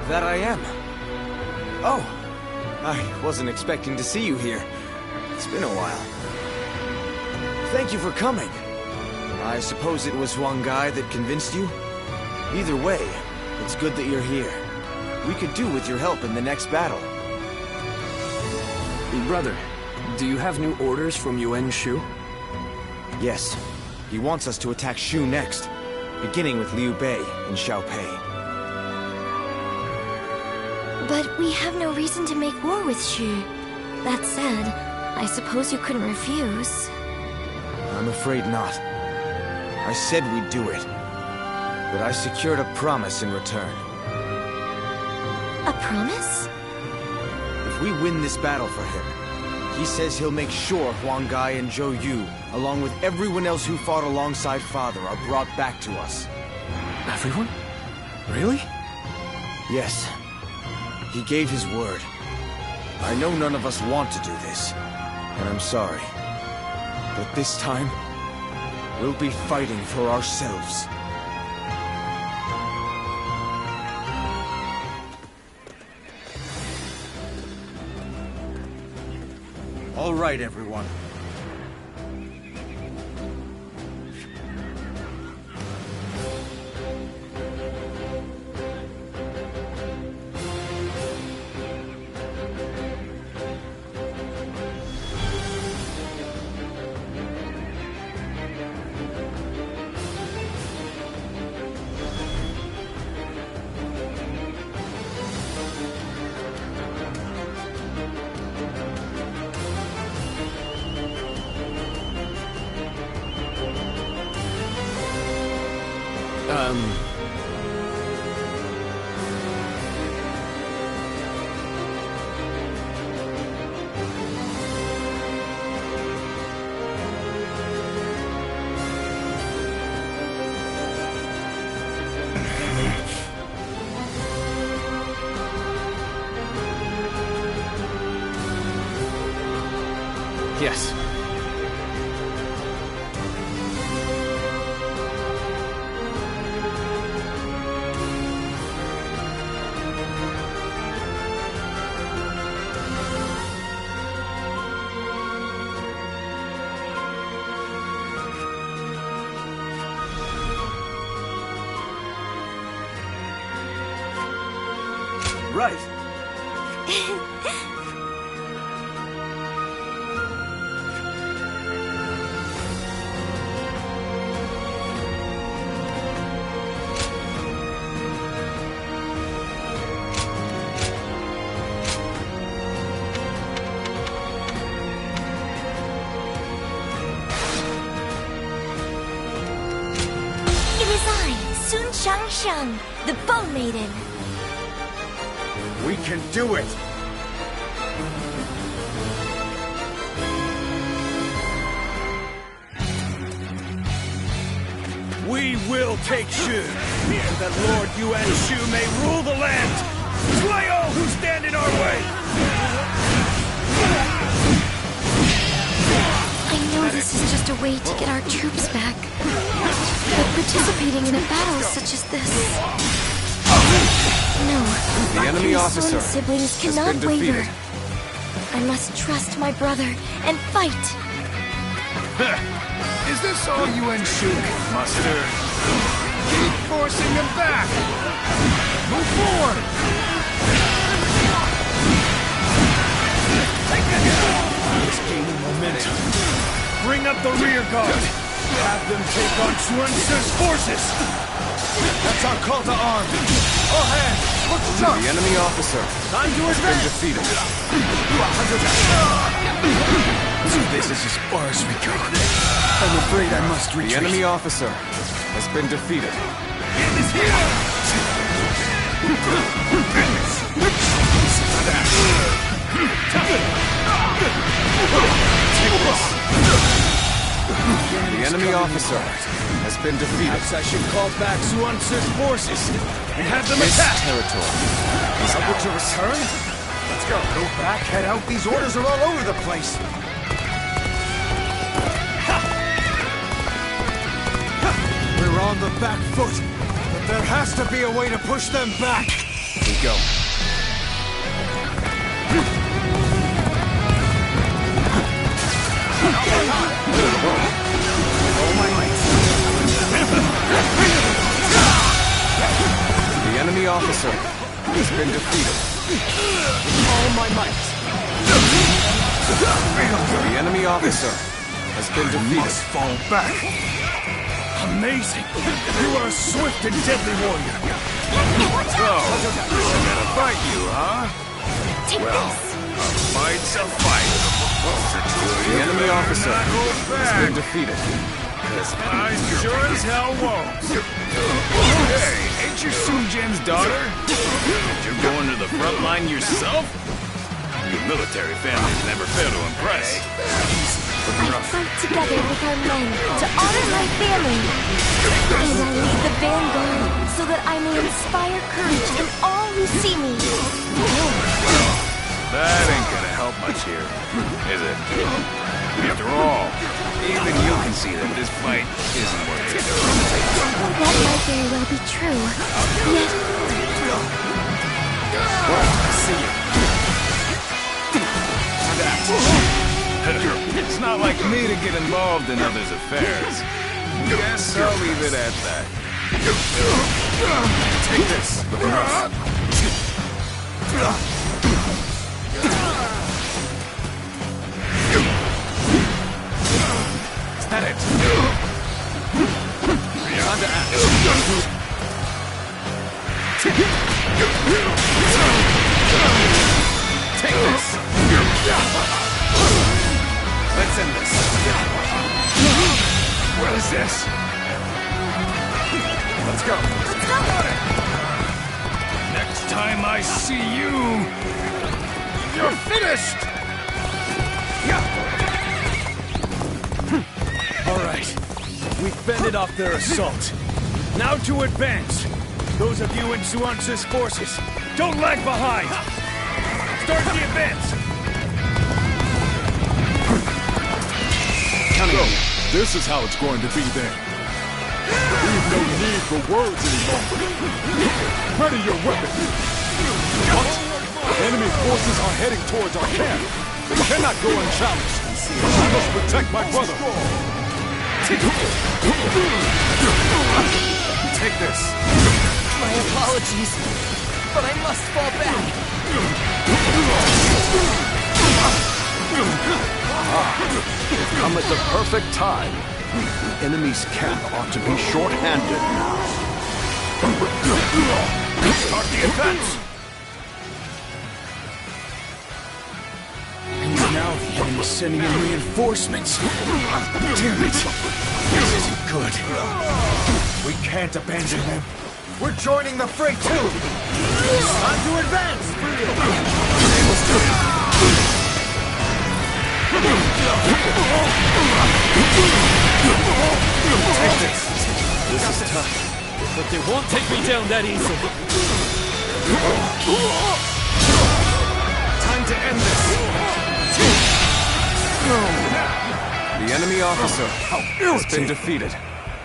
Speaker 10: That I am. Oh, I wasn't expecting to see you here. It's been a while. Thank you for coming. I suppose it was Huang Gai that convinced you? Either way, it's good that you're here. We could do with your help in the next battle.
Speaker 2: Brother, do you have new orders from Yuan Shu?
Speaker 10: Yes. He wants us to attack Shu next, beginning with Liu Bei and Xiao Pei.
Speaker 16: But we have no reason to make war with Shu. That said, I suppose you couldn't refuse.
Speaker 10: I'm afraid not. I said we'd do it, but I secured a promise in return.
Speaker 16: A promise?
Speaker 10: If we win this battle for him, he says he'll make sure Huang Gai and Zhou Yu, along with everyone else who fought alongside Father, are brought back to us.
Speaker 2: Everyone? Really?
Speaker 10: Yes. He gave his word. I know none of us want to do this, and I'm sorry. But this time, we'll be fighting for ourselves. All right, everyone.
Speaker 2: Yes.
Speaker 10: Right.
Speaker 16: It is I, Sun Shangsheng, the Bow Maiden.
Speaker 10: We can do it!
Speaker 3: We will take Shu, so that Lord Yuan Shu may rule the land! Slay all who stand in our way!
Speaker 16: I know this is just a way to get our troops back, but participating in a battle such as this... No,
Speaker 2: The enemy officer
Speaker 16: siblings
Speaker 2: has
Speaker 16: cannot
Speaker 2: been defeated.
Speaker 16: waver. I must trust my brother and fight.
Speaker 18: Is this all Yuan Shu can muster? Keep forcing them back! Move forward!
Speaker 3: It's gaining momentum. Bring up the rear guard. Have them take on Chuan Tzu's forces.
Speaker 10: That's our call to arms! All hands, look sharp!
Speaker 2: The enemy officer
Speaker 3: Time to
Speaker 2: has been
Speaker 3: advance.
Speaker 2: defeated.
Speaker 18: This is as far as we go. I'm afraid I must retreat.
Speaker 2: The enemy officer has been defeated. The enemy officer has been defeated.
Speaker 3: Perhaps I should call back Chuan Tzu's forces and have them
Speaker 2: This
Speaker 3: attack.
Speaker 2: territory
Speaker 3: Is able to return?
Speaker 10: Let's go. Go back, head out. These orders are all over the place. We're on the back foot, but there has to be a way to push them back.
Speaker 6: We go.
Speaker 10: All my might.
Speaker 6: The enemy officer has been defeated.
Speaker 10: All my might.
Speaker 6: The enemy officer has been defeated.
Speaker 13: Must fall back. Amazing. You are a swift and deadly warrior.
Speaker 18: So, I'm gonna fight you, huh?
Speaker 16: Take
Speaker 18: Well,
Speaker 16: this.
Speaker 18: a fight's a fight.
Speaker 6: The enemy officer has been defeated.
Speaker 18: I sure as hell won't. Hey, ain't you Sun Jin's daughter? You're going to the front line yourself? Your military families never fail to impress.
Speaker 16: I fight together with our men to honor my family. And I lead the vanguard so that I may inspire courage in all who see me.
Speaker 18: That ain't gonna help much here, is it? After all, even you can see that this fight isn't worth it.
Speaker 16: That might very well be true. Yet...
Speaker 18: See you. It's not like me to get involved in others' affairs. Guess I'll leave it at that. Take this. Is that it? Time to act. Take this. Let's end this. What is this? Let's go. Next time I see you, you're finished!
Speaker 9: All right. We've fended off their assault. Now to advance. Those of you in Xuanzhi's forces, don't lag behind. Start the advance.
Speaker 5: So, this is how it's going to be then. We've no need for words anymore. Ready your weapon. What? Enemy forces are heading towards our camp. They cannot go unchallenged. I must protect my brother.
Speaker 18: Take this.
Speaker 15: My apologies, but I must fall back.
Speaker 4: They've come at the perfect time. The enemy's camp ought to be short-handed now.
Speaker 18: Start the advance!
Speaker 6: And now the enemy's sending in reinforcements. Damn it. This isn't good.
Speaker 10: We can't abandon them. We're joining the fray too. Time to advance.
Speaker 9: This is tough, but they won't take me down that easily.
Speaker 18: Time to end this.
Speaker 6: The enemy officer has been defeated.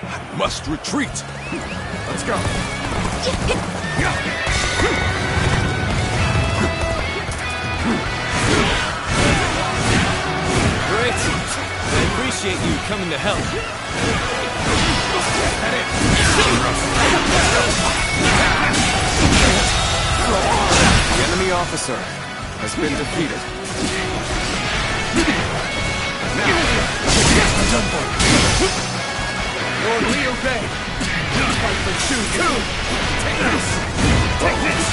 Speaker 5: I must retreat.
Speaker 18: Let's go.
Speaker 9: Great. I appreciate you coming to help.
Speaker 6: The enemy officer has been defeated.
Speaker 9: Lord Liu Bei, fight for Chu Ku. Take this. Take this.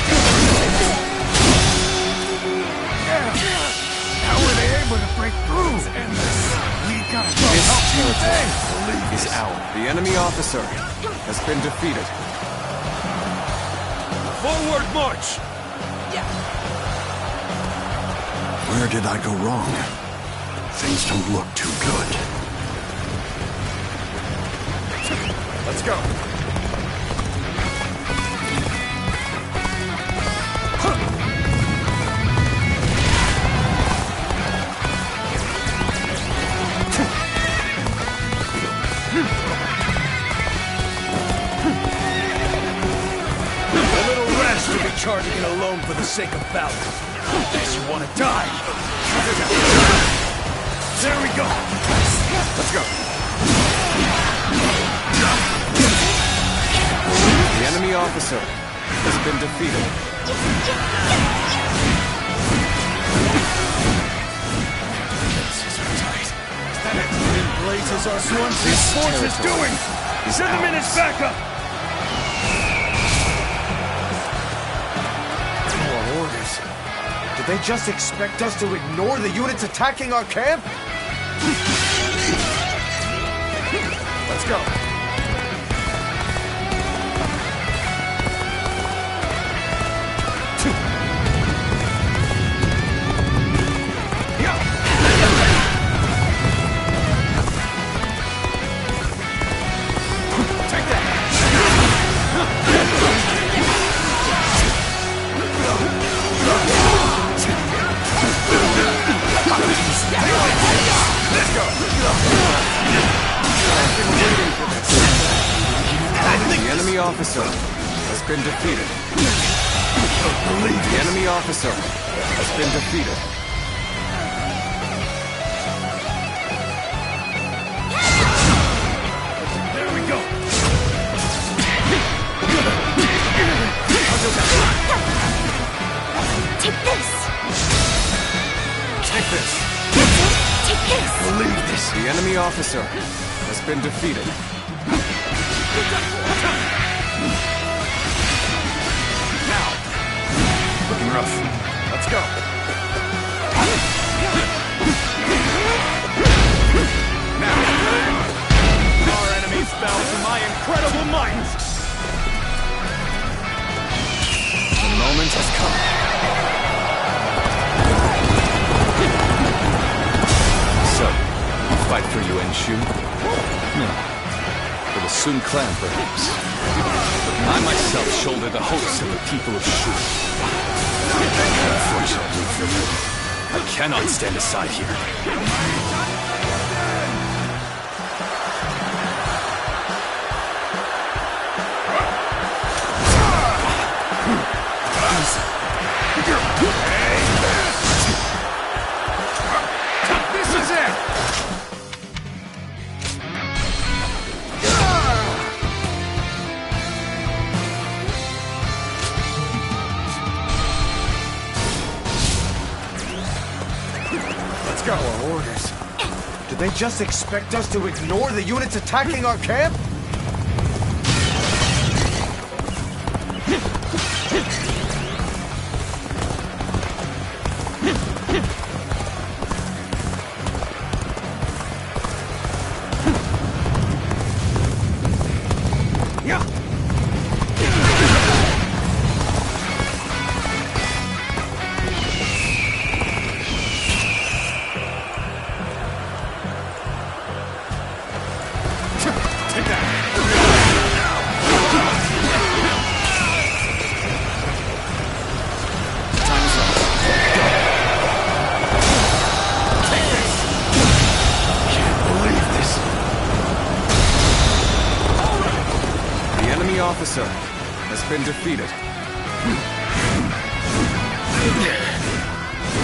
Speaker 13: How were they able to break through? We gotta go
Speaker 6: This
Speaker 13: help you.
Speaker 6: territory is ours. The enemy officer has been defeated.
Speaker 9: Forward march.
Speaker 4: Where did I go wrong? Things don't look too good.
Speaker 18: Let's go.
Speaker 9: for the sake of valor. Guess you want to die. There we go. Let's go.
Speaker 6: The enemy officer has been defeated.
Speaker 9: In blazes are Swansea forces doing? Send them in as backup!
Speaker 10: Our orders. Did they just expect us to ignore the units attacking our camp?
Speaker 9: Let's go.
Speaker 6: The enemy officer has been defeated. The enemy officer has been defeated.
Speaker 9: There we go.
Speaker 16: Take this.
Speaker 6: Take this.
Speaker 16: Take this.
Speaker 6: Believe this. The enemy officer has been defeated.
Speaker 9: Now. Looking rough. Let's go. Now. Our enemies bow to my incredible might.
Speaker 6: The moment has come. So, you fight for Yuan Shu? No. For the Sun clan, perhaps. I myself shoulder the hopes of the people of Shu. Unfortunately for you, I cannot stand aside here.
Speaker 9: This is it! Let's go.
Speaker 10: Our orders. Did they just expect us to ignore the units attacking our camp?
Speaker 6: Officer has been defeated.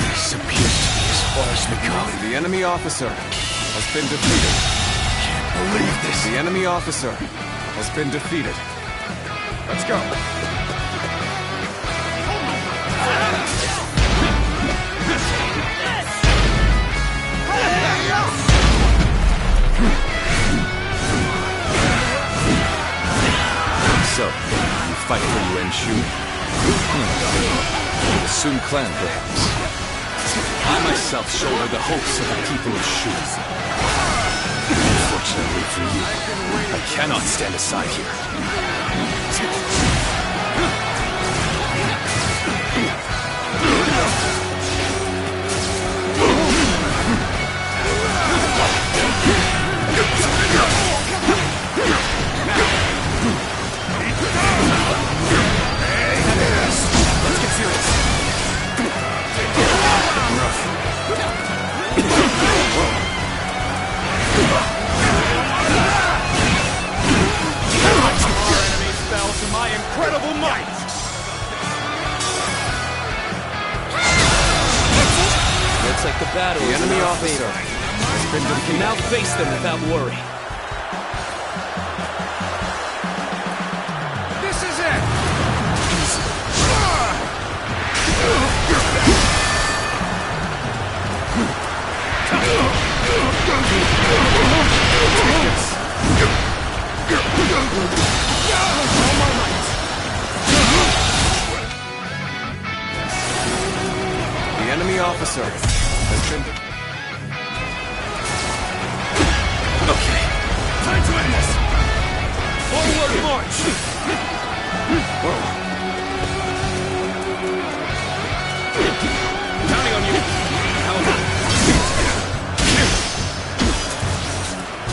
Speaker 13: This appears to be as far as we go.
Speaker 6: The enemy officer has been defeated.
Speaker 13: Can't believe this.
Speaker 6: The enemy officer has been defeated.
Speaker 9: Let's go.
Speaker 6: So, you fight for Yuan Shu? For the Sun clan, perhaps. I myself shoulder the hopes of the people of Shu. Unfortunately for you, I cannot stand aside here.
Speaker 9: Let's get serious. Our enemies
Speaker 2: like the battle is in our favor. We can now face them without worry.
Speaker 18: This is it!
Speaker 10: The enemy officer has been...
Speaker 18: Okay, time to end this!
Speaker 2: Forward march!
Speaker 18: Counting on you!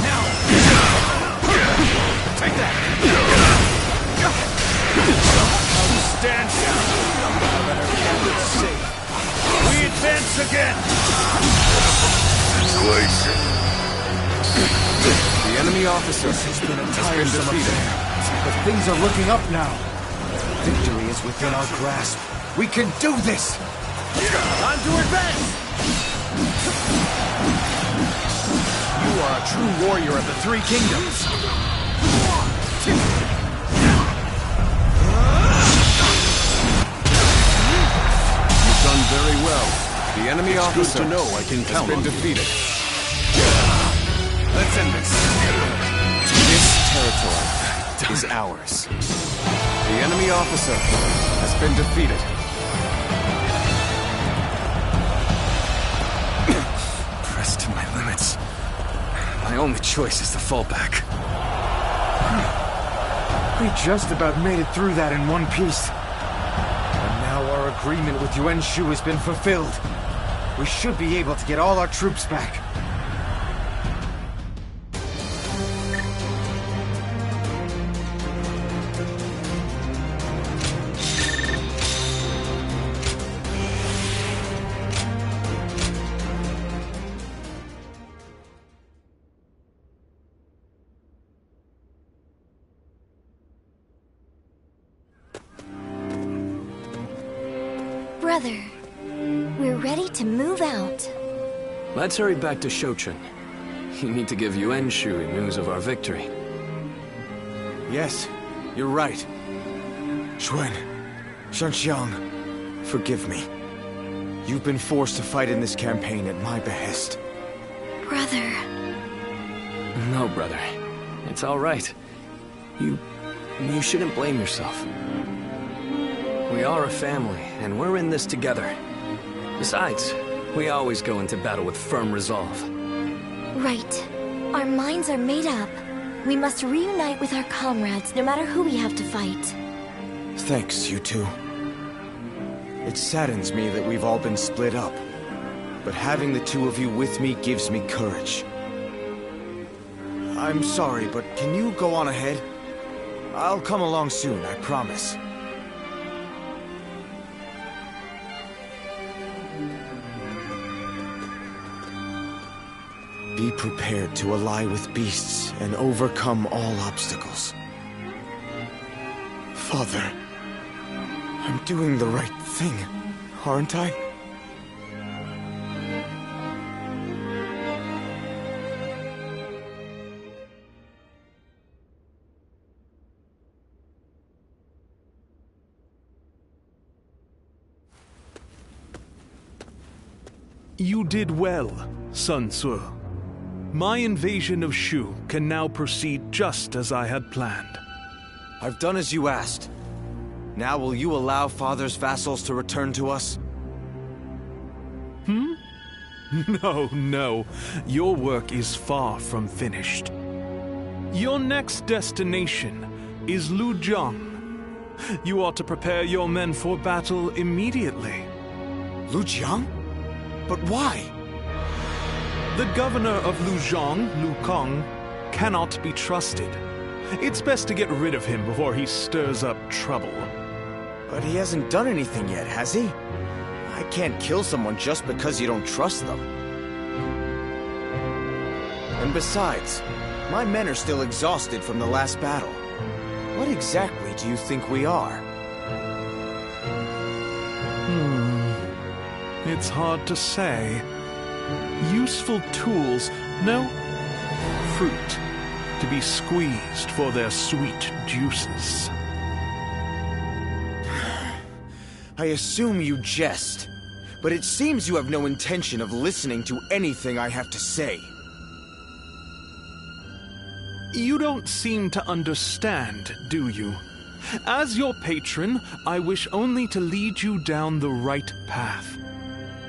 Speaker 18: Now! Take that! Stand down! We advance again!
Speaker 10: The enemy officer has been defeated. But things are looking up now. Victory is within our grasp. We can do this!
Speaker 18: Time to advance! You are a true warrior of the Three Kingdoms.
Speaker 10: You've done very well. The enemy officer
Speaker 11: Good to know I can count
Speaker 10: has been
Speaker 11: on you.
Speaker 10: defeated.
Speaker 18: Let's end this.
Speaker 10: This territory is ours. The enemy officer has been defeated.
Speaker 18: Pressed to my limits. My only choice is to fall back.
Speaker 10: We just about made it through that in one piece. And now our agreement with Yuan Shu has been fulfilled. We should be able to get all our troops back.
Speaker 16: Brother, we're ready to move out.
Speaker 2: Let's hurry back to Shochen. You need to give Yuan Shu news of our victory.
Speaker 10: Yes, you're right. Xuan, Shanxiang, forgive me. You've been forced to fight in this campaign at my behest.
Speaker 16: Brother.
Speaker 2: No, brother. It's all right. You shouldn't blame yourself. We are a family, and we're in this together. Besides, we always go into battle with firm resolve.
Speaker 16: Right. Our minds are made up. We must reunite with our comrades, no matter who we have to fight.
Speaker 10: Thanks, you two. It saddens me that we've all been split up. But having the two of you with me gives me courage. I'm sorry, but can you go on ahead? I'll come along soon, I promise. Be prepared to ally with beasts and overcome all obstacles. Father, I'm doing the right thing, aren't I?
Speaker 21: You did well, Sun Tzu. My invasion of Shu can now proceed just as I had planned.
Speaker 10: I've done as you asked. Now will you allow Father's vassals to return to us?
Speaker 21: No. Your work is far from finished. Your next destination is Lujiang. You ought to prepare your men for battle immediately.
Speaker 10: Lujiang? But why?
Speaker 21: The governor of Lujiang, Lu Kang, cannot be trusted. It's best to get rid of him before he stirs up trouble.
Speaker 10: But he hasn't done anything yet, has he? I can't kill someone just because you don't trust them. And besides, my men are still exhausted from the last battle. What exactly do you think we are?
Speaker 21: It's hard to say. Useful tools, no fruit, to be squeezed for their sweet juices.
Speaker 10: I assume you jest, but it seems you have no intention of listening to anything I have to say.
Speaker 21: You don't seem to understand, do you? As your patron, I wish only to lead you down the right path.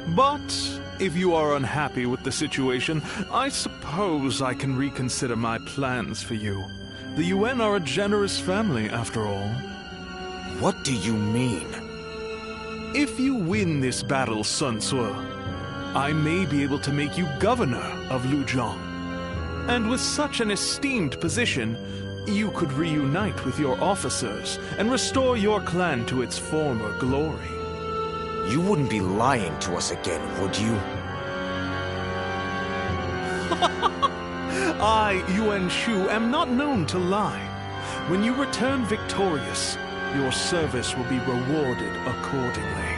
Speaker 21: But if you are unhappy with the situation, I suppose I can reconsider my plans for you. The UN are a generous family, after all.
Speaker 10: What do you mean?
Speaker 21: If you win this battle, Sun Tzu, I may be able to make you governor of Lujiang. And with such an esteemed position, you could reunite with your officers and restore your clan to its former glory.
Speaker 10: You wouldn't be lying to us again, would you?
Speaker 21: I, Yuan Shu, am not known to lie. When you return victorious, your service will be rewarded accordingly.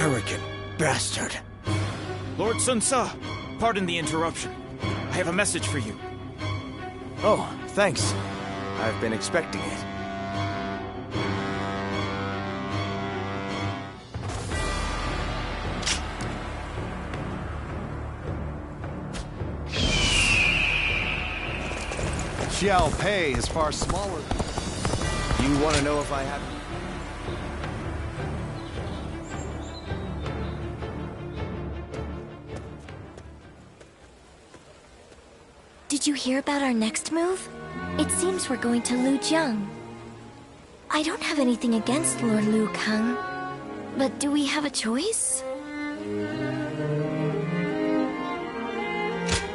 Speaker 10: Arrogant bastard.
Speaker 8: Lord Sun Tzu, pardon the interruption. I have a message for you.
Speaker 10: Oh, thanks. I've been expecting it.
Speaker 18: Xiao Pei is far smaller.
Speaker 10: You want to know if I have...
Speaker 16: Did you hear about our next move? It seems we're going to Lujiang. I don't have anything against Lord Liu Kang, but do we have a choice?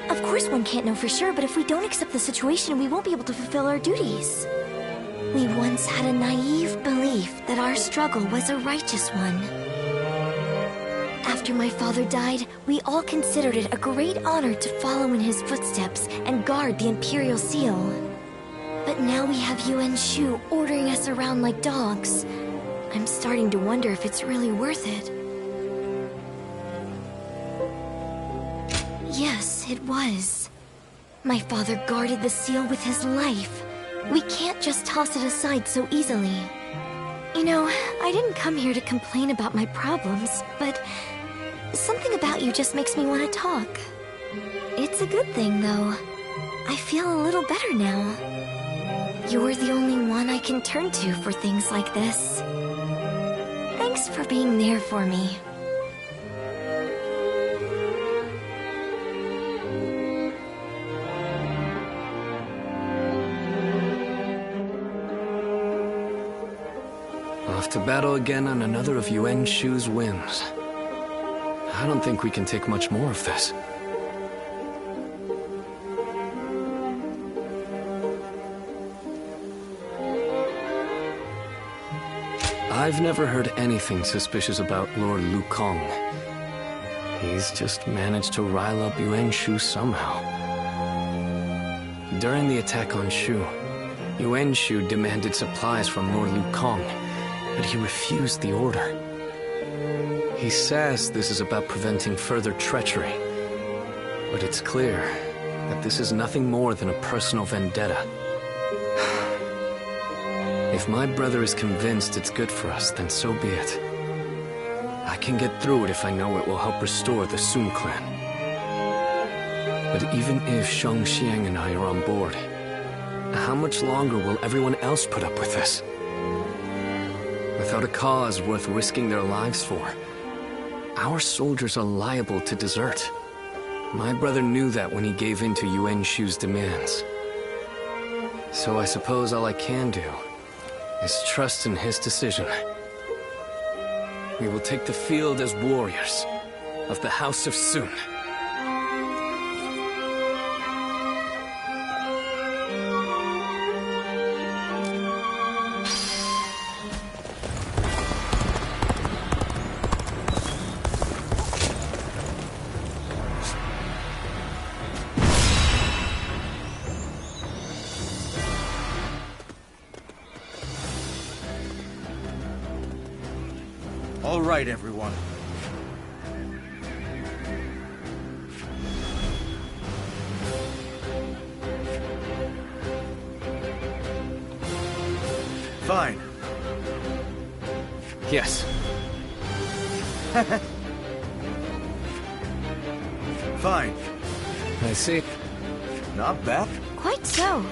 Speaker 16: Of course one can't know for sure, but if we don't accept the situation, we won't be able to fulfill our duties. We once had a naive belief that our struggle was a righteous one. After my father died, we all considered it a great honor to follow in his footsteps and guard the Imperial Seal. But now we have Yuan Shu ordering us around like dogs. I'm starting to wonder if it's really worth it. Yes, it was. My father guarded the seal with his life. We can't just toss it aside so easily. You know, I didn't come here to complain about my problems, but something about you just makes me want to talk. It's a good thing, though. I feel a little better now. You're the only one I can turn to for things like this. Thanks for being there for me.
Speaker 2: Off to battle again on another of Yuan Shu's whims. I don't think we can take much more of this. I've never heard anything suspicious about Lord Liu Kang. He's just managed to rile up Yuan Shu somehow. During the attack on Shu, Yuan Shu demanded supplies from Lord Liu Kang, but he refused the order. He says this is about preventing further treachery, but it's clear that this is nothing more than a personal vendetta. If my brother is convinced it's good for us, then so be it. I can get through it if I know it will help restore the Sun clan. But even if Shang Xiang and I are on board, how much longer will everyone else put up with this? Without a cause worth risking their lives for, our soldiers are liable to desert. My brother knew that when he gave in to Yuan Shu's demands. So I suppose all I can do is trust in his decision. We will take the field as warriors of the House of Sun.
Speaker 10: All right, everyone. Fine.
Speaker 6: Yes.
Speaker 10: Fine.
Speaker 6: I see.
Speaker 10: Not bad.
Speaker 16: Quite so.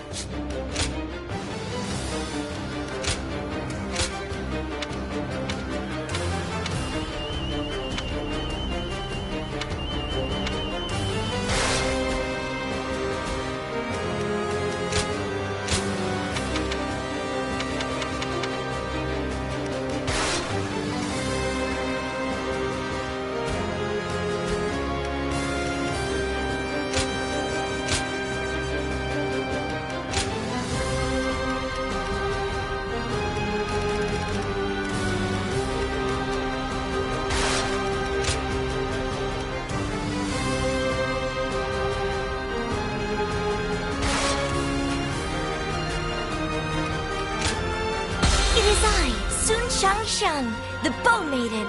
Speaker 16: It is I, Sun Shang, the Bow Maiden.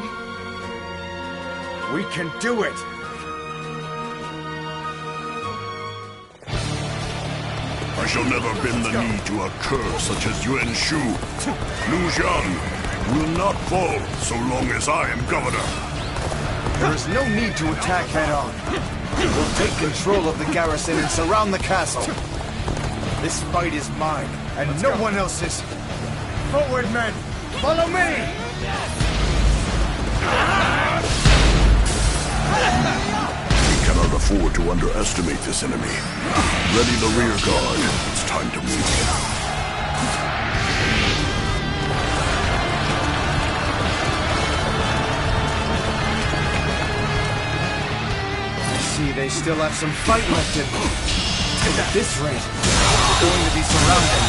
Speaker 10: We can do it!
Speaker 14: I shall never bend the knee to a cur such as Yuan Shu. Liu Jiang will not fall so long as I am governor.
Speaker 10: There is no need to attack head-on. We'll take control of the garrison and surround the castle. This fight is mine, and no one else's. Forward, men! Follow me!
Speaker 14: We cannot afford to underestimate this enemy. Ready the rear guard. It's time to move.
Speaker 10: They still have some fight left in them. At this rate, we're going to be surrounded.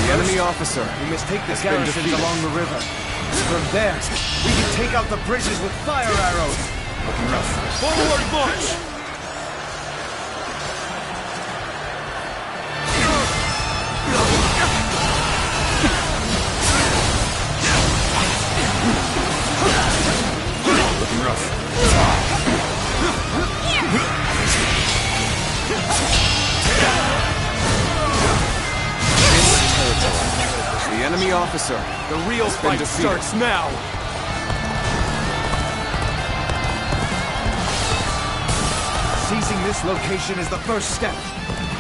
Speaker 10: The enemy officer, we must take the garrisons along the river. From there, we can take out the bridges with fire arrows.
Speaker 3: Forward march!
Speaker 10: Looking rough. The enemy officer.
Speaker 3: The real fight starts now!
Speaker 10: Seizing this location is the first step.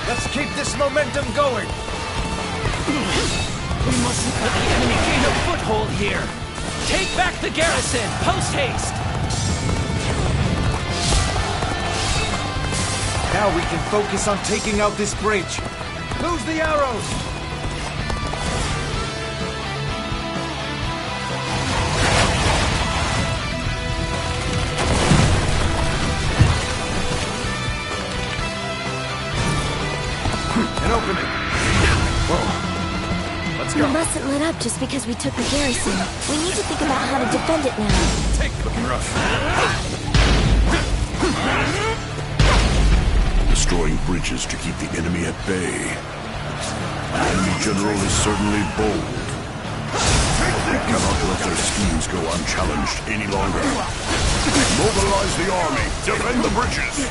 Speaker 10: Let's keep this momentum going!
Speaker 15: We mustn't let the enemy gain a foothold here! Take back the garrison! Post-haste!
Speaker 10: Now we can focus on taking out this bridge. Lose the arrows! An opening. Whoa. Let's go.
Speaker 16: We mustn't let up just because we took the garrison. We need to think about how to defend it now.
Speaker 10: Take it. Looking rough.
Speaker 14: Destroying bridges to keep the enemy at bay. The enemy general is certainly bold. We cannot let their schemes go unchallenged any longer. Mobilize the army. Defend the bridges.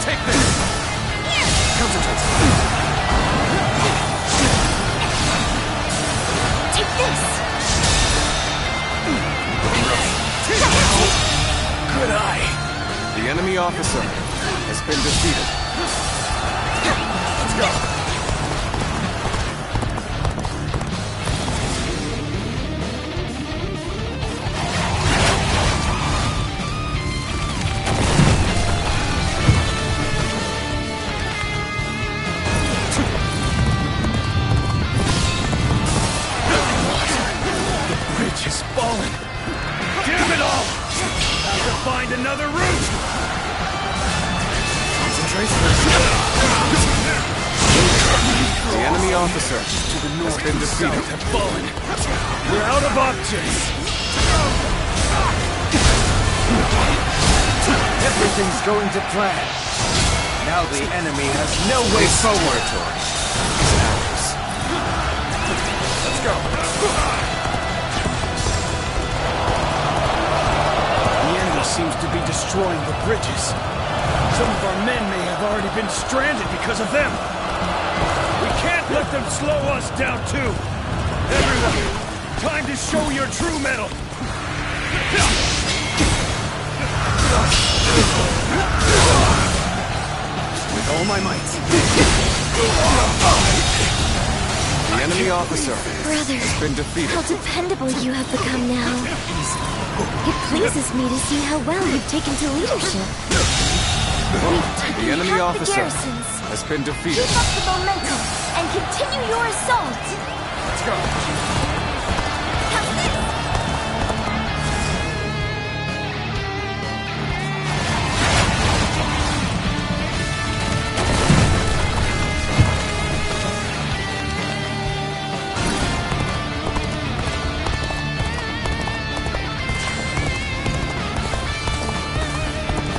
Speaker 3: Take this! Concentrate!
Speaker 16: Take this!
Speaker 10: Good eye! The enemy officer has been defeated. Let's go!
Speaker 3: Find another route!
Speaker 10: Concentration. The enemy officer has been defeated.
Speaker 7: Have fallen. We're out of options.
Speaker 10: Everything's going to plan. Now the enemy has no way forward.
Speaker 7: Let's go. The enemy seems to be destroying the bridges. Some of our men may have already been stranded because of them. We can't let them slow us down too. Everyone, time to show your true mettle. With all my might.
Speaker 10: The enemy officer
Speaker 16: Brother,
Speaker 10: has been defeated.
Speaker 16: how dependable you have become now. It pleases me to see how well you've taken to leadership.
Speaker 10: The enemy
Speaker 16: Hack
Speaker 10: officer
Speaker 16: the garrisons.
Speaker 10: has been defeated.
Speaker 16: Keep up the momentum and continue your assault.
Speaker 7: Let's go.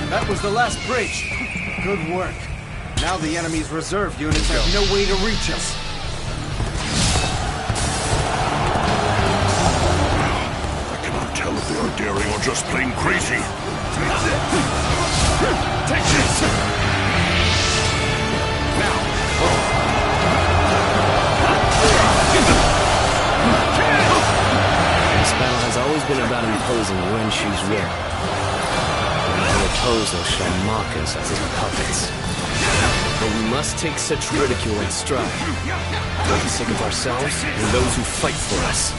Speaker 10: That was the last bridge. Good work. Now the enemy's reserve units have no way to reach us.
Speaker 14: I cannot tell if they are daring or just plain crazy.
Speaker 7: Take this!
Speaker 2: This battle has always been about imposing Yuan Shu's will. The opposer shall mock us as his puppets. But we must take such ridicule in stride, for the sake of ourselves and those who fight for us.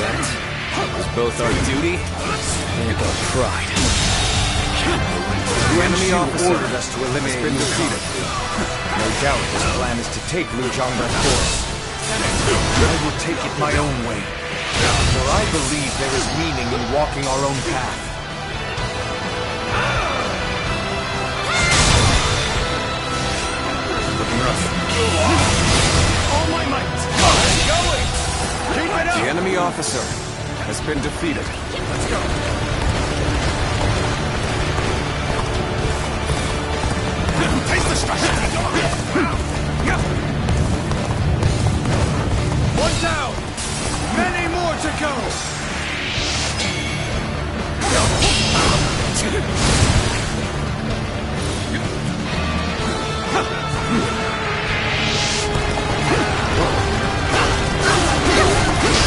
Speaker 2: That is both our duty and our pride.
Speaker 10: The enemy officer ordered us to eliminate Liu Kang. No doubt his plan is to take Liu Kang by force. I will take it my own way, for I believe there is meaning in walking our own path.
Speaker 7: All my might! Keep going! Keep it up!
Speaker 10: The enemy officer has been defeated.
Speaker 7: Let's go! Taste the structure! One down! Many more to go!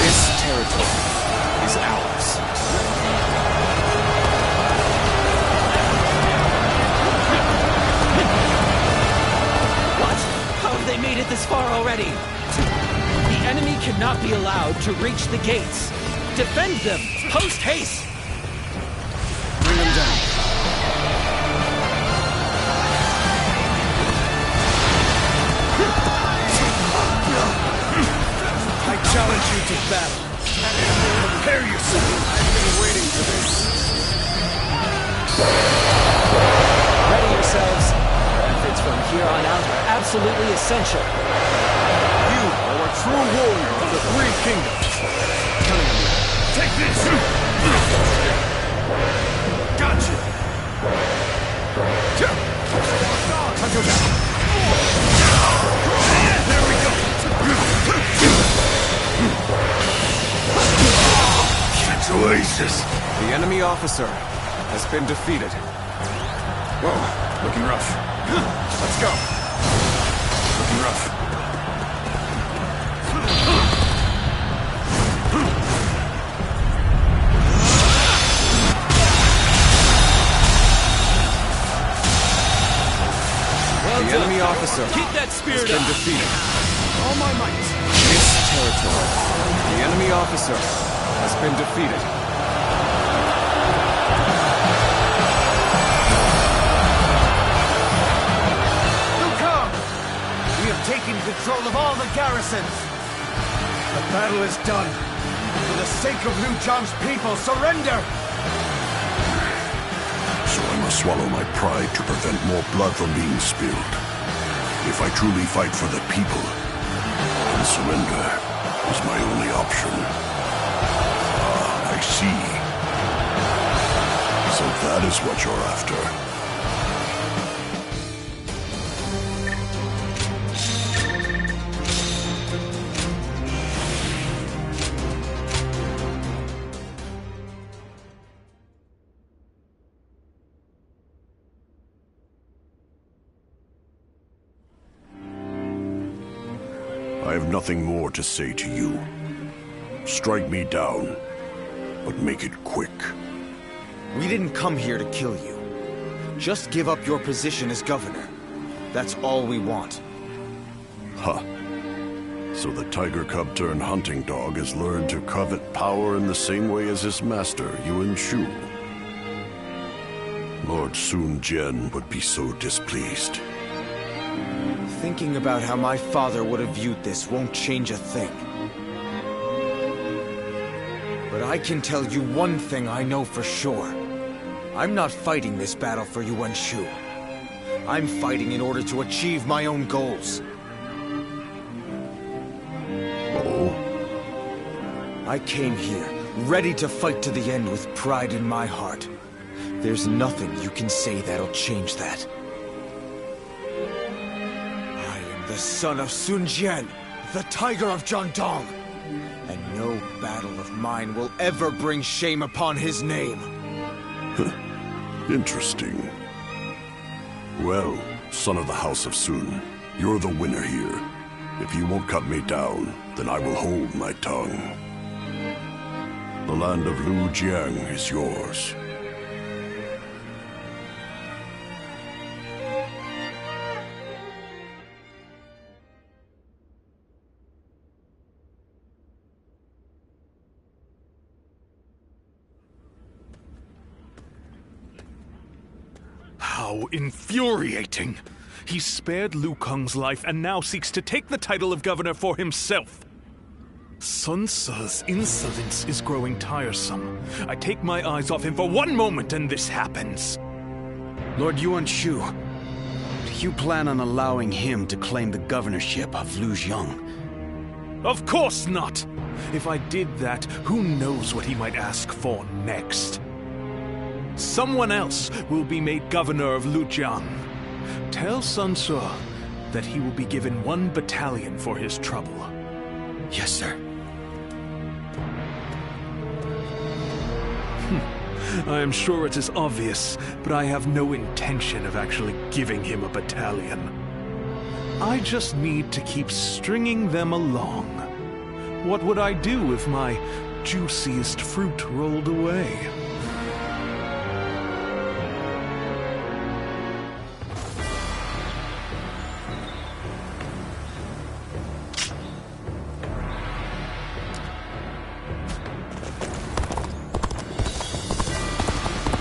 Speaker 10: This territory is ours.
Speaker 15: What? How have they made it this far already? The enemy cannot be allowed to reach the gates. Defend them! Post haste!
Speaker 10: Bring them down.
Speaker 7: I challenge you to battle. Prepare yourself. I've been waiting for this.
Speaker 15: Ready yourselves. Efforts from here on out are absolutely essential.
Speaker 7: You are a true warrior of the Three Kingdoms. Take this! Gotcha! There we go!
Speaker 14: It's Oasis.
Speaker 10: The enemy officer has been defeated.
Speaker 7: Whoa, looking rough. Let's go. Looking rough.
Speaker 10: The enemy officer
Speaker 15: Keep that spirit
Speaker 10: has been
Speaker 15: up.
Speaker 10: defeated.
Speaker 7: All my might.
Speaker 10: This territory. The enemy officer has been defeated.
Speaker 7: Liu Kang! We have taken control of all the garrisons. The battle is done. For the sake of Liu Kang's people, surrender!
Speaker 14: So I must swallow my pride to prevent more blood from being spilled. If I truly fight for the people, Surrender is my only option. Ah, I see. So that is what you're after. I have nothing more to say to you. Strike me down, but make it quick.
Speaker 10: We didn't come here to kill you. Just give up your position as governor. That's all we want.
Speaker 14: Huh. So the tiger cub turned hunting dog has learned to covet power in the same way as his master, Yuan Shu. Lord Sun Jian would be so displeased.
Speaker 10: Thinking about how my father would have viewed this won't change a thing. But I can tell you one thing I know for sure. I'm not fighting this battle for Yuan Shu. I'm fighting in order to achieve my own goals.
Speaker 14: Oh?
Speaker 10: I came here, ready to fight to the end with pride in my heart. There's nothing you can say that'll change that. The son of Sun Jian, the Tiger of Jiangdong. And no battle of mine will ever bring shame upon his name.
Speaker 14: Interesting. Well, son of the House of Sun, you're the winner here. If you won't cut me down, then I will hold my tongue. The land of Lu Jiang is yours.
Speaker 21: How infuriating! He spared Liu Kang's life and now seeks to take the title of governor for himself. Sun Ce's insolence is growing tiresome. I take my eyes off him for one moment and this happens.
Speaker 4: Lord Yuan Shu, do you plan on allowing him to claim the governorship of Lujiang?
Speaker 21: Of course not! If I did that, who knows what he might ask for next? Someone else will be made governor of Lujiang. Tell Sun Ce that he will be given 1 battalion for his trouble.
Speaker 4: Yes, sir.
Speaker 21: I am sure it is obvious, but I have no intention of actually giving him a battalion. I just need to keep stringing them along. What would I do if my juiciest fruit rolled away?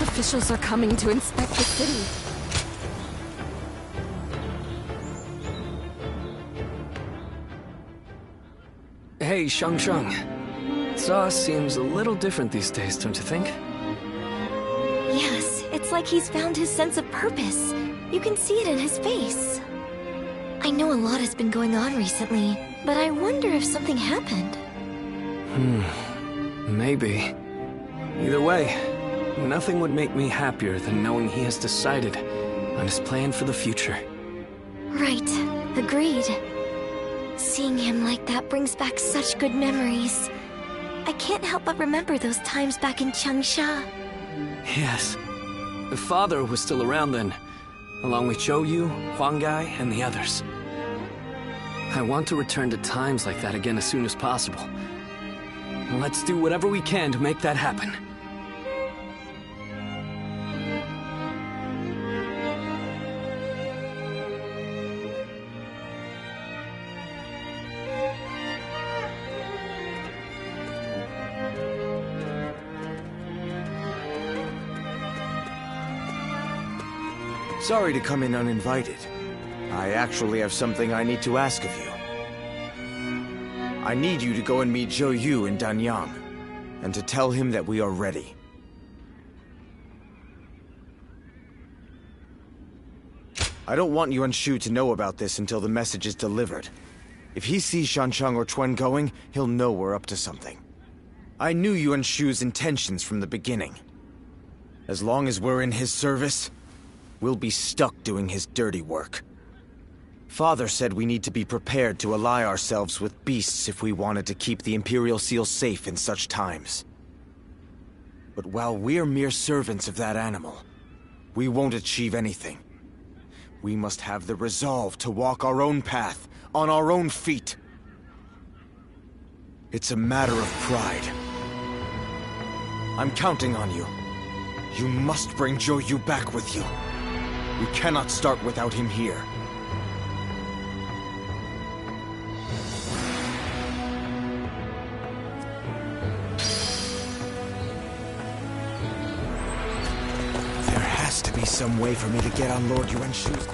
Speaker 17: Officials are coming to inspect the city.
Speaker 2: Hey, Shang. Za seems a little different these days, don't you think?
Speaker 16: Yes, it's like he's found his sense of purpose. You can see it in his face. I know a lot has been going on recently, but I wonder if something happened.
Speaker 2: Maybe. Either way, nothing would make me happier than knowing he has decided on his plan for the future.
Speaker 16: Right. Agreed. Seeing him like that brings back such good memories. I can't help but remember those times back in Changsha.
Speaker 2: Yes. The father was still around then, along with Zhou Yu, Huang Gai, and the others. I want to return to times like that again as soon as possible. Let's do whatever we can to make that happen.
Speaker 10: Sorry to come in uninvited. I actually have something I need to ask of you. I need you to go and meet Zhou Yu in Danyang, and to tell him that we are ready. I don't want Yuan Shu to know about this until the message is delivered. If he sees Shancheng or Chuen going, he'll know we're up to something. I knew Yuan Shu's intentions from the beginning. As long as we're in his service, we'll be stuck doing his dirty work. Father said we need to be prepared to ally ourselves with beasts if we wanted to keep the Imperial Seal safe in such times. But while we're mere servants of that animal, we won't achieve anything. We must have the resolve to walk our own path, on our own feet. It's a matter of pride. I'm counting on you. You must bring Zhou Yu back with you. We cannot start without him here. There has to be some way for me to get on Lord Yuan Shu's...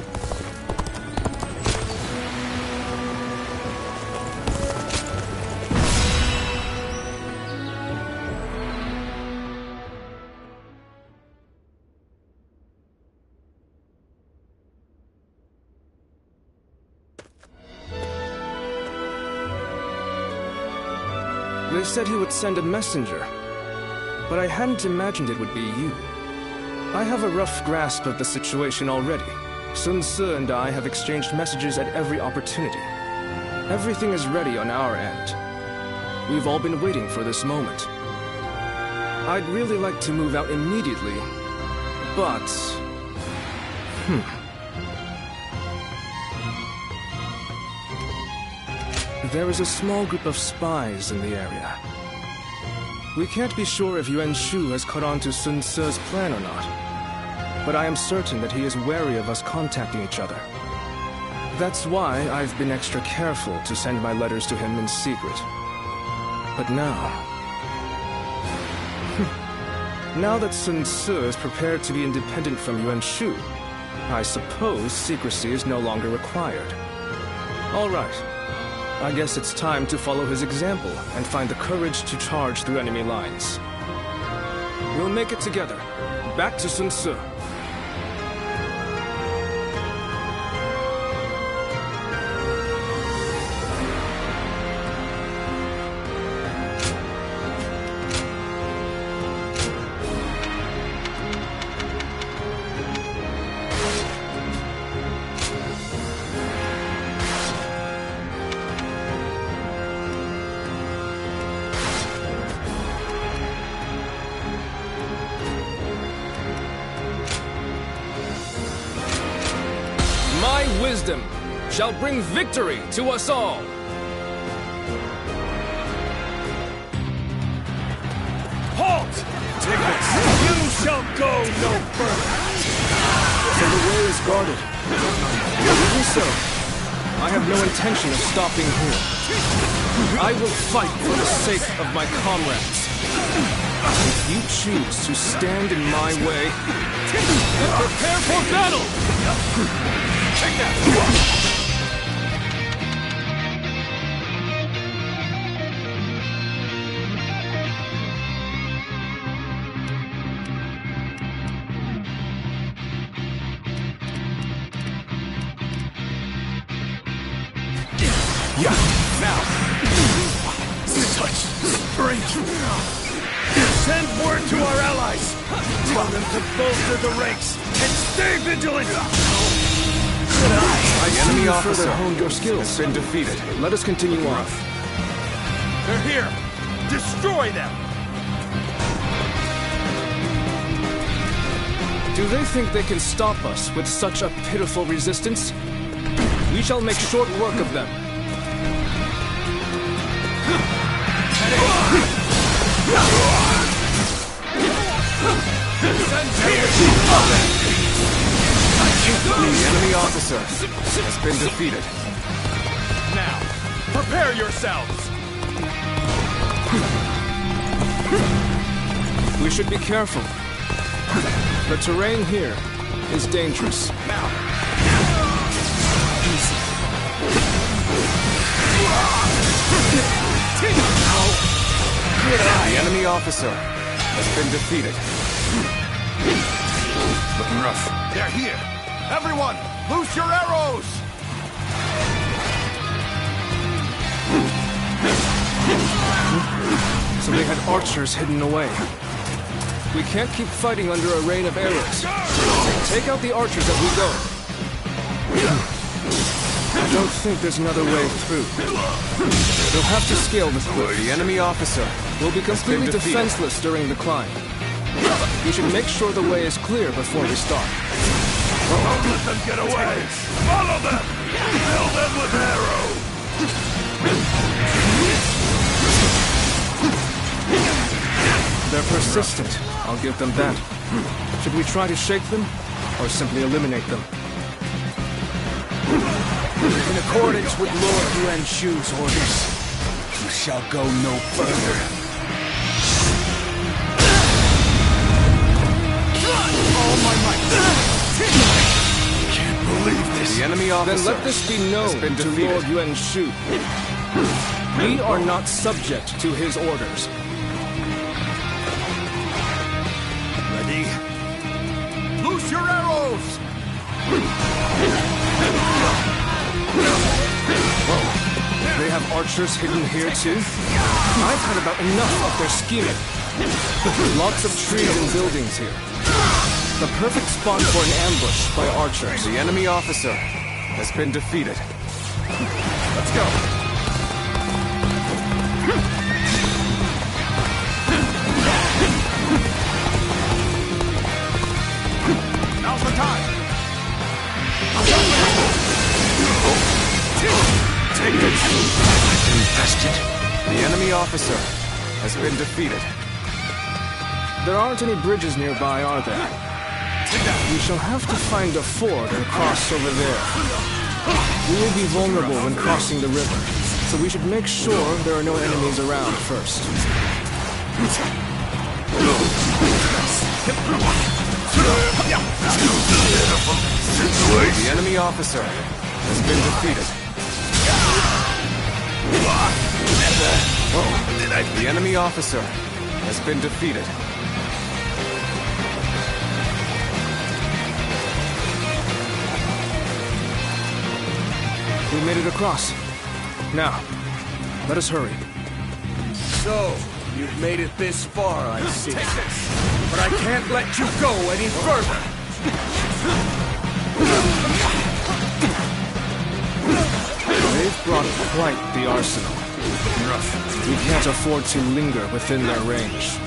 Speaker 6: They said he would send a messenger, but I hadn't imagined it would be you. I have a rough grasp of the situation already. Sun Ce and I have exchanged messages at every opportunity. Everything is ready on our end. We've all been waiting for this moment. I'd really like to move out immediately, but... There is a small group of spies in the area. We can't be sure if Yuan Shu has caught on to Sun Ce's plan or not, but I am certain that he is wary of us contacting each other. That's why I've been extra careful to send my letters to him in secret. But now... now that Sun Ce is prepared to be independent from Yuan Shu, I suppose secrecy is no longer required. All right. I guess it's time to follow his example and find the courage to charge through enemy lines. We'll make it together. Back to Sun Ce. Wisdom shall bring victory to us all.
Speaker 3: Halt! Tickets! You shall go no further!
Speaker 6: So the way is guarded. Even so, I have no intention of stopping here. I will fight for the sake of my comrades. If you choose to stand in my way, then prepare for battle! Take that!
Speaker 3: Yeah, now! Such strength! Send word to our allies! Tell them to bolster the ranks and stay vigilant!
Speaker 6: My enemy officer honed your skills has been defeated. Let us continue on.
Speaker 3: They're here! Destroy them!
Speaker 6: Do they think they can stop us with such a pitiful resistance? We shall make short work of them. The enemy officer has been defeated.
Speaker 3: Now, prepare yourselves!
Speaker 6: We should be careful. The terrain here is dangerous. The enemy officer has been defeated. Looking rough.
Speaker 3: They're here! Everyone, loose your arrows!
Speaker 6: So they had archers hidden away. We can't keep fighting under a rain of arrows. Take out the archers as we go. I don't think there's another way through. We'll have to scale the cliff.
Speaker 2: The enemy officer
Speaker 6: will be completely defenseless during the climb. We should make sure the way is clear before we start.
Speaker 3: Don't let them get away! Follow them! Fill them with arrows!
Speaker 6: They're persistent, I'll give them that. Should we try to shake them, or simply eliminate them?
Speaker 18: In accordance with Lord Yuan Shu's orders, you shall go no further.
Speaker 6: All my might!
Speaker 18: Can't believe this.
Speaker 2: The enemy officer.
Speaker 6: Then let this be known to Lord Yuan Shu. We are not subject to his orders.
Speaker 3: Ready? Loose your arrows!
Speaker 6: Whoa. They have archers hidden here too? I've had about enough of their scheming. Lots of trees and buildings here. The perfect spot for an ambush by archers.
Speaker 2: The enemy officer has been defeated.
Speaker 3: Let's go! Now's the time!
Speaker 2: Take this! Infested. The enemy officer has been defeated.
Speaker 6: There aren't any bridges nearby, are there? We shall have to find a ford and cross over there. We will be vulnerable when crossing the river, so we should make sure there are no enemies around first.
Speaker 2: The enemy officer has been defeated. The enemy officer has been defeated.
Speaker 6: We made it across. Now, let us hurry.
Speaker 18: So, you've made it this far, I see. But I can't let you go any further!
Speaker 6: They've brought quite the arsenal. We can't afford to linger within their range.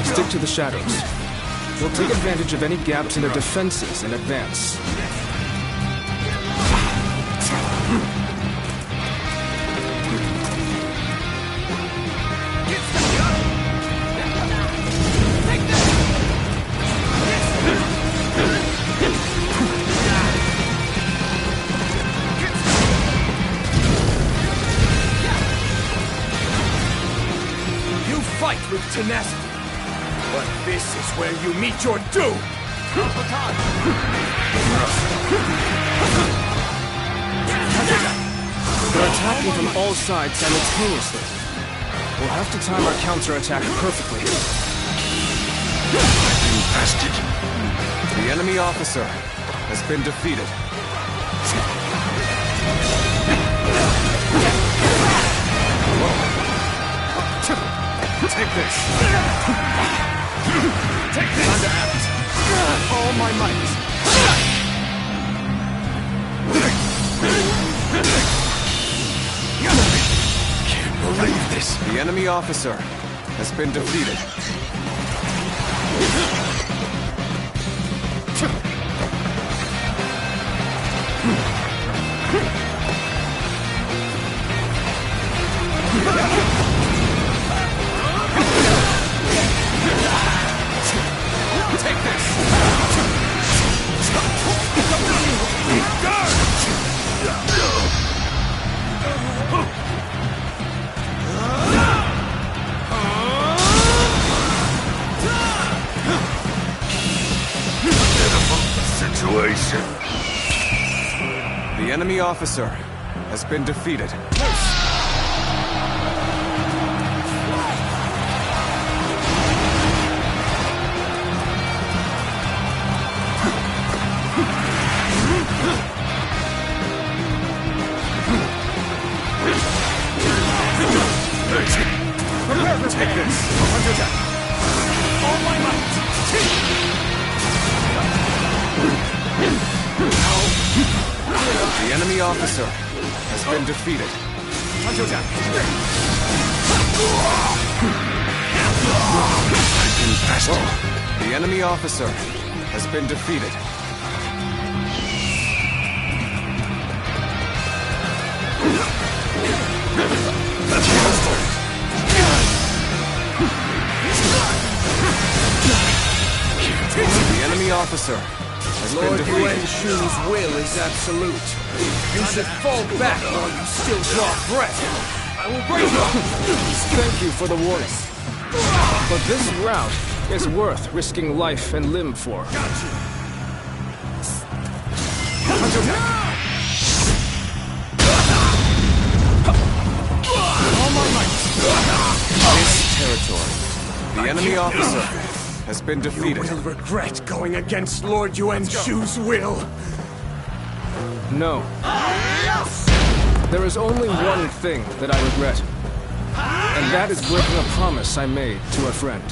Speaker 6: Stick to the shadows. We'll take advantage of any gaps in their defenses and advance.
Speaker 18: With tenacity. But this is where you meet your doom!
Speaker 6: They're attacking from all sides simultaneously. We'll have to time our counterattack perfectly.
Speaker 2: Infested. The enemy officer has been defeated.
Speaker 3: Take this! Take this! Time to act!
Speaker 6: All my might!
Speaker 2: Can't believe this! The enemy officer has been defeated.
Speaker 3: Take this!
Speaker 14: Situation.
Speaker 2: The enemy officer has been defeated.
Speaker 3: Prepare
Speaker 7: Take this! Counterattack! All my might!
Speaker 6: The enemy officer has been defeated.
Speaker 7: Counterattack!
Speaker 6: The enemy officer has been defeated. The enemy officer has been defeated.
Speaker 7: Lord Yuan Shu's will is absolute. You should fall back while you still draw breath. I will break you!
Speaker 6: Thank you for the warning. But this route is worth risking life and limb for.
Speaker 7: All my might!
Speaker 6: This territory, the enemy officer has been defeated.
Speaker 7: You will regret going against Lord Yuan Shu's will.
Speaker 6: No. There is only one thing that I regret. And that is breaking a promise I made to a friend.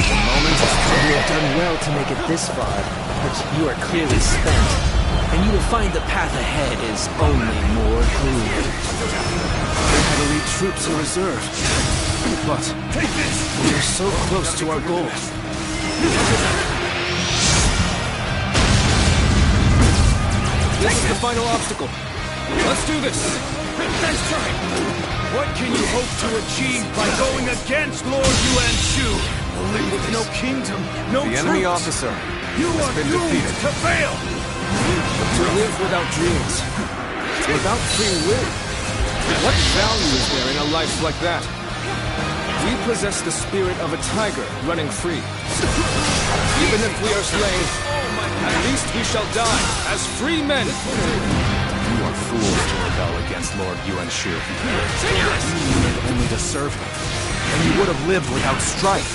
Speaker 15: The moment has come. You have done well to make it this far, but you are clearly spent. And you will find the path ahead is only more grueling.
Speaker 6: We had elite troops in reserve. But we are so close to our goal. This is the final obstacle. Let's do this.
Speaker 7: Nice try. What can you hope to achieve by going against Lord Yuan Shu? With no kingdom, no
Speaker 6: The enemy officer
Speaker 7: you
Speaker 6: has
Speaker 7: are
Speaker 6: been
Speaker 7: doomed
Speaker 6: defeated.
Speaker 7: to fail.
Speaker 6: To live without dreams, without free will, what value is there in a life like that? We possess the spirit of a tiger running free. Even if we are slain, at least we shall die as free men.
Speaker 9: You are fools to rebel against Lord Yuan Shu. You lived only to serve him, and you would have lived without strife.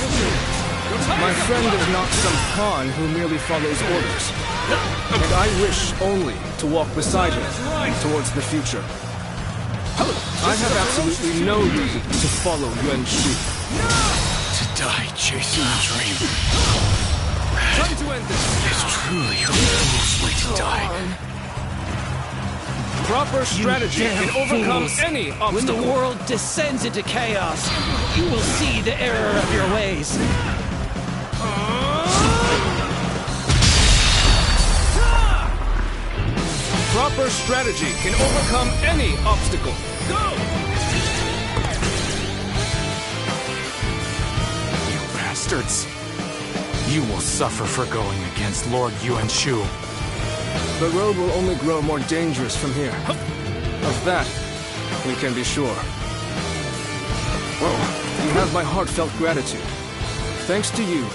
Speaker 6: My friend is not some pawn who merely follows orders. And I wish only to walk beside him towards the future. I have absolutely no reason to follow Yuan Shu.
Speaker 18: To die chasing a dream.
Speaker 6: Time to end this.
Speaker 18: It's truly a fool's way to die.
Speaker 6: Proper strategy can overcome
Speaker 15: fools.
Speaker 6: any obstacle.
Speaker 15: When the world descends into chaos, you will see the error of your ways.
Speaker 6: Proper strategy can overcome any obstacle. Go!
Speaker 9: You bastards. You will suffer for going against Lord Yuan Shu.
Speaker 6: The road will only grow more dangerous from here. Of that, we can be sure. You have my heartfelt gratitude. Thanks to you,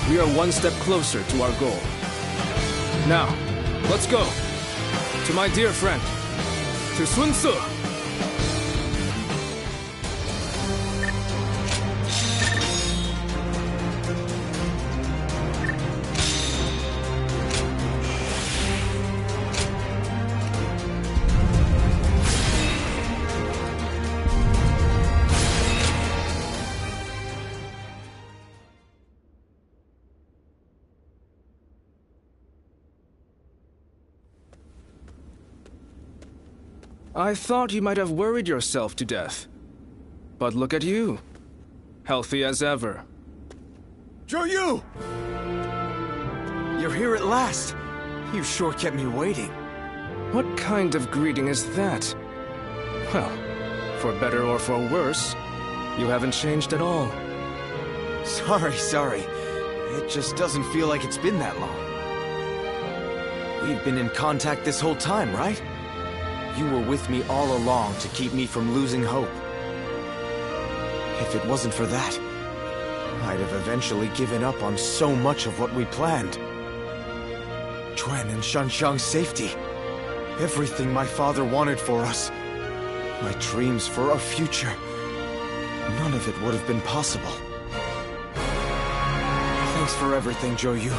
Speaker 6: we are one step closer to our goal. Now, let's go. To my dear friend, to Sun Ce. I thought you might have worried yourself to death. But look at you. Healthy as ever.
Speaker 10: Zhou Yu! You're here at last. You sure kept me waiting.
Speaker 6: What kind of greeting is that? Well, for better or for worse, you haven't changed at all.
Speaker 10: Sorry. It just doesn't feel like it's been that long. We've been in contact this whole time, right? You were with me all along to keep me from losing hope. If it wasn't for that, I'd have eventually given up on so much of what we planned. Quan and Shanxiang's safety. Everything my father wanted for us. My dreams for a future. None of it would have been possible. Thanks for everything, Joyu.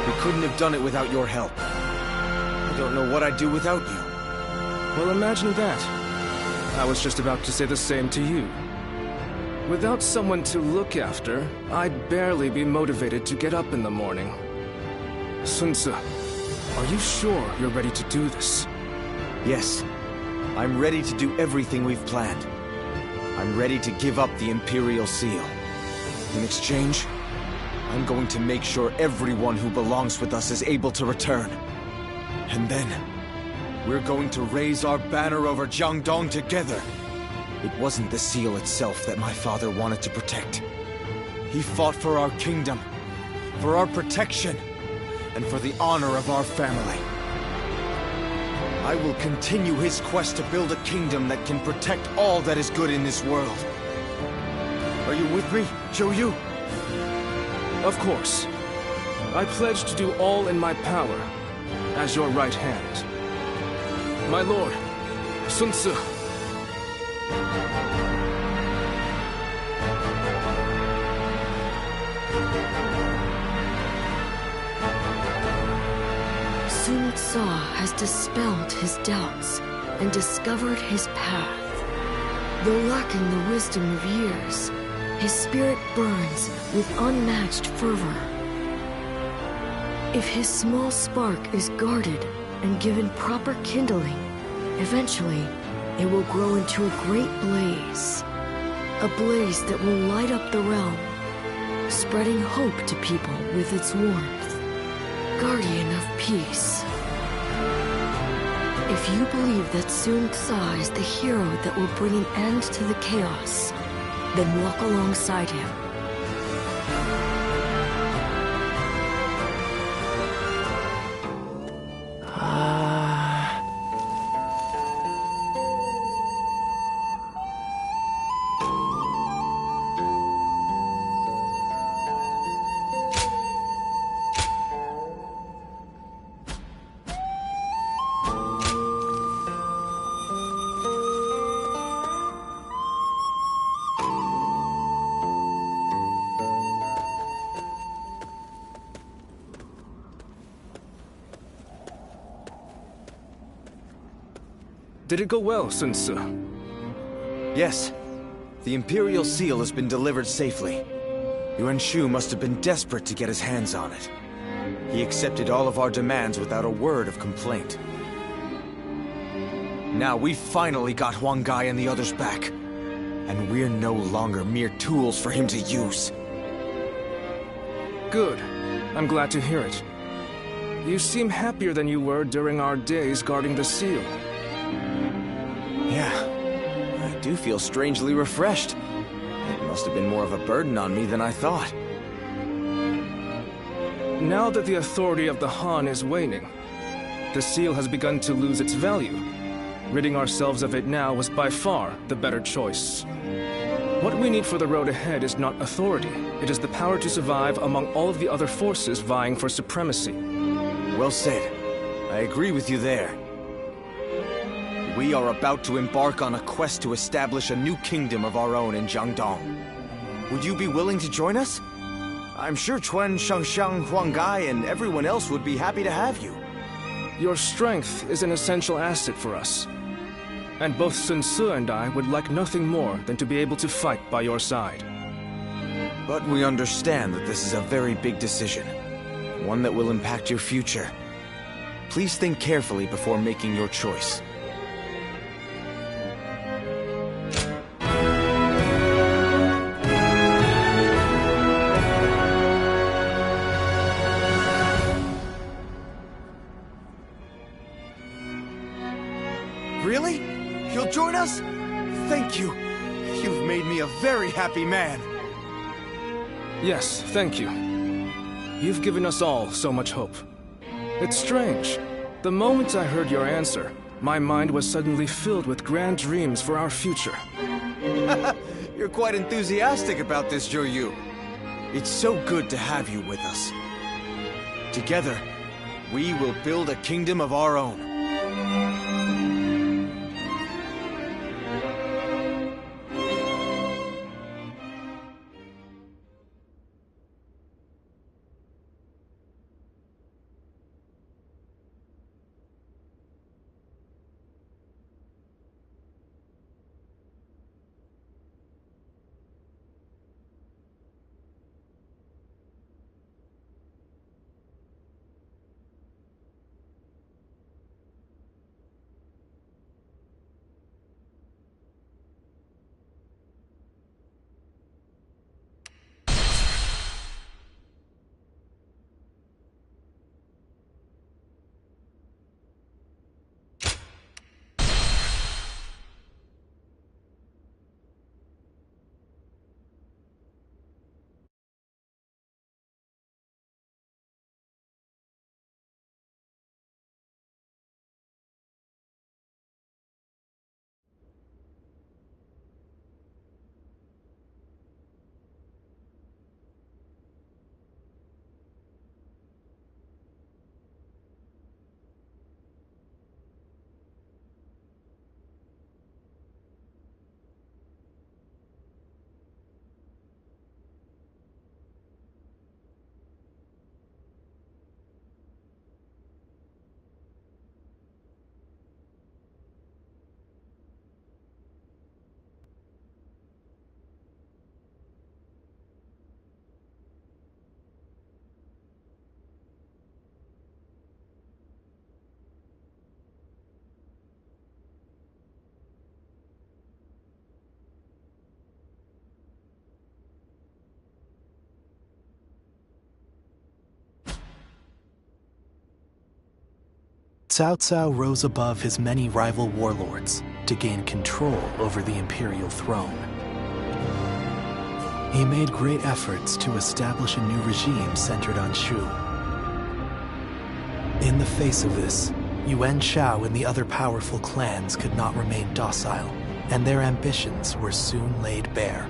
Speaker 10: We couldn't have done it without your help. I don't know what I'd do without you.
Speaker 6: Well, imagine that. I was just about to say the same to you. Without someone to look after, I'd barely be motivated to get up in the morning. Sun Tzu, are you sure you're ready to do this?
Speaker 10: Yes. I'm ready to do everything we've planned. I'm ready to give up the Imperial Seal. In exchange, I'm going to make sure everyone who belongs with us is able to return. And then, we're going to raise our banner over Jiangdong together. It wasn't the seal itself that my father wanted to protect. He fought for our kingdom, for our protection, and for the honor of our family. I will continue his quest to build a kingdom that can protect all that is good in this world. Are you with me, Joyu?
Speaker 6: Of course. I pledge to do all in my power, as your right hand. My lord, Sun Tzu.
Speaker 17: Sun Tzu has dispelled his doubts and discovered his path. Though lacking the wisdom of years, his spirit burns with unmatched fervor. If his small spark is guarded and given proper kindling, eventually it will grow into a great blaze. A blaze that will light up the realm, spreading hope to people with its warmth. Guardian of peace. If you believe that Sun Tzu is the hero that will bring an end to the chaos, then walk alongside him.
Speaker 6: Did it go well, Sun Tzu?
Speaker 10: Yes. The Imperial Seal has been delivered safely. Yuan Shu must have been desperate to get his hands on it. He accepted all of our demands without a word of complaint. Now we've finally got Huang Gai and the others back. And we're no longer mere tools for him to use.
Speaker 6: Good. I'm glad to hear it. You seem happier than you were during our days guarding the seal.
Speaker 10: Yeah, I do feel strangely refreshed. It must have been more of a burden on me than I thought.
Speaker 6: Now that the authority of the Han is waning, the seal has begun to lose its value. Ridding ourselves of it now was by far the better choice. What we need for the road ahead is not authority. It is the power to survive among all of the other forces vying for supremacy.
Speaker 10: Well said. I agree with you there. We are about to embark on a quest to establish a new kingdom of our own in Jiangdong. Would you be willing to join us? I'm sure Chuan, Shangxiang, Huang Gai, and everyone else would be happy to have you.
Speaker 6: Your strength is an essential asset for us. And both Sun Tzu and I would like nothing more than to be able to fight by your side.
Speaker 10: But we understand that this is a very big decision. One that will impact your future. Please think carefully before making your choice. Really? You'll join us? Thank you. You've made me a very happy man.
Speaker 6: Yes, thank you. You've given us all so much hope. It's strange. The moment I heard your answer, my mind was suddenly filled with grand dreams for our future.
Speaker 10: You're quite enthusiastic about this, Joyu. It's so good to have you with us. Together, we will build a kingdom of our own.
Speaker 19: Cao Cao rose above his many rival warlords to gain control over the imperial throne. He made great efforts to establish a new regime centered on Shu. In the face of this, Yuan Shao and the other powerful clans could not remain docile, and their ambitions were soon laid bare.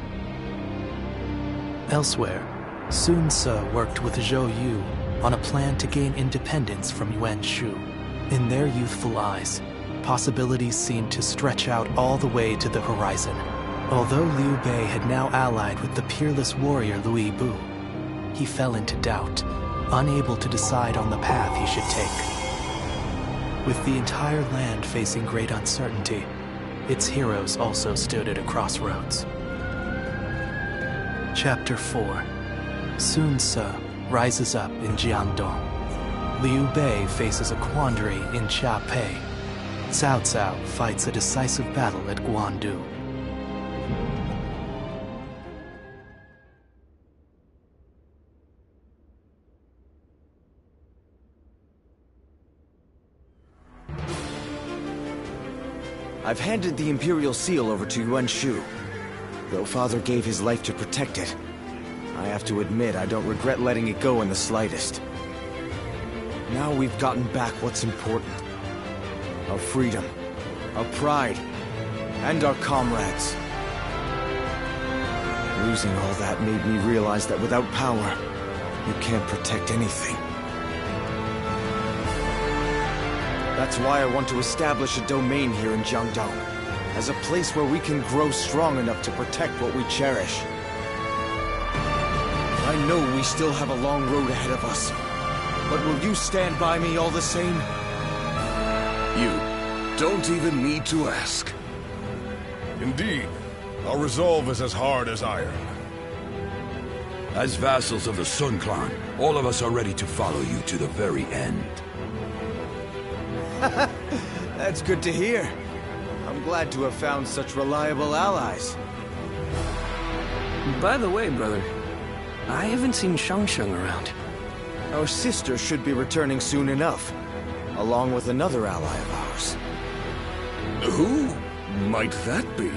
Speaker 19: Elsewhere, Sun Ce worked with Zhou Yu on a plan to gain independence from Yuan Shu. In their youthful eyes, possibilities seemed to stretch out all the way to the horizon. Although Liu Bei had now allied with the peerless warrior Louis Bu, he fell into doubt, unable to decide on the path he should take. With the entire land facing great uncertainty, its heroes also stood at a crossroads. Chapter 4. Sun Ce rises up in Jiandong. Liu Bei faces a quandary in Chiapei. Cao Cao fights a decisive battle at Guandu.
Speaker 10: I've handed the Imperial Seal over to Yuan Shu. Though Father gave his life to protect it, I have to admit I don't regret letting it go in the slightest. Now we've gotten back what's important. Our freedom, our pride, and our comrades. Losing all that made me realize that without power, you can't protect anything. That's why I want to establish a domain here in Jiangdong, as a place where we can grow strong enough to protect what we cherish. I know we still have a long road ahead of us, but will you stand by me all the same?
Speaker 5: You don't even need to ask.
Speaker 11: Indeed, our resolve is as hard as iron.
Speaker 4: As vassals of the Sun Clan, all of us are ready to follow you to the very end.
Speaker 10: That's good to hear. I'm glad to have found such reliable allies.
Speaker 2: By the way, brother, I haven't seen Shang around.
Speaker 10: Our sister should be returning soon enough, along with another ally of ours.
Speaker 5: Who might that be?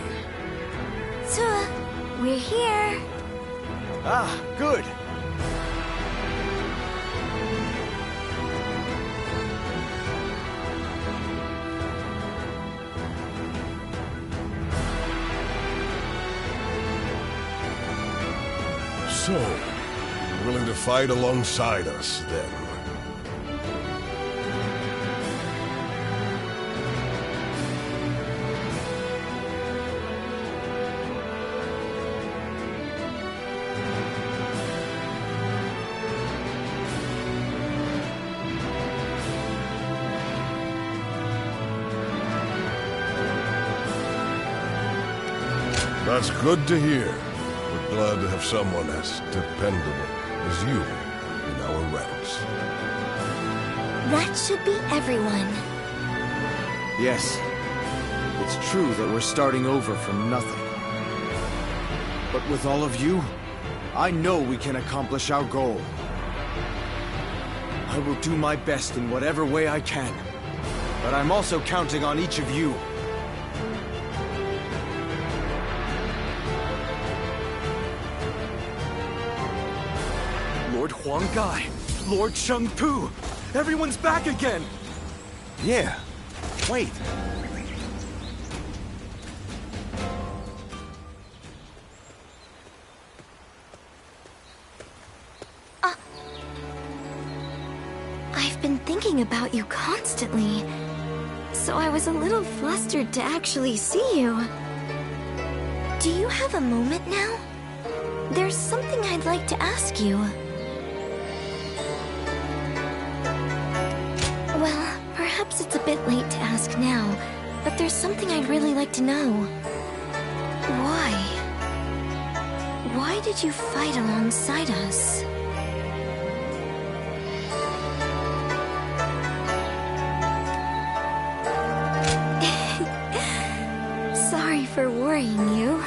Speaker 16: Ce, we're here.
Speaker 10: Ah, good.
Speaker 11: So, you're willing to fight alongside us, then? That's good to hear. We're glad to have someone as dependable as you in our ranks.
Speaker 16: That should be everyone.
Speaker 10: Yes. It's true that we're starting over from nothing. But with all of you, I know we can accomplish our goal. I will do my best in whatever way I can. But I'm also counting on each of you.
Speaker 7: Lord Huang Gai, Lord Sheng Tu, everyone's back again!
Speaker 10: Yeah, wait.
Speaker 16: I've been thinking about you constantly, so I was a little flustered to actually see you. Do you have a moment now? There's something I'd like to ask you. Well, perhaps it's a bit late to ask now, but there's something I'd really like to know. Why? Why did you fight alongside us? Sorry for worrying you.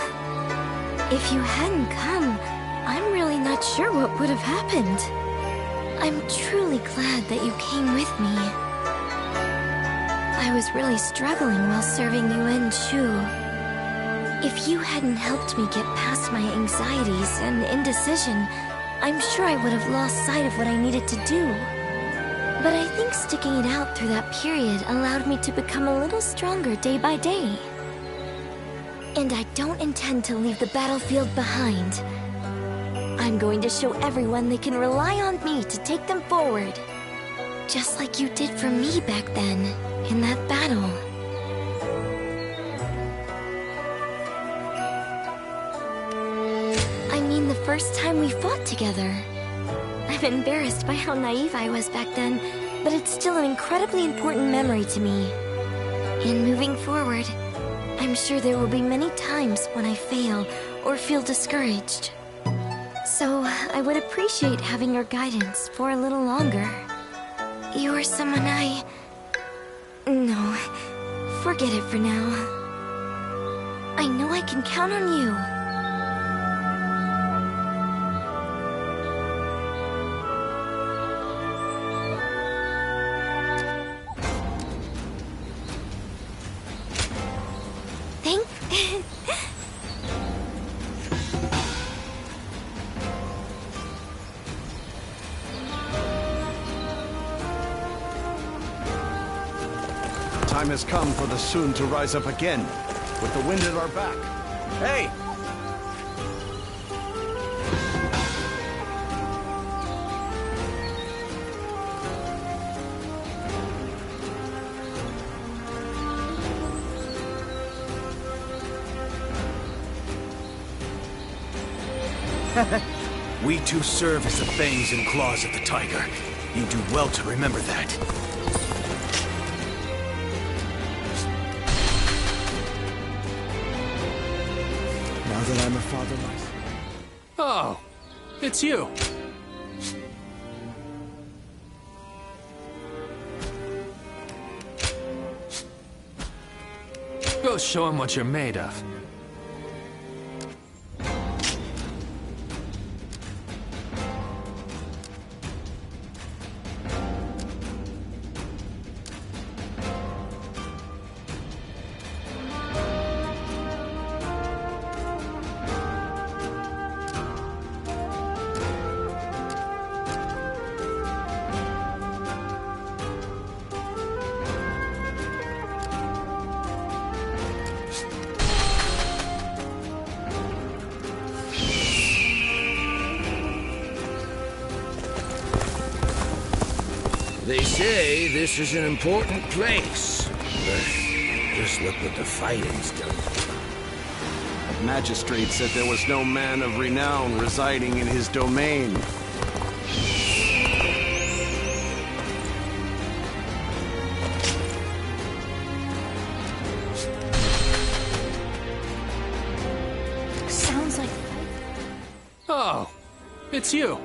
Speaker 16: If you hadn't come, I'm really not sure what would have happened. I'm truly glad that you came with me. I was really struggling while serving Yuan Shu. If you hadn't helped me get past my anxieties and indecision, I'm sure I would have lost sight of what I needed to do. But I think sticking it out through that period allowed me to become a little stronger day by day. And I don't intend to leave the battlefield behind. I'm going to show everyone they can rely on me to take them forward. Just like you did for me back then, in that battle. I mean, the first time we fought together. I'm embarrassed by how naive I was back then, but it's still an incredibly important memory to me. And moving forward, I'm sure there will be many times when I fail or feel discouraged. So, I would appreciate having your guidance for a little longer. You are someone No, forget it for now. I know I can count on you.
Speaker 3: Time has come for the Sun to rise up again, with the wind at our back. Hey!
Speaker 7: We too serve as the fangs and claws of the tiger. You do well to remember that.
Speaker 6: Now that I'm a father myself.
Speaker 9: Oh, it's you. Go show him what you're made of.
Speaker 7: They say this is an important place, but just look what the fighting's done.
Speaker 3: The magistrate said there was no man of renown residing in his domain.
Speaker 16: Sounds like...
Speaker 9: Oh, it's you.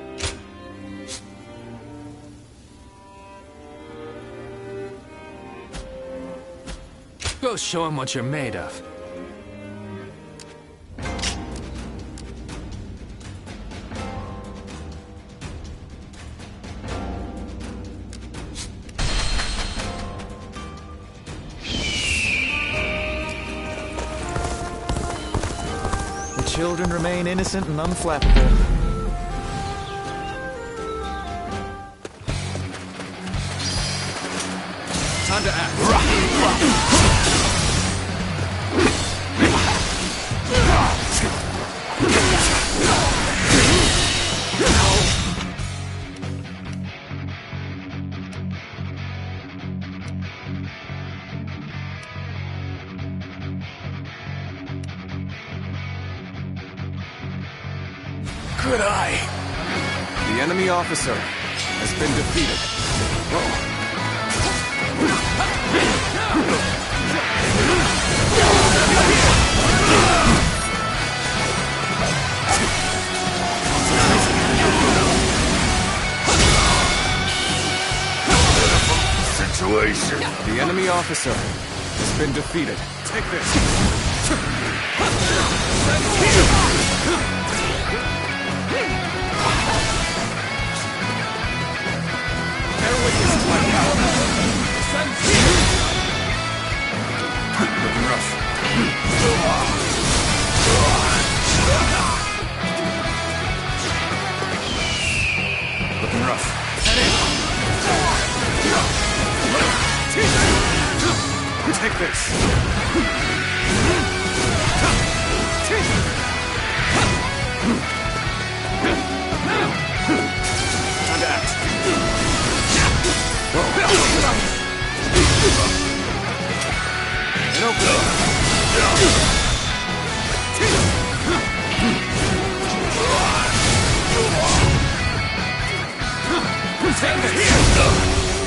Speaker 9: Go show him what you're made of.
Speaker 6: The children remain innocent and unflappable.
Speaker 3: Time to act.
Speaker 7: Good eye.
Speaker 3: The enemy officer has been defeated.
Speaker 18: Situation.
Speaker 3: The enemy officer has been defeated. Take this.
Speaker 9: Bear witness to my power.
Speaker 7: Take this. Time to act.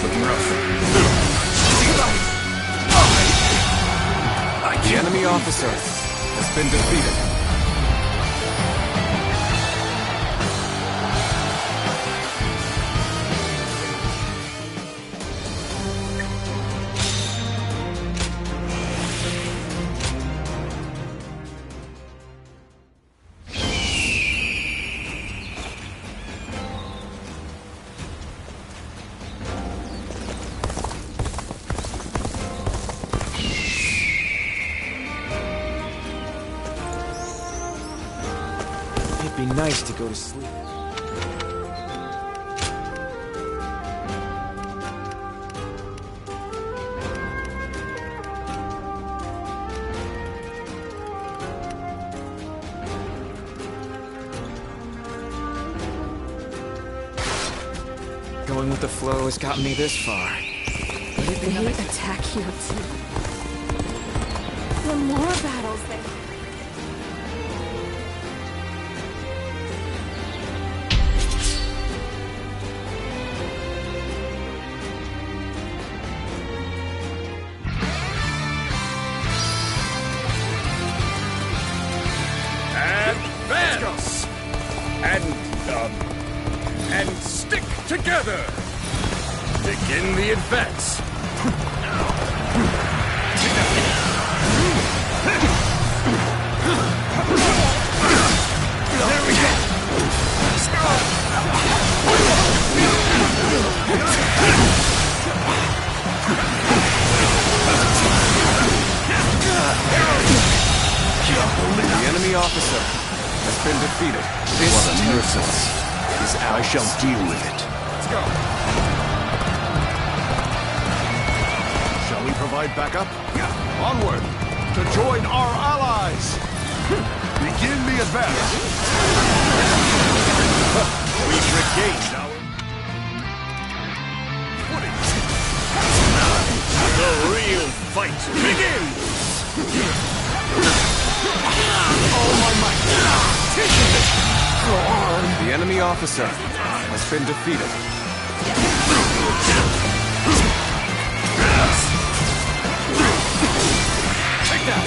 Speaker 2: Looking rough. The enemy officer has been defeated.
Speaker 10: It'd be nice to go to sleep. Going with the flow has gotten me this far.
Speaker 17: They attack here too. The more battles they...
Speaker 5: Advance! And stick together! Begin the advance! There we go!
Speaker 2: The enemy officer has been defeated.
Speaker 4: What a nuisance is ours. I shall deal with it.
Speaker 7: Let's go.
Speaker 3: Shall we provide backup? Onward! To join our allies! Begin the advance! We've regained our...
Speaker 5: The real fight begins!
Speaker 2: The enemy officer has been defeated.
Speaker 5: Take that!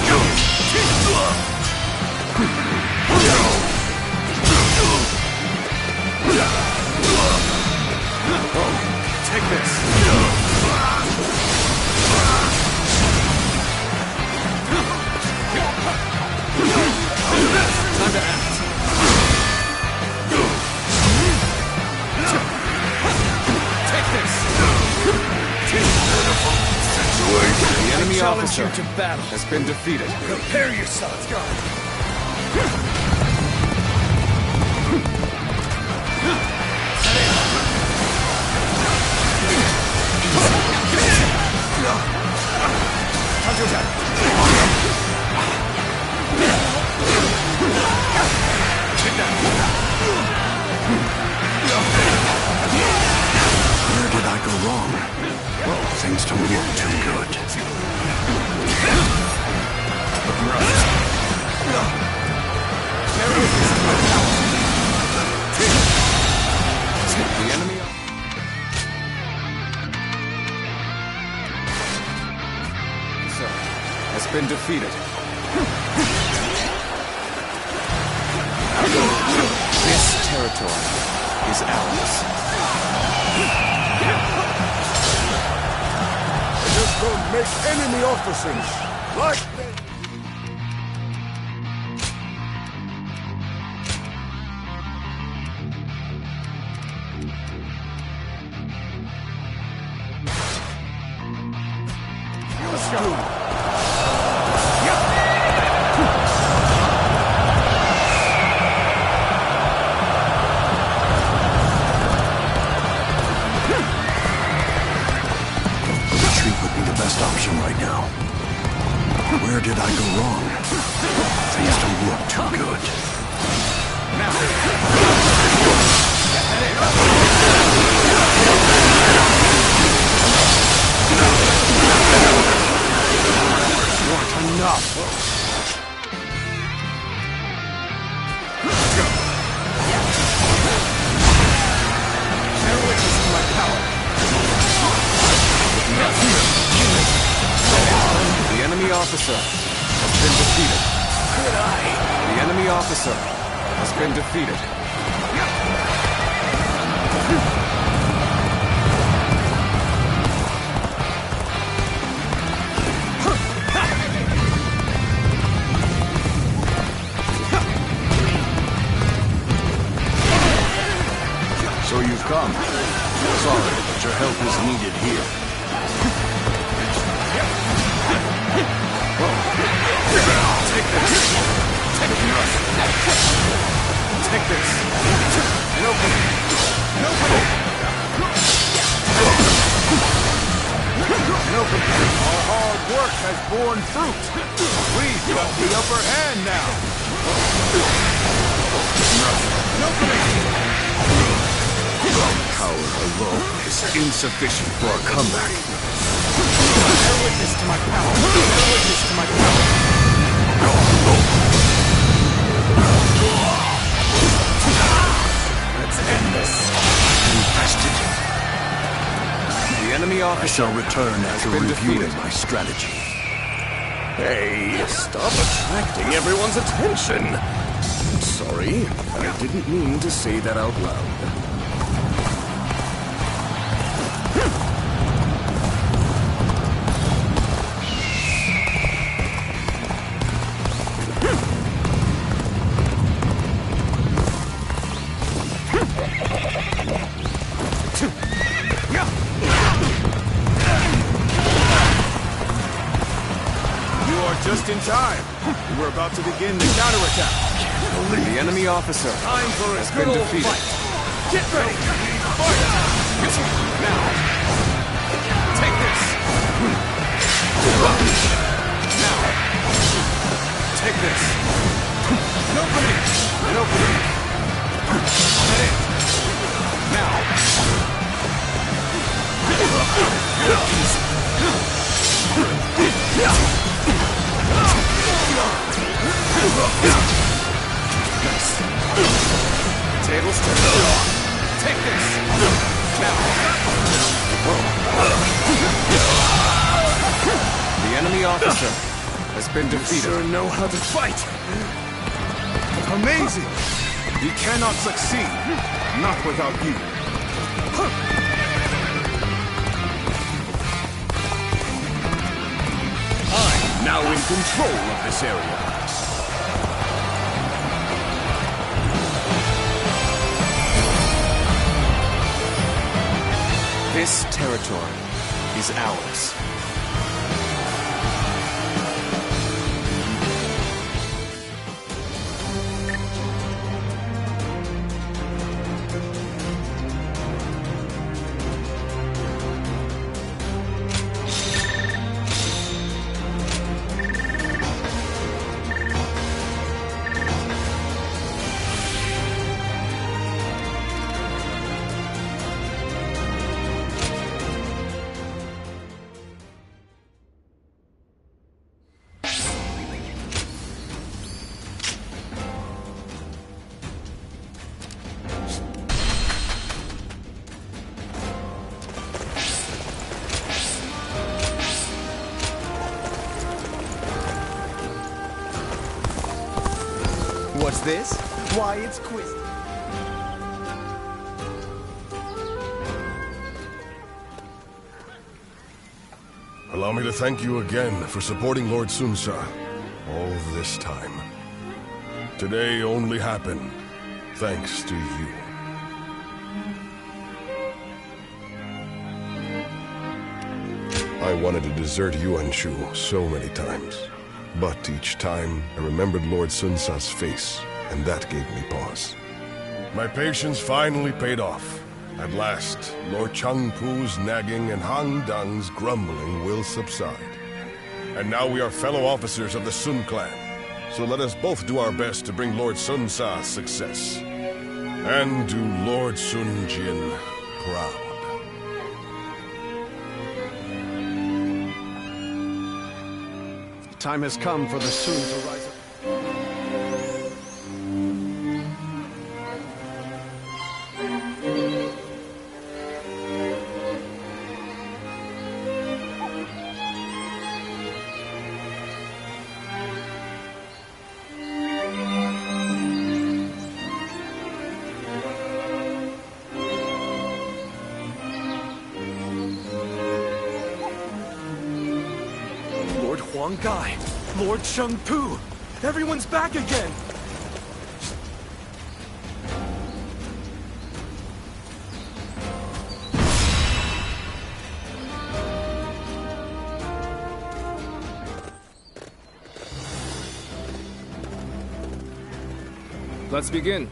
Speaker 7: Take this.
Speaker 2: Time to act.
Speaker 7: Take this.
Speaker 2: The enemy
Speaker 7: Challenge
Speaker 2: officer
Speaker 7: you to battle.
Speaker 2: has been defeated.
Speaker 7: Prepare yourself. Let's go. Time to attack. Take that.
Speaker 4: Where did I go wrong? Things don't look too good.
Speaker 2: The enemy officer has been defeated. This territory is ours.
Speaker 3: Just don't make enemy officers like they...
Speaker 4: Retreat would be the
Speaker 14: Where did I go wrong? Things don't look too good.
Speaker 10: Not enough.
Speaker 7: Bear witness to my power.
Speaker 10: The enemy officer has been defeated.
Speaker 7: Good eye.
Speaker 10: The enemy officer has been defeated.
Speaker 14: So you've come. Sorry, but your help is needed here.
Speaker 7: Take this. Take this. An opening. An opening. An opening.
Speaker 3: Our hard work has borne fruit. We've got the upper hand now.
Speaker 7: An opening.
Speaker 5: Power alone is insufficient for a comeback.
Speaker 7: Bear witness to my power. Bear witness to my power. Let's end this.
Speaker 14: Infested.
Speaker 10: The enemy officer
Speaker 14: I shall return after reviewing my strategy.
Speaker 5: Hey, stop attracting everyone's attention. Sorry, I didn't mean to say that out loud.
Speaker 3: Just in time. We're about to begin the counterattack.
Speaker 10: The enemy officer
Speaker 3: Time for a
Speaker 10: has
Speaker 3: good
Speaker 10: been
Speaker 3: old
Speaker 10: defeated.
Speaker 3: fight. Get ready. Fight. Now. Take this. Now. Take this. An opening. An opening. That it. Now.
Speaker 7: Tables turn. Take this. Now.
Speaker 10: The enemy officer has been defeated.
Speaker 3: You sure know how to fight. Amazing. We cannot succeed. Not without you.
Speaker 5: I'm now in control of this area.
Speaker 6: This territory is ours.
Speaker 10: What's this? Why, it's quiz.
Speaker 11: Allow me to thank you again for supporting Lord Sunsa all this time. Today only happened thanks to you. I wanted to desert Yuan Shu so many times. But each time, I remembered Lord Sunsa's face, and that gave me pause. My patience finally paid off. At last, Lord Changpu's nagging and Han Dang's grumbling will subside. And now we are fellow officers of the Sun clan. So let us both do our best to bring Lord Sun Sa success. And do Lord Sun Jin proud.
Speaker 6: The time has come for the Sun to rise up.
Speaker 9: Huang Gai, Lord Sheng Pu, everyone's back again!
Speaker 1: Let's begin.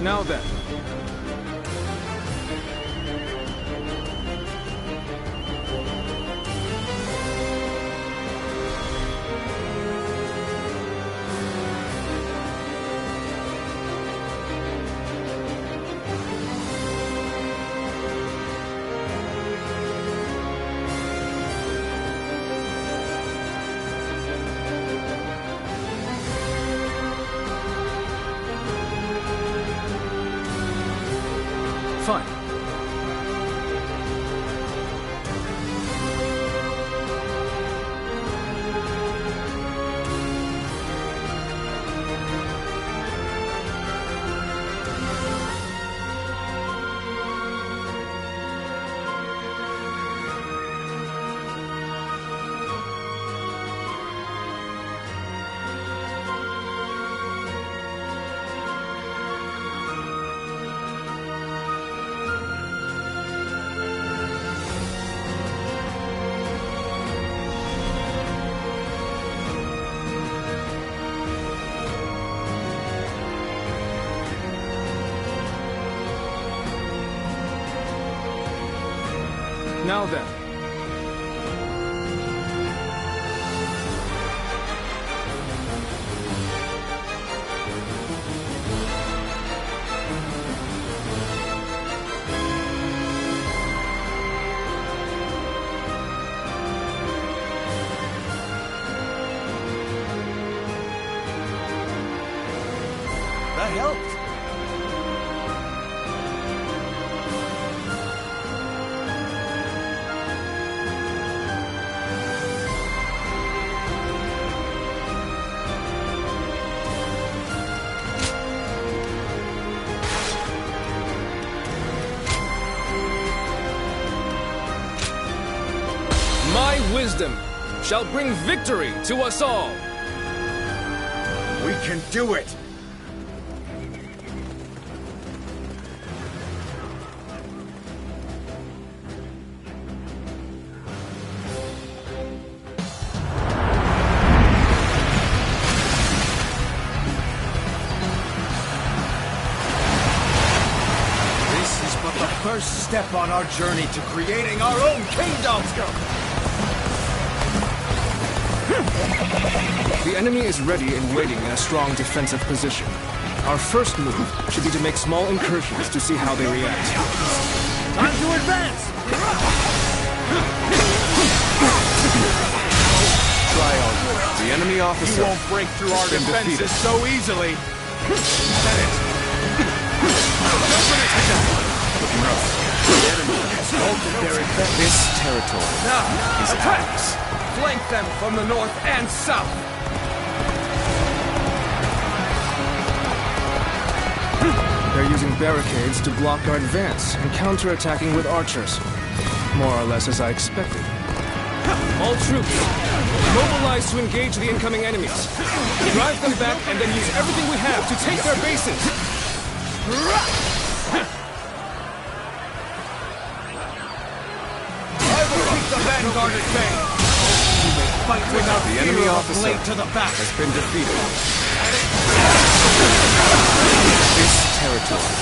Speaker 1: Now then. Fine. Now then.
Speaker 9: That helped.
Speaker 1: My wisdom shall bring victory to us all.
Speaker 10: We can do it! This is but the first step on our journey to creating our own kingdom!
Speaker 6: The enemy is ready and waiting in a strong defensive position. Our first move should be to make small incursions to see how they react.
Speaker 9: Time to advance!
Speaker 6: Try our worst. The enemy officer
Speaker 9: You won't break through our
Speaker 6: has been
Speaker 9: defenses
Speaker 6: defeated.
Speaker 9: so easily! Said it!
Speaker 6: The enemy has halted their advance. This territory is ours.
Speaker 1: Flank them from the north and south!
Speaker 6: They're using barricades to block our advance and counterattacking with archers. More or less as I expected.
Speaker 1: All troops, mobilize to engage the incoming enemies. Drive them back and then use everything we have to take their bases.
Speaker 7: I will keep the vanguard at bay. You may fight without
Speaker 1: the enemy
Speaker 7: fear of
Speaker 1: officer
Speaker 7: blade to the back.
Speaker 1: has been defeated. This territory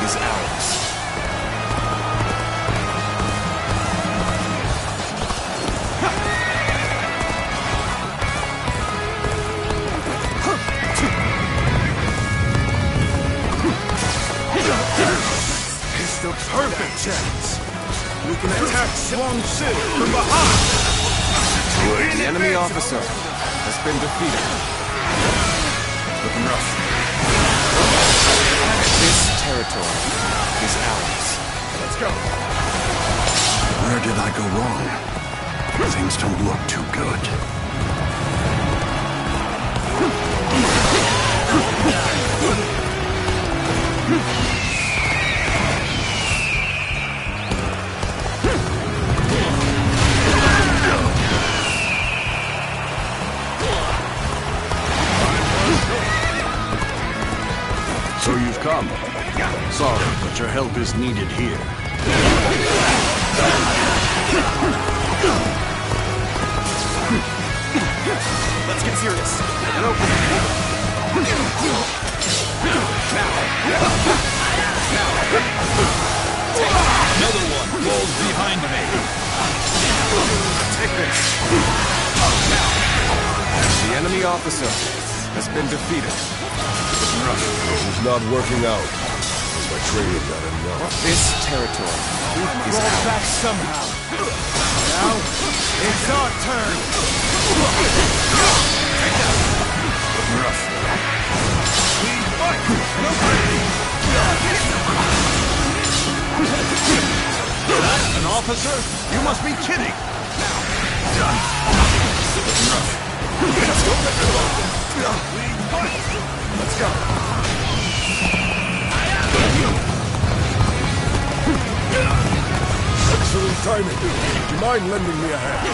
Speaker 1: is ours.
Speaker 3: It's the perfect chance. We can attack Swang Si from behind.
Speaker 1: The enemy officer has been defeated. Looking rough. This territory is ours. Let's go.
Speaker 14: Where did I go wrong? Things don't look too good. So you've come. Sorry, but your help is needed here.
Speaker 7: Let's get serious. And open. Another one falls behind me.
Speaker 1: Take this. The enemy officer has been defeated.
Speaker 11: This is not working out. My training got enough.
Speaker 1: This territory is
Speaker 7: Roll
Speaker 1: ours.
Speaker 7: back somehow. Now, it's our turn.
Speaker 1: Rough.
Speaker 7: We fight. An officer? You must be kidding. Done.
Speaker 1: Rough.
Speaker 7: Let's go.
Speaker 11: Excellent timing. Do you mind lending me a hand?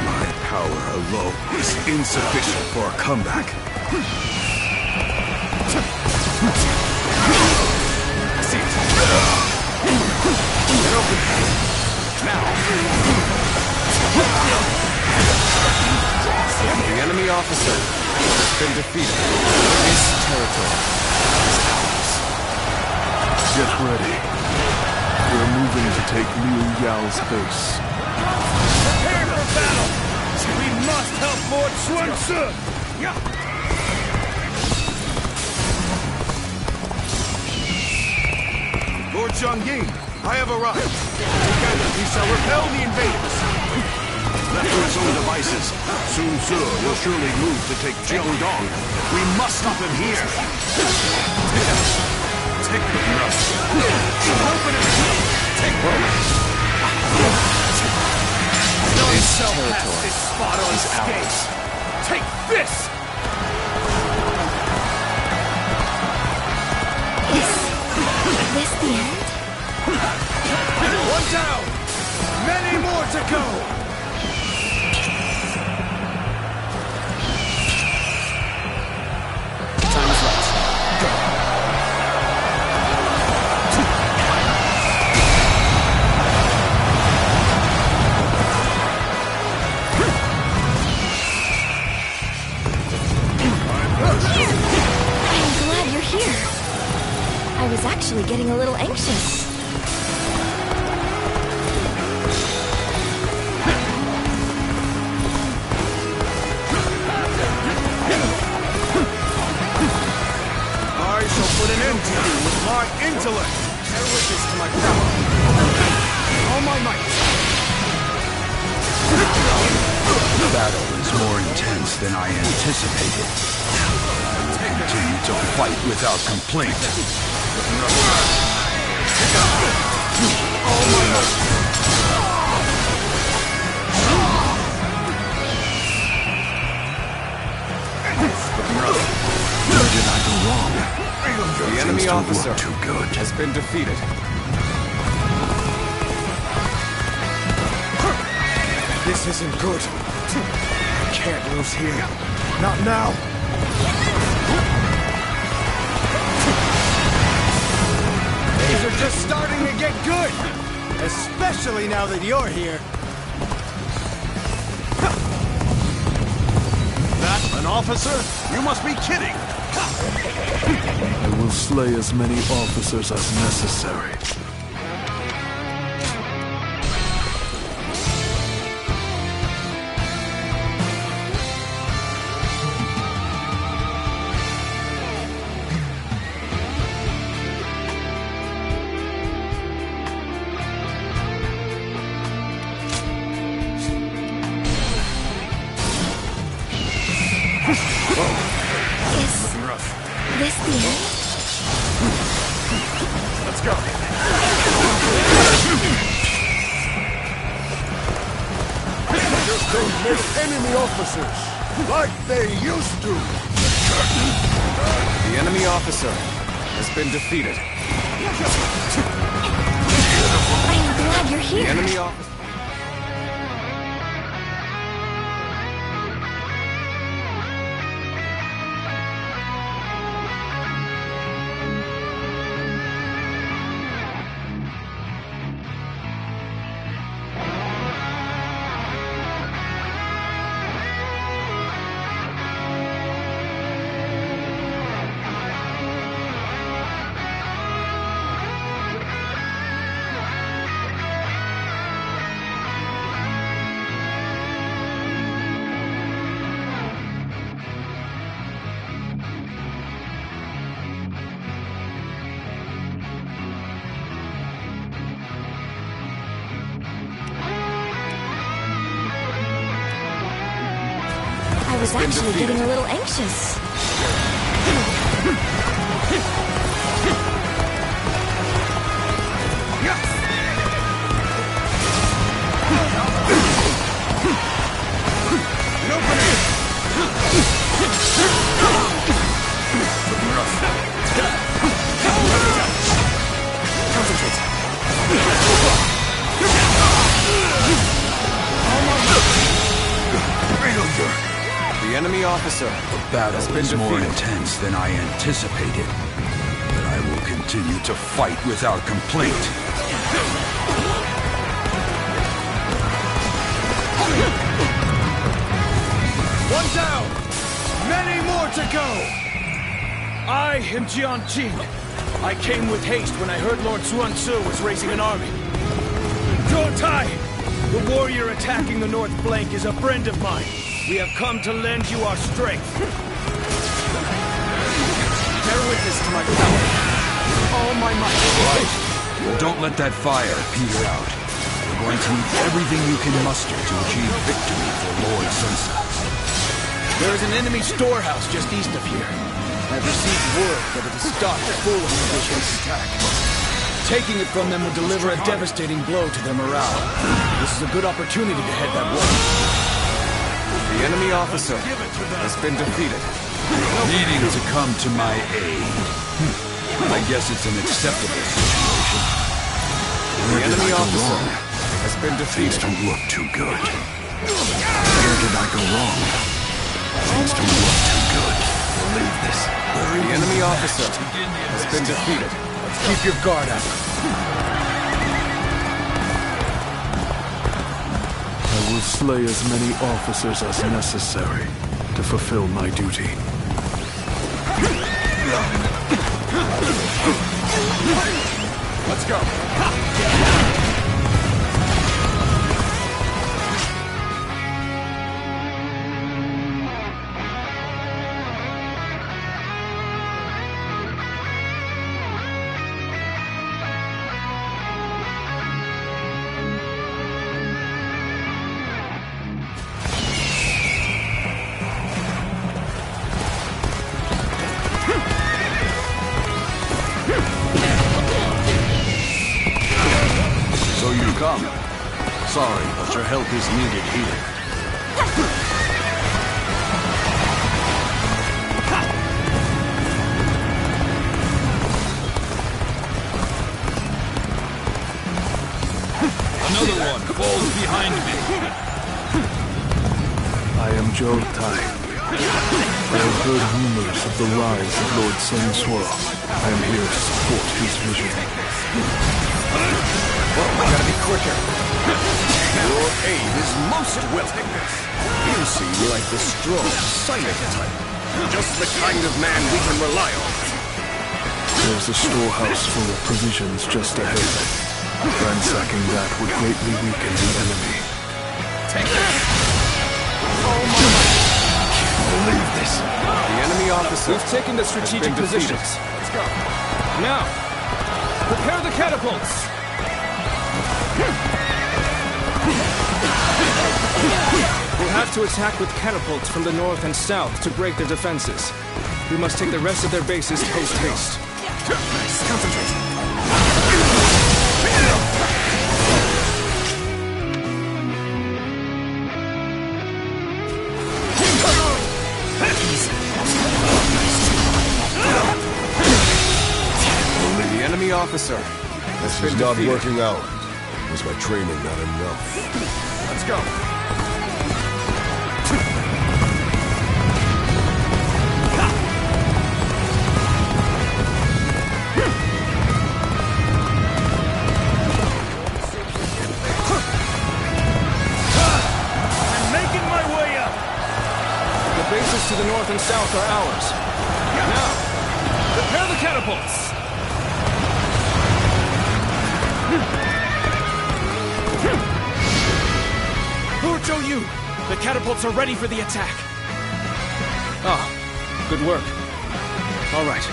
Speaker 14: My power alone is insufficient for a comeback.
Speaker 7: See it. Get open. Now.
Speaker 1: The enemy officer has been defeated. This territory is ours.
Speaker 11: Get ready. We're moving to take Liu Yao's base.
Speaker 7: Prepare for battle. We must help Lord Sun Si.
Speaker 3: Lord Zhongyi, I have arrived. Together we shall repel the invaders.
Speaker 14: Left to its own devices, Sun Si will surely move to take Jiangdong. We must stop him here.
Speaker 7: Take the thrust. Open it. Take one. None shall pass this spot unscathed. Take this.
Speaker 16: Is this the end?
Speaker 7: One down. Many more to go.
Speaker 1: Time is right. Go.
Speaker 16: I'm glad you're here. I was actually getting a little anxious.
Speaker 3: I shall put an end to you with my intellect.
Speaker 1: Bear witness to my power.
Speaker 3: All my might.
Speaker 4: The battle is more intense than I anticipated. Continue to fight without complaint.
Speaker 3: All my might.
Speaker 4: Where did I go wrong?
Speaker 1: The enemy
Speaker 4: Things don't
Speaker 1: officer
Speaker 4: look too good.
Speaker 1: has been defeated.
Speaker 6: This isn't good. I can't lose here. Not now. Things are just starting to get good. Especially now that you're here.
Speaker 18: That an officer? You must be kidding!
Speaker 13: I will slay as many officers as necessary.
Speaker 16: This the end?
Speaker 18: Let's go.
Speaker 13: Don't miss enemy officers, like they used to.
Speaker 6: The enemy officer has been defeated.
Speaker 16: I am glad you're here.
Speaker 6: The enemy officer...
Speaker 16: I was actually getting a little anxious.
Speaker 6: The enemy officer.
Speaker 4: The battle is more intense than I anticipated, but I will continue to fight without complaint.
Speaker 6: One down! Many more to go!
Speaker 8: I am Jian Jin. I came with haste when I heard Lord Sun Tzu was raising an army. Zhou Tai! The warrior attacking the north flank is a friend of mine. We have come to lend you our strength.
Speaker 6: Bear witness to my power. All my might.
Speaker 4: Right. Well, don't let that fire peter out. We're going to need everything you can muster to achieve victory for Lord Sun Tzu.
Speaker 8: There is an enemy storehouse just east of here. I've received word that it is stocked full of provisions. Taking it from them would deliver a devastating blow to their morale. This is a good opportunity to head that way.
Speaker 6: The enemy officer has been defeated.
Speaker 4: Needing to come to my aid. I guess it's an acceptable situation.
Speaker 6: The enemy officer has been defeated.
Speaker 4: Things don't look too good. Where did I go wrong? Things don't look too good. Believe this.
Speaker 6: The enemy officer has been defeated.
Speaker 8: Keep your guard up.
Speaker 13: I will slay as many officers as necessary to fulfill my duty.
Speaker 6: Let's go.
Speaker 18: Come. Sorry, but your help is needed here.
Speaker 8: Another one falls behind me.
Speaker 13: I am Jotai. I have heard rumors of the rise of Lord Sun Tzu. I am here to support his vision.
Speaker 7: Whoa, I gotta be quicker. Your aid is most welcome. You seem like the strong, silent type. Just the kind of man we can rely on.
Speaker 13: There's a storehouse full of provisions just ahead. Ransacking that would greatly weaken the enemy.
Speaker 7: Take this! Oh my... Believe this.
Speaker 1: The enemy officer. We've taken the strategic positions.
Speaker 7: Let's go.
Speaker 1: Now, prepare the catapults. We'll have to attack with catapults from the north and south to break their defenses. We must take the rest of their bases post-haste.
Speaker 7: Nice. Concentrate.
Speaker 1: The enemy officer has
Speaker 11: This
Speaker 1: been
Speaker 11: is not
Speaker 1: defeated.
Speaker 11: working out. Was my training not enough?
Speaker 7: Let's go.
Speaker 8: I'm making my way up.
Speaker 1: The bases to the north and south are ours. Now, prepare the catapults.
Speaker 8: Who you? The catapults are ready for the attack.
Speaker 1: Ah, good work. All right.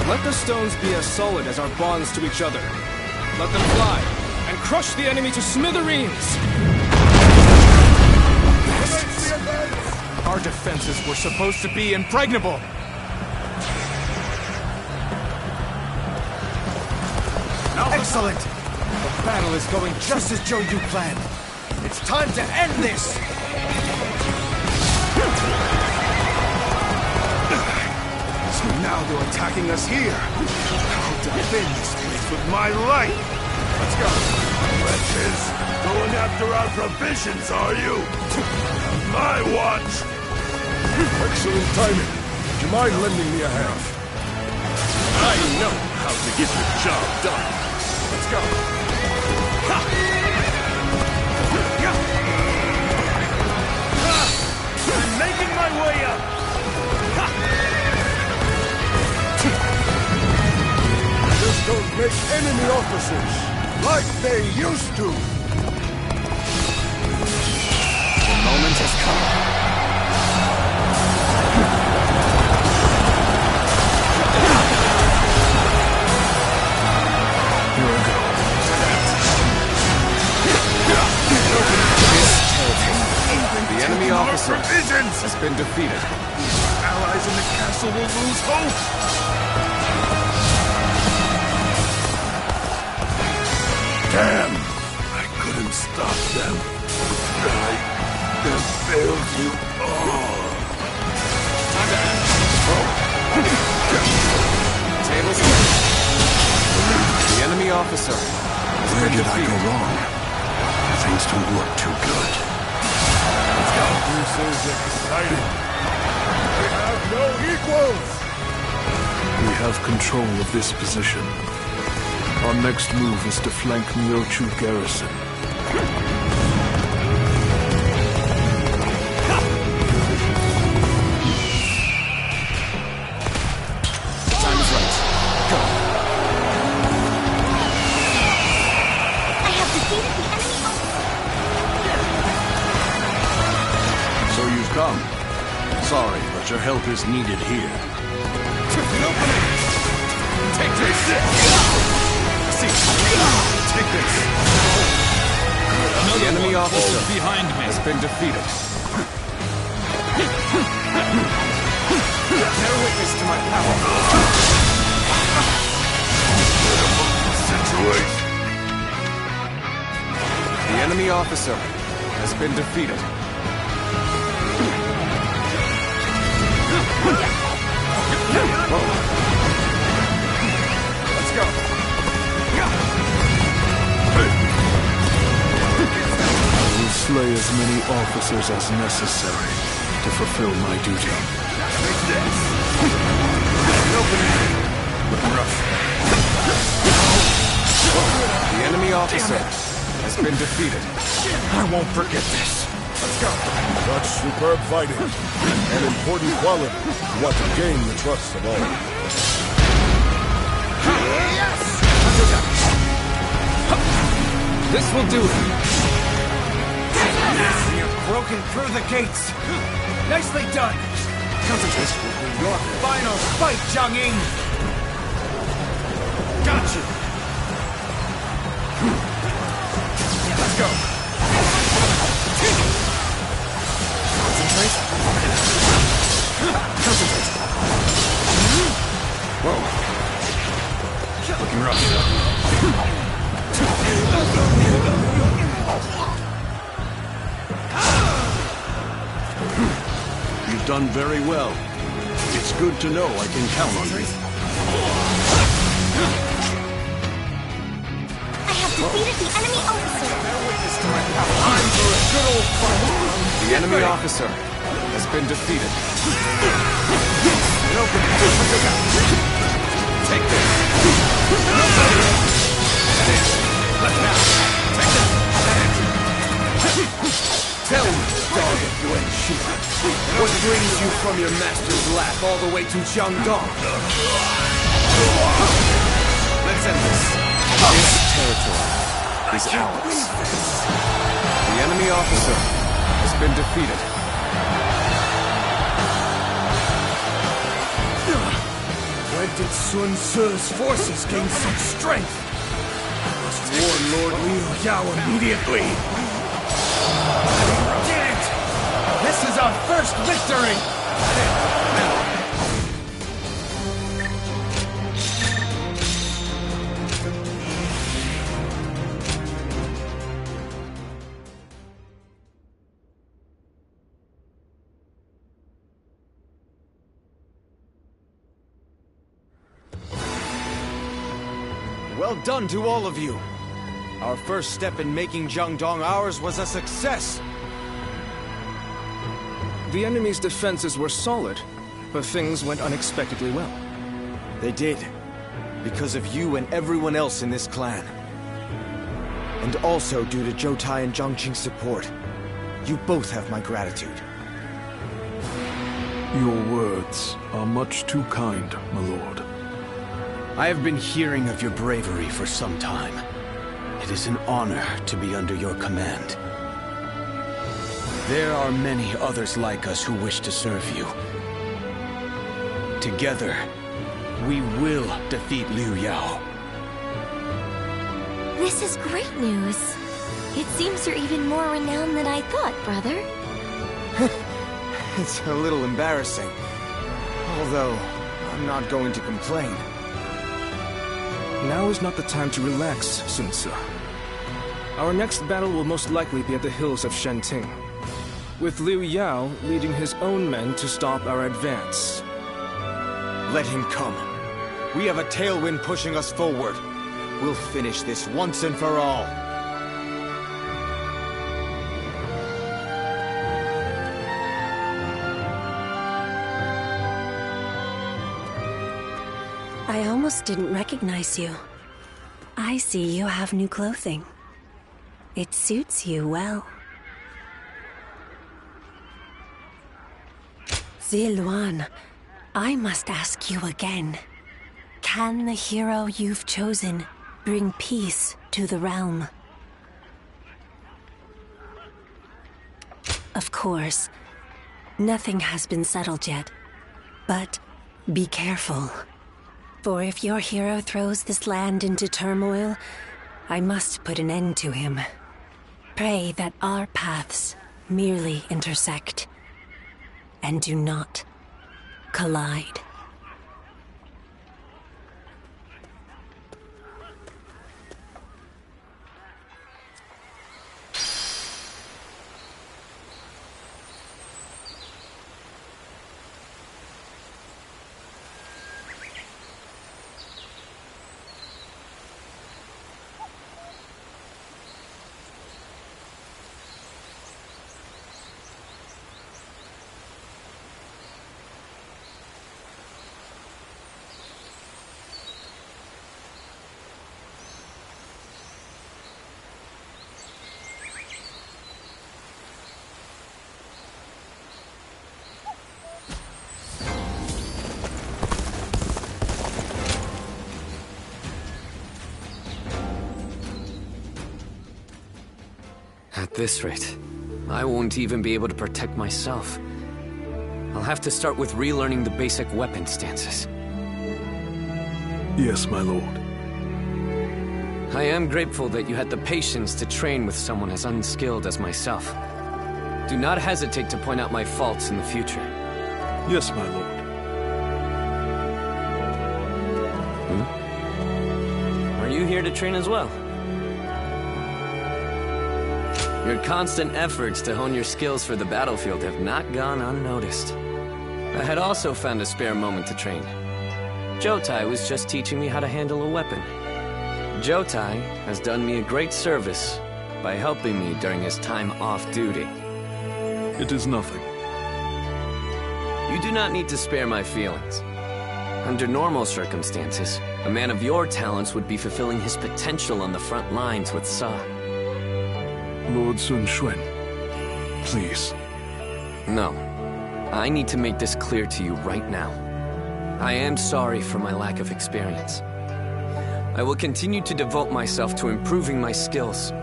Speaker 1: Let the stones be as solid as our bonds to each other. Let them fly, and crush the enemy to smithereens!
Speaker 8: Our defenses were supposed to be impregnable.
Speaker 10: Excellent! The battle is going just as Zhou Yu planned. It's time to end this!
Speaker 18: So now they're attacking us here. I'll defend this place with my life. Let's go. Wretches, going after our provisions, are you? My watch!
Speaker 11: Excellent timing. Would you mind lending me a hand?
Speaker 5: I know how to get the job done.
Speaker 7: Let's go.
Speaker 8: I'm making my way up.
Speaker 11: Just don't make enemy officers like they used to.
Speaker 7: The moment has come.
Speaker 1: The enemy officer has been defeated.
Speaker 18: Allies in the castle will lose hope. Damn! I couldn't stop them. I have failed you all.
Speaker 1: Tables turn. The enemy officer has
Speaker 14: Where
Speaker 1: been
Speaker 14: did I
Speaker 1: defeated.
Speaker 14: go wrong? Things don't look too good.
Speaker 11: This is exciting. We have no equals.
Speaker 13: We have control of this position. Our next move is to flank Myochu garrison.
Speaker 1: Time is right. Go.
Speaker 16: I have defeated the enemy officer.
Speaker 14: So you've come. Sorry, but your help is needed here.
Speaker 7: Take this! See, take this!
Speaker 1: The enemy officer behind me has been defeated.
Speaker 7: Bear witness to my power.
Speaker 18: Situation.
Speaker 1: The enemy officer has been defeated.
Speaker 7: Let's go.
Speaker 13: I will slay slay as many officers as necessary to fulfill my duty.
Speaker 1: Looking rough. The enemy officer has been defeated. I won't forget this. Let's go.
Speaker 11: Such superb fighting. An important quality to want to gain the trust of all.
Speaker 1: Yes! This will do it.
Speaker 10: You've broken through the gates. Nicely done. This will be your final fight, Jiang-Ying. Got you. Let's go.
Speaker 1: Concentrate. Whoa. Looking rough.
Speaker 14: You've done very well. It's good to know I can count on you.
Speaker 16: I have defeated the enemy officer.
Speaker 1: Time for a good old fight. The enemy officer has been defeated. Take this. Tell me, dog of Yuan Shu, what brings you from your master's lap all the way to Jiangdong? Let's end this. This territory is ours. The enemy officer has been defeated. When did Sun Tzu's forces gain such strength? I must warn Lord Liu Yao immediately. Did it! This is our first victory!
Speaker 10: Well done to all of you. Our first step in making Jiangdong ours was a success.
Speaker 6: The enemy's defenses were solid, but things went unexpectedly well.
Speaker 10: They did. Because of you and everyone else in this clan. And also due to Zhou Tai and Zhang Qing's support. You both have my gratitude.
Speaker 13: Your words are much too kind, my lord.
Speaker 10: I have been hearing of your bravery for some time. It is an honor to be under your command. There are many others like us who wish to serve you. Together, we will defeat Liu Yao.
Speaker 16: This is great news. It seems you're even more renowned than I thought, brother.
Speaker 10: It's a little embarrassing. Although, I'm not going to complain.
Speaker 6: Now is not the time to relax, Sun Tzu. Our next battle will most likely be at the hills of Shenting, with Liu Yao leading his own men to stop our advance.
Speaker 10: Let him come. We have a tailwind pushing us forward. We'll finish this once and for all.
Speaker 12: I almost didn't recognize you. I see you have new clothing. It suits you well. Ziluan, I must ask you again. Can the hero you've chosen bring peace to the realm? Of course, nothing has been settled yet, but be careful. For if your hero throws this land into turmoil, I must put an end to him. Pray that our paths merely intersect, and do not collide.
Speaker 2: this rate, I won't even be able to protect myself. I'll have to start with relearning the basic weapon stances.
Speaker 13: Yes, my lord.
Speaker 2: I am grateful that you had the patience to train with someone as unskilled as myself. Do not hesitate to point out my faults in the future.
Speaker 13: Yes, my lord.
Speaker 2: Are you here to train as well? Your constant efforts to hone your skills for the battlefield have not gone unnoticed. I had also found a spare moment to train. Jotai was just teaching me how to handle a weapon. Jotai has done me a great service by helping me during his time off duty.
Speaker 13: It is nothing.
Speaker 2: You do not need to spare my feelings. Under normal circumstances, a man of your talents would be fulfilling his potential on the front lines with Sa.
Speaker 13: Lord Sun Xuan, please.
Speaker 2: No. I need to make this clear to you right now. I am sorry for my lack of experience. I will continue to devote myself to improving my skills,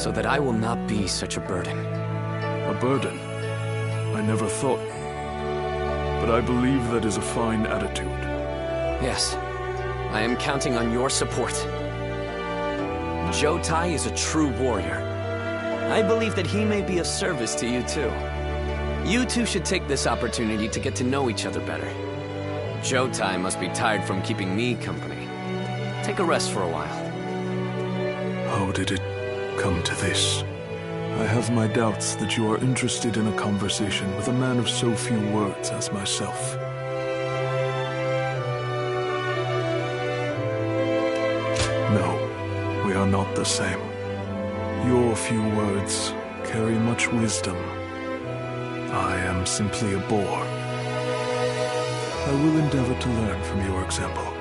Speaker 2: so that I will not be such a burden.
Speaker 13: A burden? I never thought. But I believe that is a fine attitude.
Speaker 2: Yes. I am counting on your support. Jotai is a true warrior. I believe that he may be of service to you too. You two should take this opportunity to get to know each other better. Jotai must be tired from keeping me company. Take a rest for a while.
Speaker 13: How did it come to this? I have my doubts that you are interested in a conversation with a man of so few words as myself. No, we are not the same. Your few words carry much wisdom. I am simply a boor. I will endeavor to learn from your example.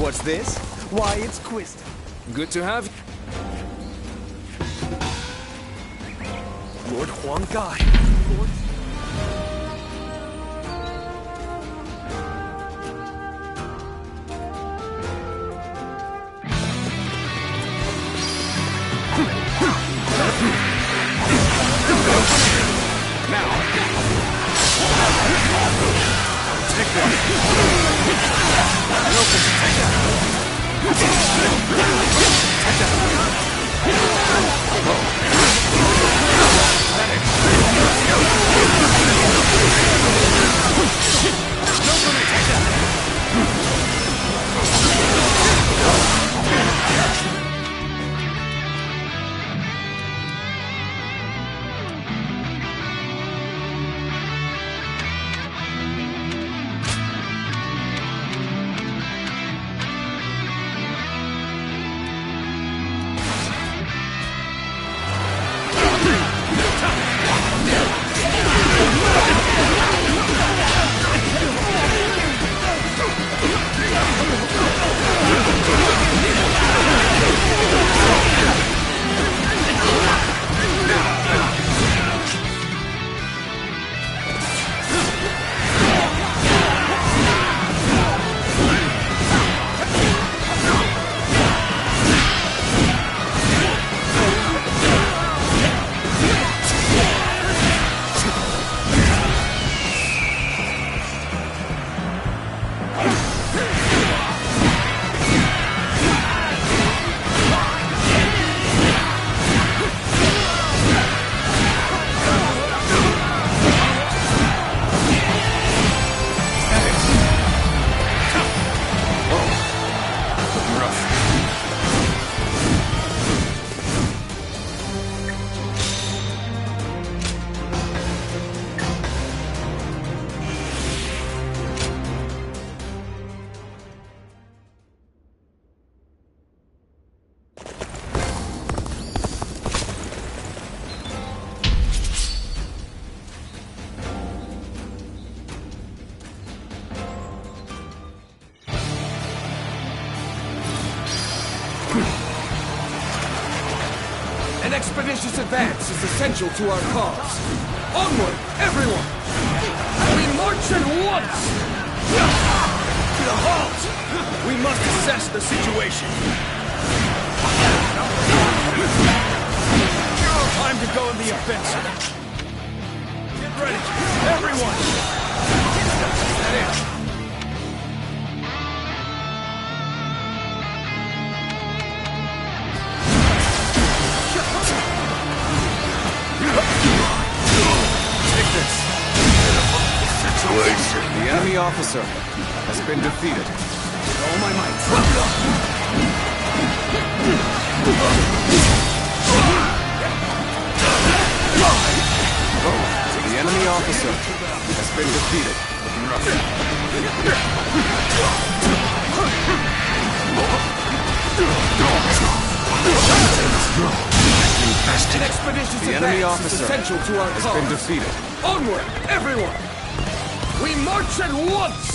Speaker 1: What's this? Why, it's Quist. Good to have you. Lord Huang Gai. Lord...
Speaker 7: Now!
Speaker 1: expeditious advance is essential to our cause. Onward, everyone! We march at once! Halt! We must assess the situation. Time to go in the offensive. Get ready, everyone! That is.
Speaker 10: The enemy officer has been defeated.
Speaker 1: With all my might.
Speaker 10: The enemy officer has been defeated.
Speaker 1: An expeditious
Speaker 10: The enemy
Speaker 1: advance
Speaker 10: officer
Speaker 1: is essential to our
Speaker 10: has
Speaker 1: cause.
Speaker 10: been defeated.
Speaker 1: Onward, everyone! We march at once!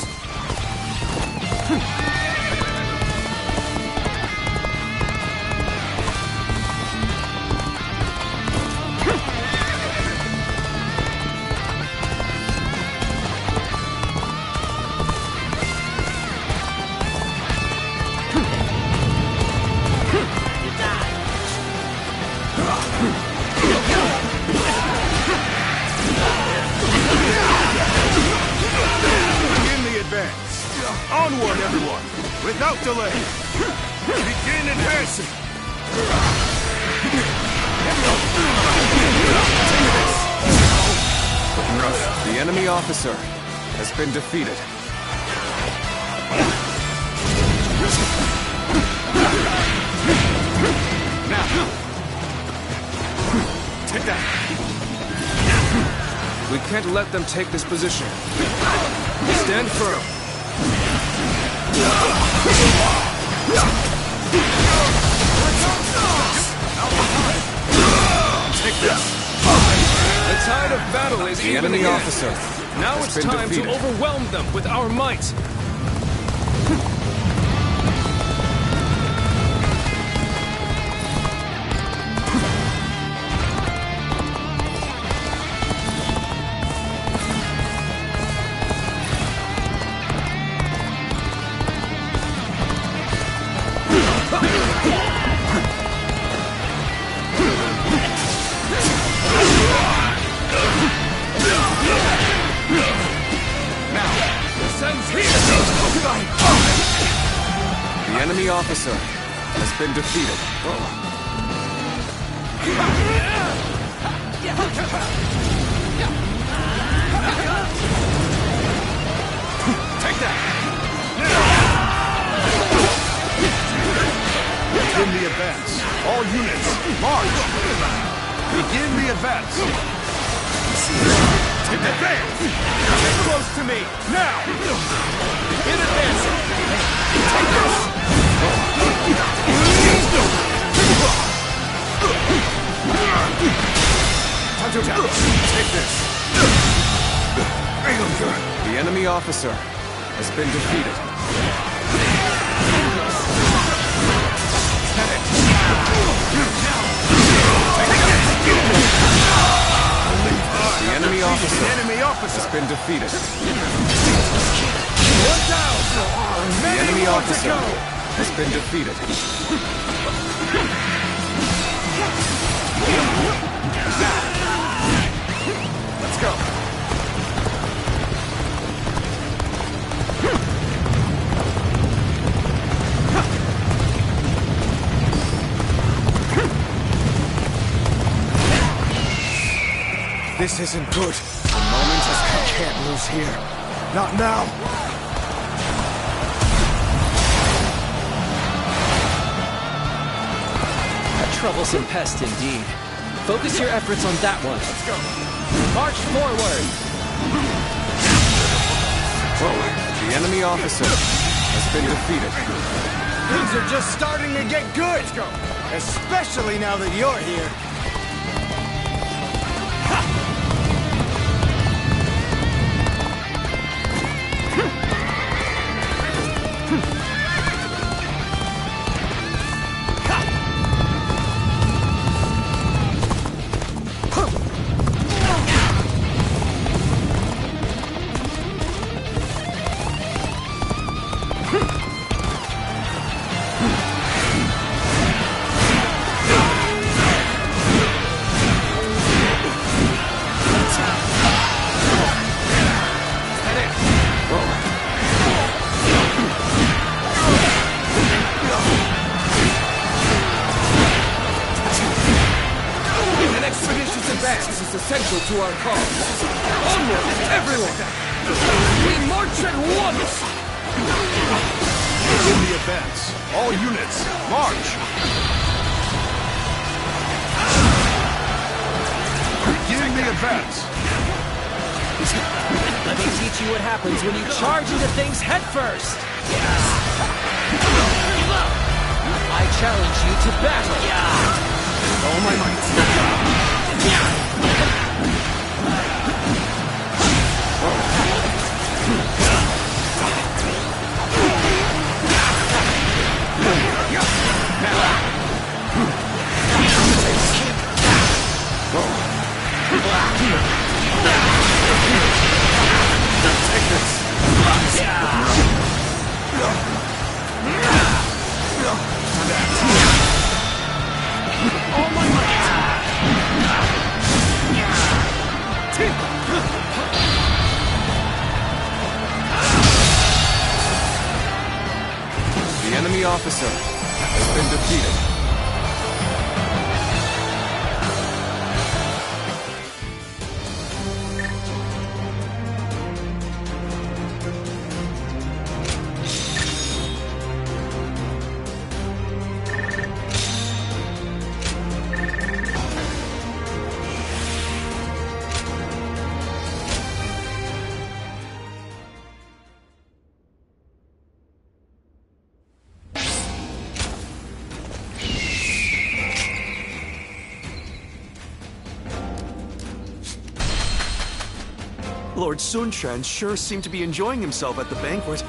Speaker 3: Onward, everyone! Without delay! Begin advancing!
Speaker 10: The enemy officer has been defeated.
Speaker 1: Now! Take that! We can't let them take this position. Stand firm. Take this. The tide of battle is
Speaker 10: The
Speaker 1: even
Speaker 10: enemy
Speaker 1: again.
Speaker 10: officer
Speaker 1: Now
Speaker 10: has
Speaker 1: it's
Speaker 10: been
Speaker 1: time
Speaker 10: defeated.
Speaker 1: to overwhelm them with our might.
Speaker 10: The enemy officer has been defeated.
Speaker 3: Take that! Begin the advance. All units, march! Begin the advance. Take advance!
Speaker 1: Get close to me, now! Begin advancing! Take this! Time to attack! Take this!
Speaker 10: The enemy officer has been defeated. The enemy officer has been defeated.
Speaker 1: One down!
Speaker 10: The enemy officer has been defeated.
Speaker 1: Let's go!
Speaker 13: This isn't good. The moment is I can't lose here. Not now.
Speaker 15: A troublesome pest indeed. Focus your efforts on that one. Let's go. March forward.
Speaker 10: The enemy officer has been defeated.
Speaker 13: Things are just starting to get good. Let's go. Especially now that you're here.
Speaker 1: essential to our cause. Onward, everyone! We march at once!
Speaker 18: Begin the advance. All units, march! Begin the advance.
Speaker 15: Let me teach you what happens when you charge into things head first. I challenge you to battle. With all my might.
Speaker 18: Take this.
Speaker 15: All my might.
Speaker 1: The enemy officer has been defeated.
Speaker 10: Lord Sun Quan sure seemed to be enjoying himself at the banquet.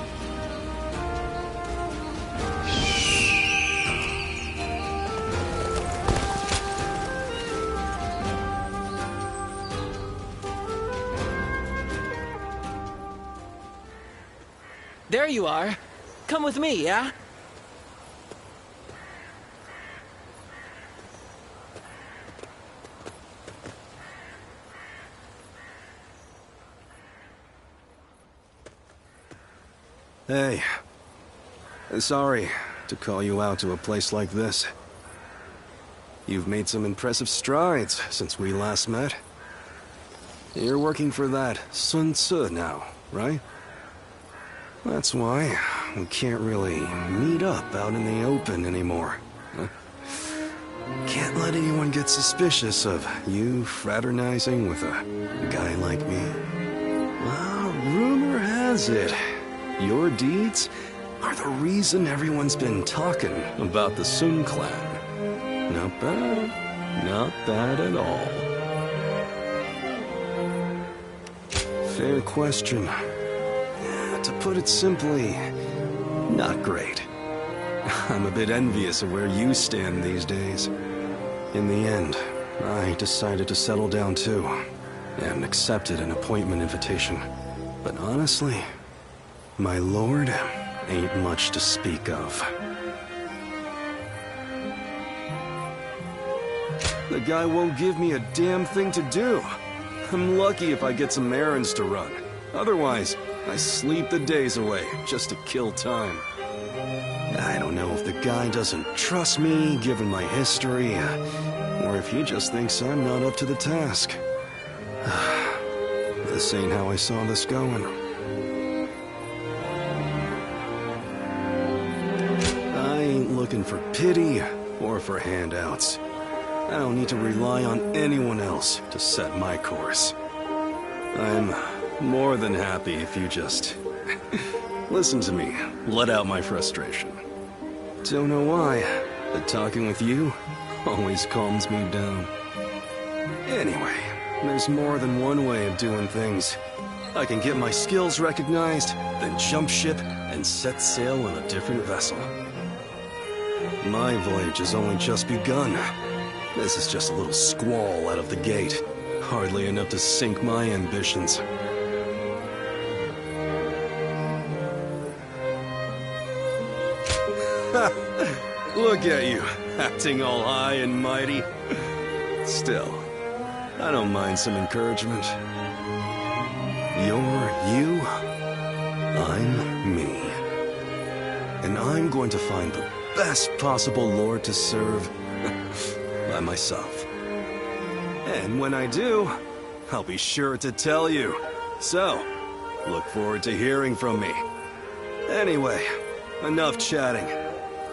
Speaker 15: There you are. Come with me, yeah?
Speaker 6: Hey. Sorry to call you out to a place like this. You've made some impressive strides since we last met. You're working for that Sun Tzu now, right? That's why we can't really meet up out in the open anymore. Can't let anyone get suspicious of you fraternizing with a guy like me. Well, rumor has it, your deeds are the reason everyone's been talking about the Sun clan. Not bad. Not bad at all. Fair question. To put it simply, not great. I'm a bit envious of where you stand these days. In the end, I decided to settle down too, and accepted an appointment invitation. But honestly, my lord ain't much to speak of. The guy won't give me a damn thing to do. I'm lucky if I get some errands to run. Otherwise, I sleep the days away just to kill time. I don't know if the guy doesn't trust me, given my history, or if he just thinks I'm not up to the task. This ain't how I saw this going. I ain't looking for pity or for handouts. I don't need to rely on anyone else to set my course. I'm more than happy if you just listen to me, let out my frustration. Don't know why, but talking with you always calms me down. Anyway, there's more than one way of doing things. I can get my skills recognized, then jump ship and set sail on a different vessel. My voyage has only just begun. This is just a little squall out of the gate. Hardly enough to sink my ambitions. Look at you, acting all high and mighty. Still, I don't mind some encouragement. You're you, I'm me. And I'm going to find the best possible lord to serve by myself. And when I do,
Speaker 20: I'll be sure to tell you. So, look forward to hearing from me. Anyway, enough chatting.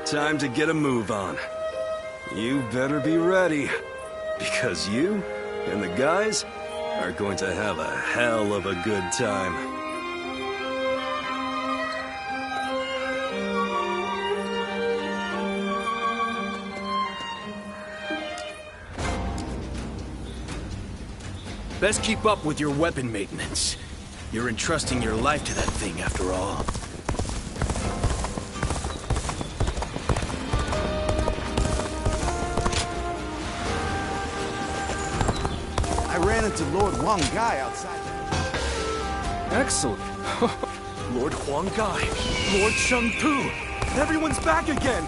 Speaker 20: Time to get a move on. You better be ready, because you and the guys are going to have a hell of a good time.
Speaker 8: Best keep up with your weapon maintenance. You're entrusting your life to that thing, after all.
Speaker 10: I ran into Lord Huang Gai outside.
Speaker 1: Excellent.
Speaker 8: Lord Huang Gai, Lord Shang Tu, everyone's back again!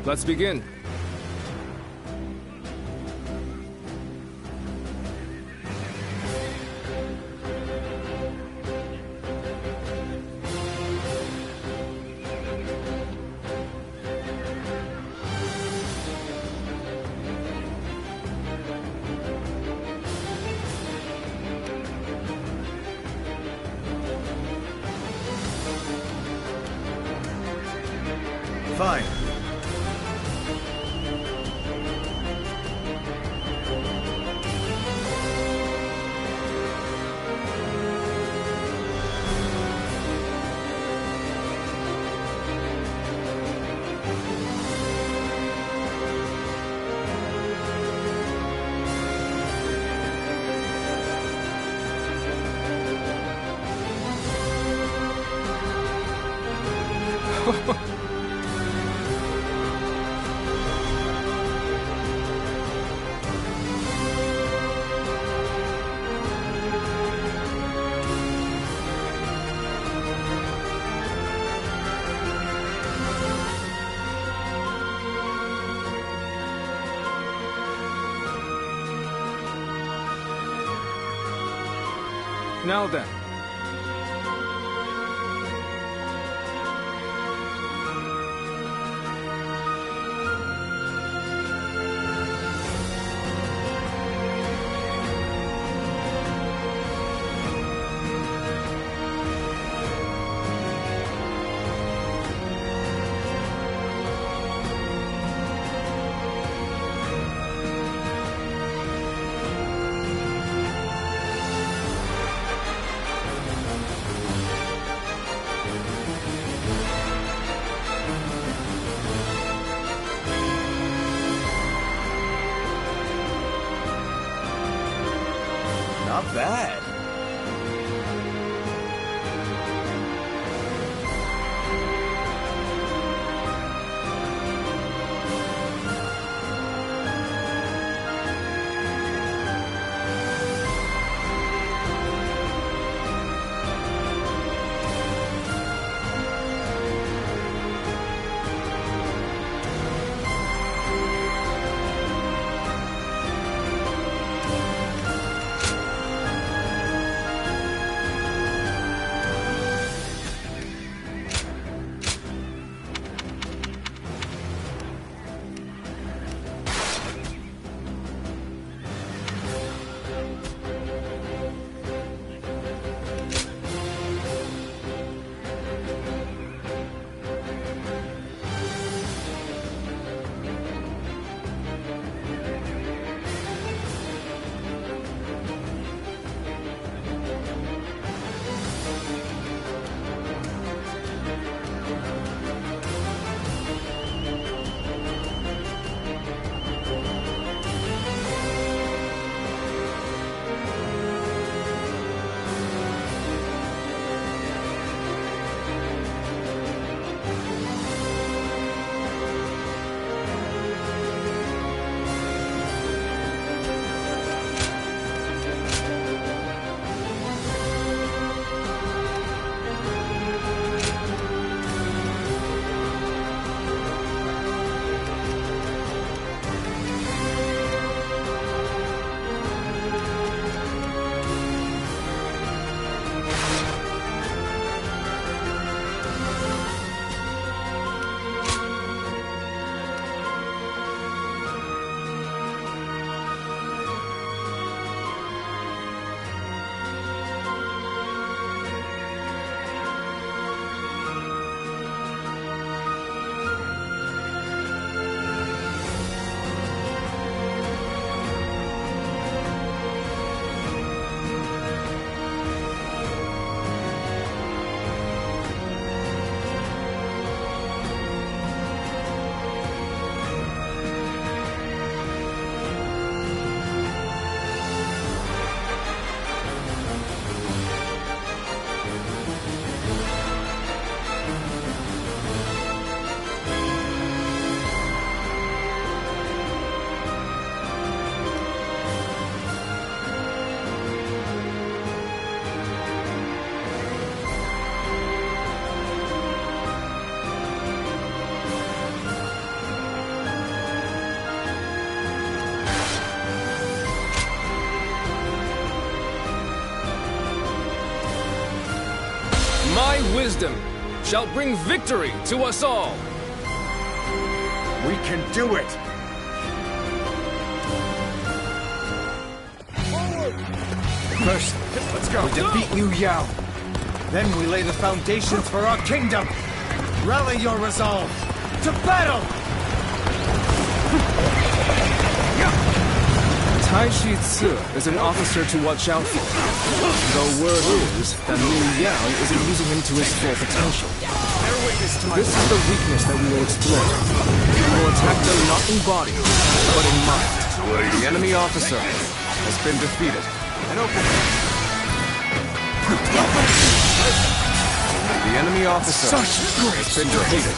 Speaker 1: Let's begin.
Speaker 10: Fine.
Speaker 1: Now then.
Speaker 10: Not bad.
Speaker 1: wisdom shall bring victory to us all.
Speaker 10: We can do it! First, let's go. We defeat Liu Yao. Then we lay the foundations for our kingdom. Rally your resolve. To battle!
Speaker 1: Tai Shi Tzu is an officer to watch out for. Though word is that Liu Yao isn't using him to his full potential. This is the weakness that we will exploit. We will attack them not in body, but in mind.
Speaker 10: The enemy officer has been defeated. The enemy officer has been defeated.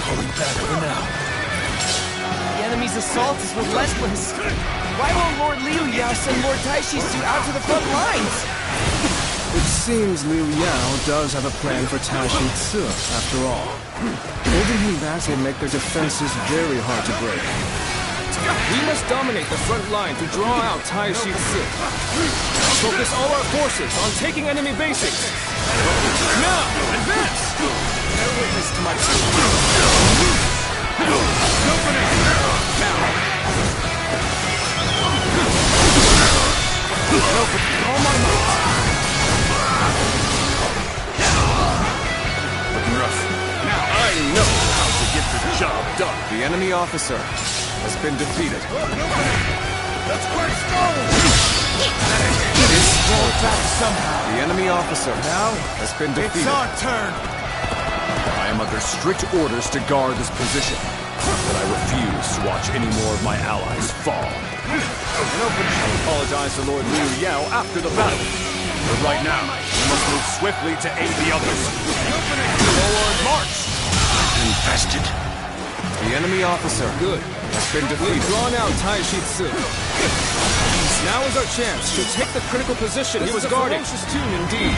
Speaker 15: Pulling back for now. The enemy's assault is relentless. Why won't Lord Liu Yao send Lord Tai Shi Tzu out to the front lines?
Speaker 1: It seems Liu Yao does have a plan for Tai Shi Tzu, after all. Holding him back will make their defenses very hard to break. We must dominate the front line to draw out Tai Shi Tzu. Focus all our forces on taking enemy bases. Now, advance!
Speaker 15: Bear witness to my
Speaker 1: All my might.
Speaker 5: Looking rough. Now I know how to get the job done.
Speaker 10: The enemy officer has been defeated.
Speaker 18: Let's quit stone!
Speaker 10: This will attack somehow. The enemy officer now has been defeated.
Speaker 18: It's our turn!
Speaker 21: I am under strict orders to guard this position, but I refuse to watch any more of my allies fall. I'll apologize to Lord Liu Yao after the battle, but right now, we must move swiftly to aid the others. Forward march!
Speaker 10: Infested. The enemy officer has been defeated.
Speaker 1: We've drawn out Tai Shi Tzu. Now is our chance to take the critical position he was guarding. This is a ferocious tune indeed.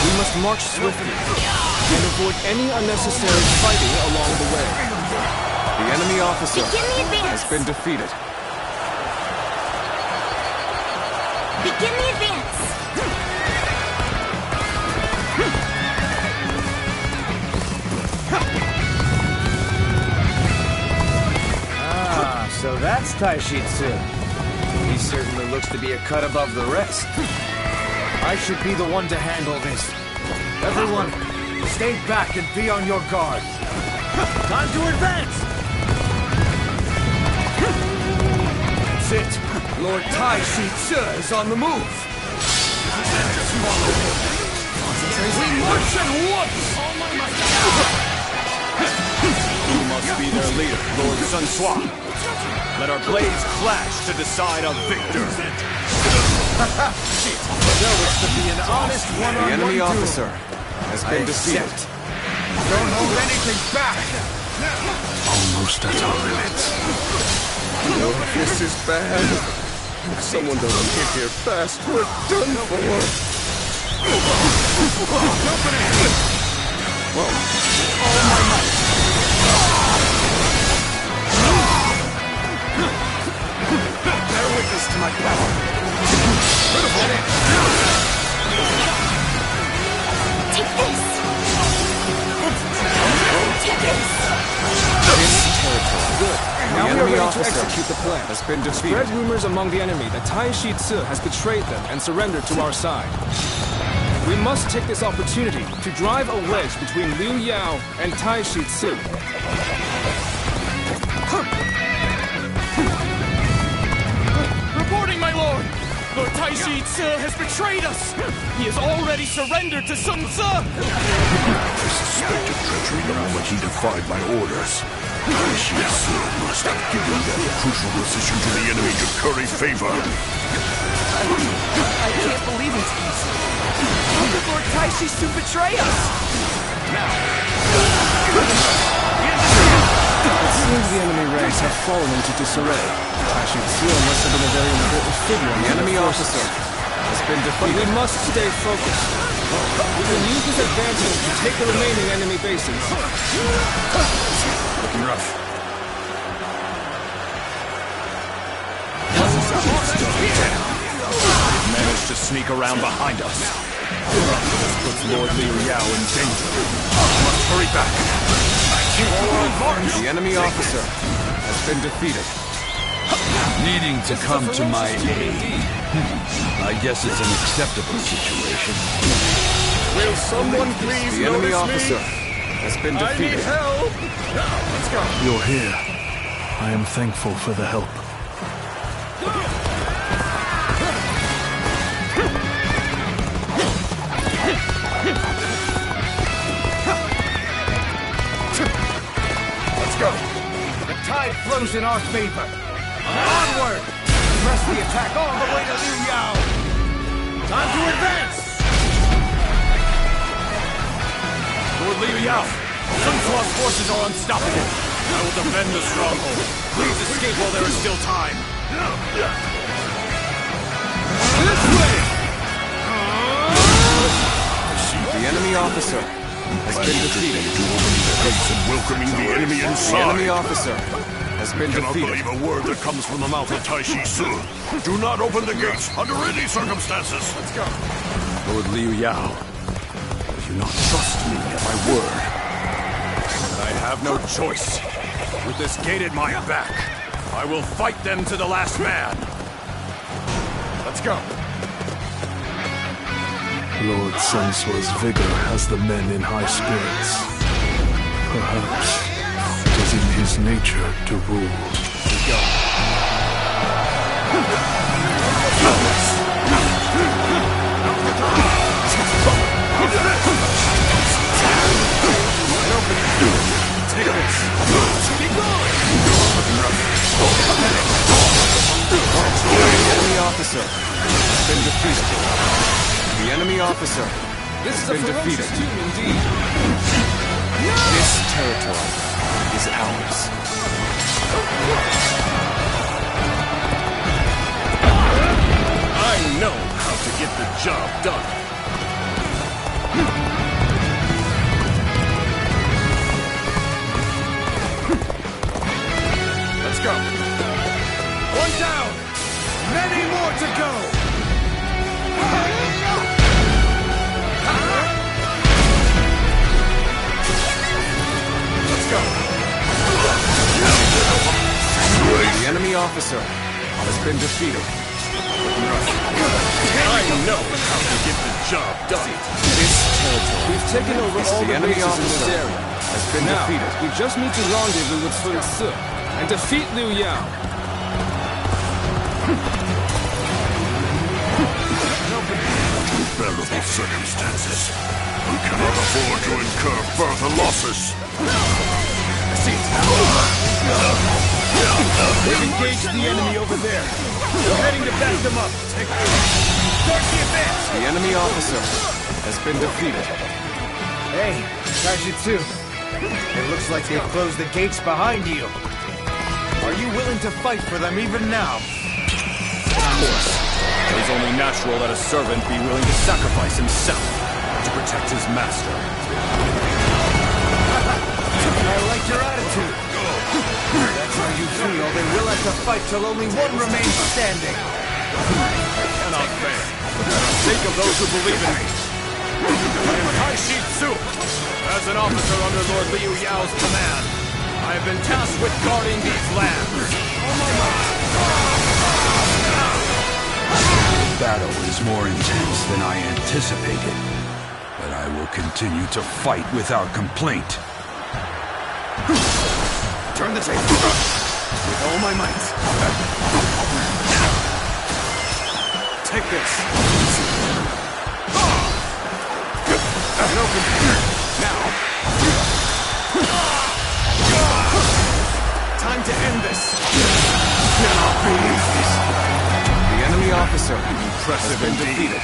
Speaker 1: We must march swiftly and avoid any unnecessary fighting along the way.
Speaker 10: The enemy officer has been defeated.
Speaker 16: Begin the advance!
Speaker 10: So that's Tai Shi Tzu. He certainly looks to be a cut above the rest. I should be the one to handle this. Everyone, stay back and be on your guard. Time to advance! That's it. Lord Tai Shi Tzu is on the move.
Speaker 18: We march at once!
Speaker 21: You must be their leader, Lord Sun Sua. Let our blades clash to decide a victor.
Speaker 10: There was to be an honest one-on-one. The enemy officer has been defeated.
Speaker 18: Don't hold anything back!
Speaker 4: Almost at our limits.
Speaker 11: No, this is bad. If someone doesn't get here fast, we're done for.
Speaker 18: Whoa. All my might. Bear witness to my power.
Speaker 16: Take this! Take this!
Speaker 1: This territory. Good. Now we are ready to
Speaker 10: officer
Speaker 1: execute the plan.
Speaker 10: has been defeated.
Speaker 1: Spread rumors among the enemy that Tai Shi Tzu has betrayed them and surrendered to our side. We must take this opportunity to drive a wedge between Liu Yao and Tai Shi Tzu.
Speaker 8: Reporting, my lord! Lord Tai Shi Tzu has betrayed us! He has already surrendered to Sun Tzu!
Speaker 4: I suspected treachery the moment he defied my orders. Tai Shi Tzu must have given that crucial position to the enemy to curry favor.
Speaker 15: I can't believe it. How could Lord Tai Shi Tzu betray us?
Speaker 1: It seems the enemy ranks have fallen into disarray. Tai Shi Tzu must have been a very important figure.
Speaker 10: The enemy officer has been defeated.
Speaker 1: But we must stay focused. We can use this advantage to take the remaining enemy bases.
Speaker 21: Looking rough. They've managed to sneak around behind us. This puts Lord Liu Yao in danger. We must hurry back. Forward march! The enemy officer has been defeated.
Speaker 4: Needing to come to my aid. I guess it's an acceptable situation.
Speaker 5: Will someone please
Speaker 21: The enemy
Speaker 5: notice
Speaker 21: officer
Speaker 5: me?
Speaker 21: has been
Speaker 5: I need
Speaker 21: defeated.
Speaker 5: help! Let's go.
Speaker 13: You're here. I am thankful for the help.
Speaker 7: Let's go. The tide flows in our favor. Onward! Press the attack all the way to Liu Yao. Time to advance!
Speaker 21: Lord Liu Yao, Sun Qua's forces are unstoppable. I will defend the stronghold. Please escape while there is still time.
Speaker 7: This way!
Speaker 21: The enemy officer has been defeated.
Speaker 14: Welcoming the enemy
Speaker 21: The
Speaker 14: inside.
Speaker 21: enemy officer has been
Speaker 14: I cannot
Speaker 21: defeated.
Speaker 14: believe a word that comes from the mouth of Taishi Su. Do not open the gates under any circumstances. Let's go.
Speaker 21: Lord Liu Yao, do not trust me at my word. I have no choice. With this gate at my back, I will fight them to the last man. Let's go.
Speaker 13: Lord Sensua's vigor has the men in high spirits. Perhaps it is in his nature to rule.
Speaker 21: Take this. Keep going. The enemy officer has been defeated. The enemy officer
Speaker 1: This
Speaker 21: has
Speaker 1: is a
Speaker 21: been defeated.
Speaker 1: ferocious tomb indeed.
Speaker 21: This territory is ours.
Speaker 5: I know how to get the job done.
Speaker 21: Let's go.
Speaker 7: One down! Many more to go!
Speaker 21: Let's go. The enemy officer has been defeated.
Speaker 5: I know how to get the job done.
Speaker 21: This territory.
Speaker 1: We've taken over all
Speaker 21: the
Speaker 1: the
Speaker 21: enemy
Speaker 1: bases in this
Speaker 21: officer
Speaker 1: area.
Speaker 21: has been
Speaker 1: Now,
Speaker 21: defeated.
Speaker 1: we just need to rendezvous with Sun Tzu and defeat Liu Yao.
Speaker 14: Unbearable circumstances. We cannot afford to incur further losses.
Speaker 8: We've engaged the enemy over there. We're heading to back them up. Start the advance!
Speaker 21: The enemy officer has been defeated.
Speaker 10: Hey, Taijutsu. It looks like they've closed the gates behind you. Are you willing to fight for them even now?
Speaker 21: Of course. It is only natural that a servant be willing to sacrifice himself to protect his master.
Speaker 10: I like your attitude. That's how you feel. Then we'll have to fight till only one remains standing.
Speaker 21: Cannot fail. For the sake of those who believe in me. I am Taishi Tzu. As an officer under Lord Liu Yao's command, I have been tasked with guarding these lands.
Speaker 4: The battle is more intense than I anticipated, but I will continue to fight without complaint.
Speaker 21: Turn the table. With all my might. Take this. And open. Now. Time to end this. Cannot believe this. The enemy officer has been defeated.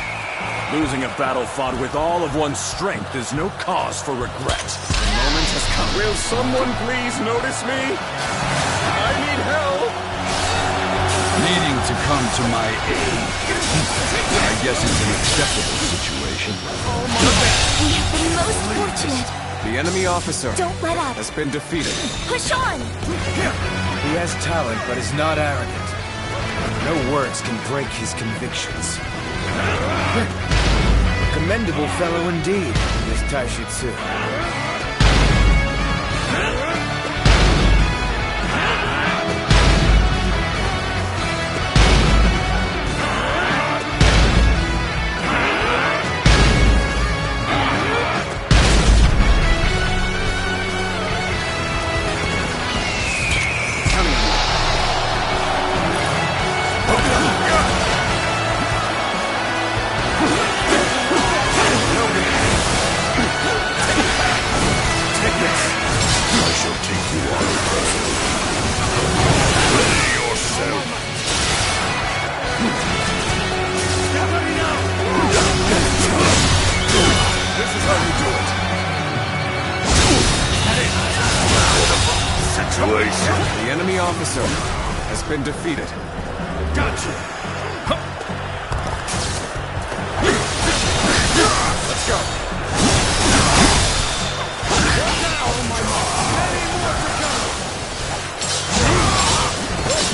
Speaker 21: Losing a battle fought with all of one's strength is no cause for regret. The moment has come.
Speaker 5: Will someone please notice me? I need help.
Speaker 4: Needing to come to my aid. I guess it's an acceptable situation.
Speaker 16: We have been most fortunate.
Speaker 21: The enemy officer
Speaker 16: Don't let up.
Speaker 21: has been defeated.
Speaker 16: Push on!
Speaker 10: He has talent, but is not arrogant. No words can break his convictions. The commendable fellow indeed, this Taishi Tsu.
Speaker 21: The enemy officer has been defeated.
Speaker 8: Gotcha!
Speaker 21: Let's go!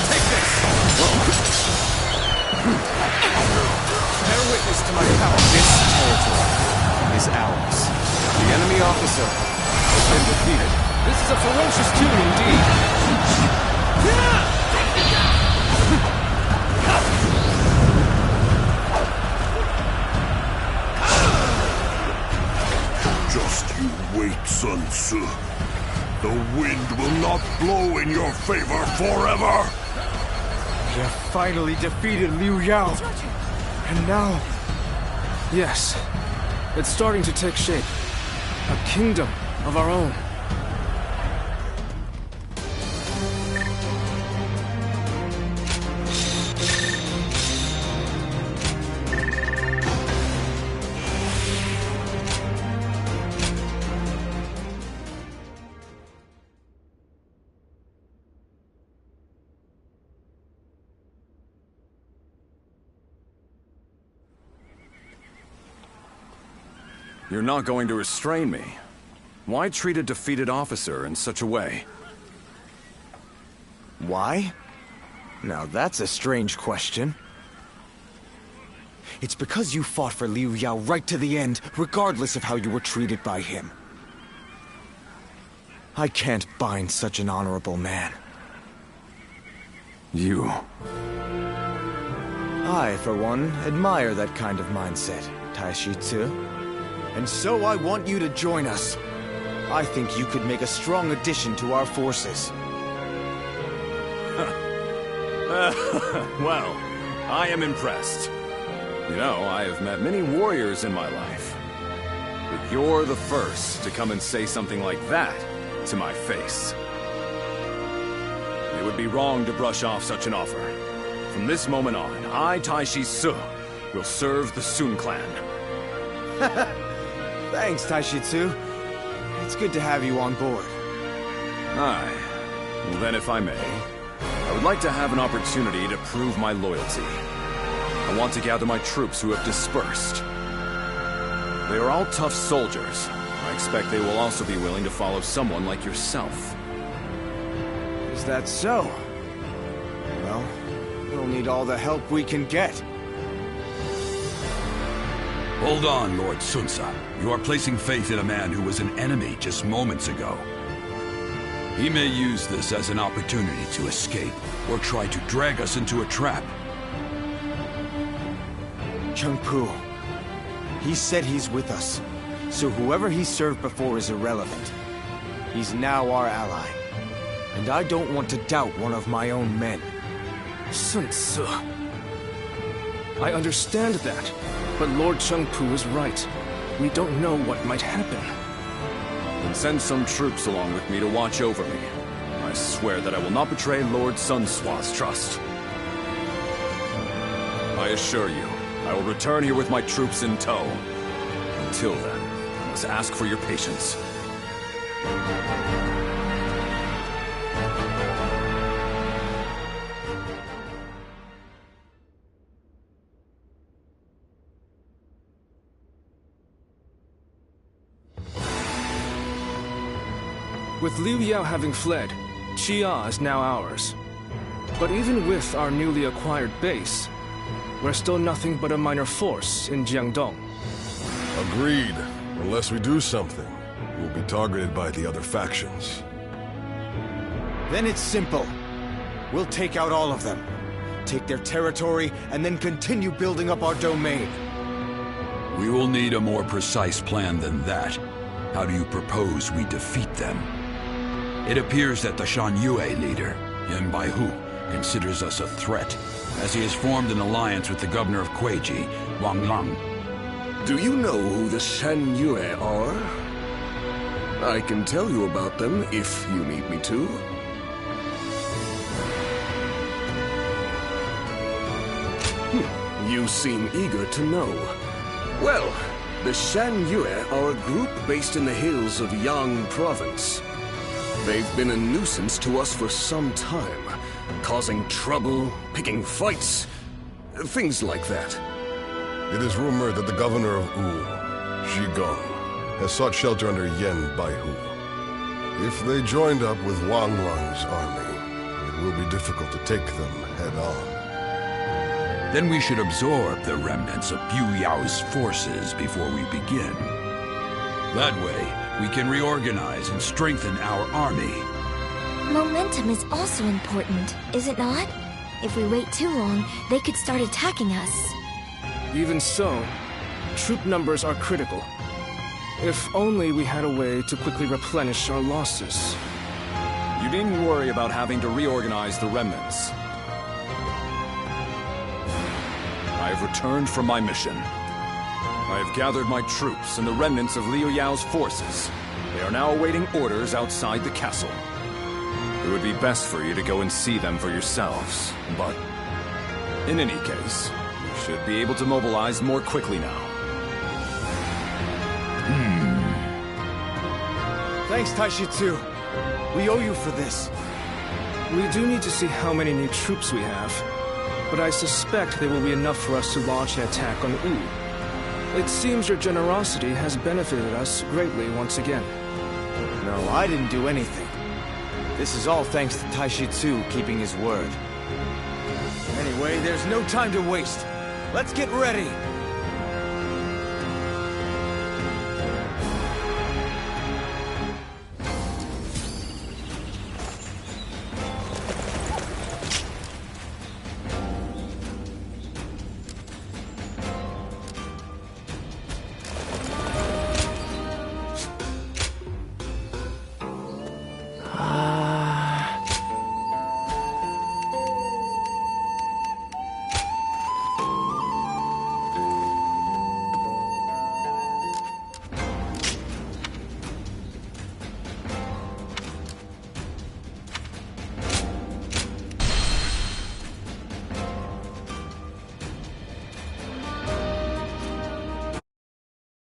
Speaker 21: Take this! Bear witness to my power. This territory is ours. The enemy officer has been defeated.
Speaker 1: This is a ferocious tune indeed.
Speaker 4: Just you wait, Sun Tzu. The wind will not blow in your favor forever!
Speaker 6: You have finally defeated Liu Yao. And now...
Speaker 1: Yes, it's starting to take shape. A kingdom of our own.
Speaker 21: You're not going to restrain me. Why treat a defeated officer in such a way?
Speaker 10: Why? Now that's a strange question. It's because you fought for Liu Yao right to the end, regardless of how you were treated by him. I can't bind such an honorable man.
Speaker 21: You...
Speaker 10: I, for one, admire that kind of mindset, Taishi Tsu. And so I want you to join us. I think you could make a strong addition to our forces.
Speaker 21: Well, I am impressed. You know, I have met many warriors in my life. But you're the first to come and say something like that to my face. It would be wrong to brush off such an offer. From this moment on, I, Taishi Tsu, will serve the Sun clan.
Speaker 10: Thanks, Taishi Tsu. It's good to have you on board.
Speaker 21: Aye. Well, then, if I may, I would like to have an opportunity to prove my loyalty. I want to gather my troops who have dispersed. They are all tough soldiers. I expect they will also be willing to follow someone like yourself.
Speaker 10: Is that so? Well, we'll need all the help we can get.
Speaker 4: Hold on, Lord Sun Tzu. You are placing faith in a man who was an enemy just moments ago. He may use this as an opportunity to escape, or try to drag us into a trap.
Speaker 10: Chengpu. He said he's with us, so whoever he served before is irrelevant. He's now our ally, and I don't want to doubt one of my own men.
Speaker 1: Sun Tzu. I understand that, but Lord Chengpu is right. We don't know what might happen.
Speaker 21: Then send some troops along with me to watch over me. I swear that I will not betray Lord Sun Tzu's trust. I assure you, I will return here with my troops in tow. Until then, I must ask for your patience.
Speaker 1: With Liu Yao having fled, Qia is now ours. But even with our newly acquired base, we're still nothing but a minor force in Jiangdong.
Speaker 11: Agreed. Unless we do something, we'll be targeted by the other factions.
Speaker 10: Then it's simple. We'll take out all of them. Take their territory, and then continue building up our domain.
Speaker 4: We will need a more precise plan than that. How do you propose we defeat them? It appears that the Shan Yue leader, Yan Baihu, considers us a threat, as he has formed an alliance with the governor of Kueiji, Wang Lang.
Speaker 5: Do you know who the Shan Yue are? I can tell you about them if you need me to. You seem eager to know. Well, the Shan Yue are a group based in the hills of Yang Province. They've been a nuisance to us for some time, causing trouble, picking fights, things like that.
Speaker 11: It is rumored that the governor of Wu, Zhigong, has sought shelter under Yan Baihu. If they joined up with Wang Lang's army, it will be difficult to take them head-on.
Speaker 4: Then we should absorb the remnants of Yu Yao's forces before we begin. That way, we can reorganize and strengthen our army.
Speaker 16: Momentum is also important, is it not? If we wait too long, they could start attacking us.
Speaker 1: Even so, troop numbers are critical. If only we had a way to quickly replenish our losses.
Speaker 21: You needn't worry about having to reorganize the remnants. I have returned from my mission. I have gathered my troops and the remnants of Liu Yao's forces. They are now awaiting orders outside the castle. It would be best for you to go and see them for yourselves, but in any case, you should be able to mobilize more quickly now.
Speaker 10: Thanks, Taishitsu. We owe you for this.
Speaker 1: We do need to see how many new troops we have, but I suspect they will be enough for us to launch an attack on Wu. It seems your generosity has benefited us greatly once again.
Speaker 10: No, I didn't do anything. This is all thanks to Taishitsu keeping his word. Anyway, there's no time to waste. Let's get ready!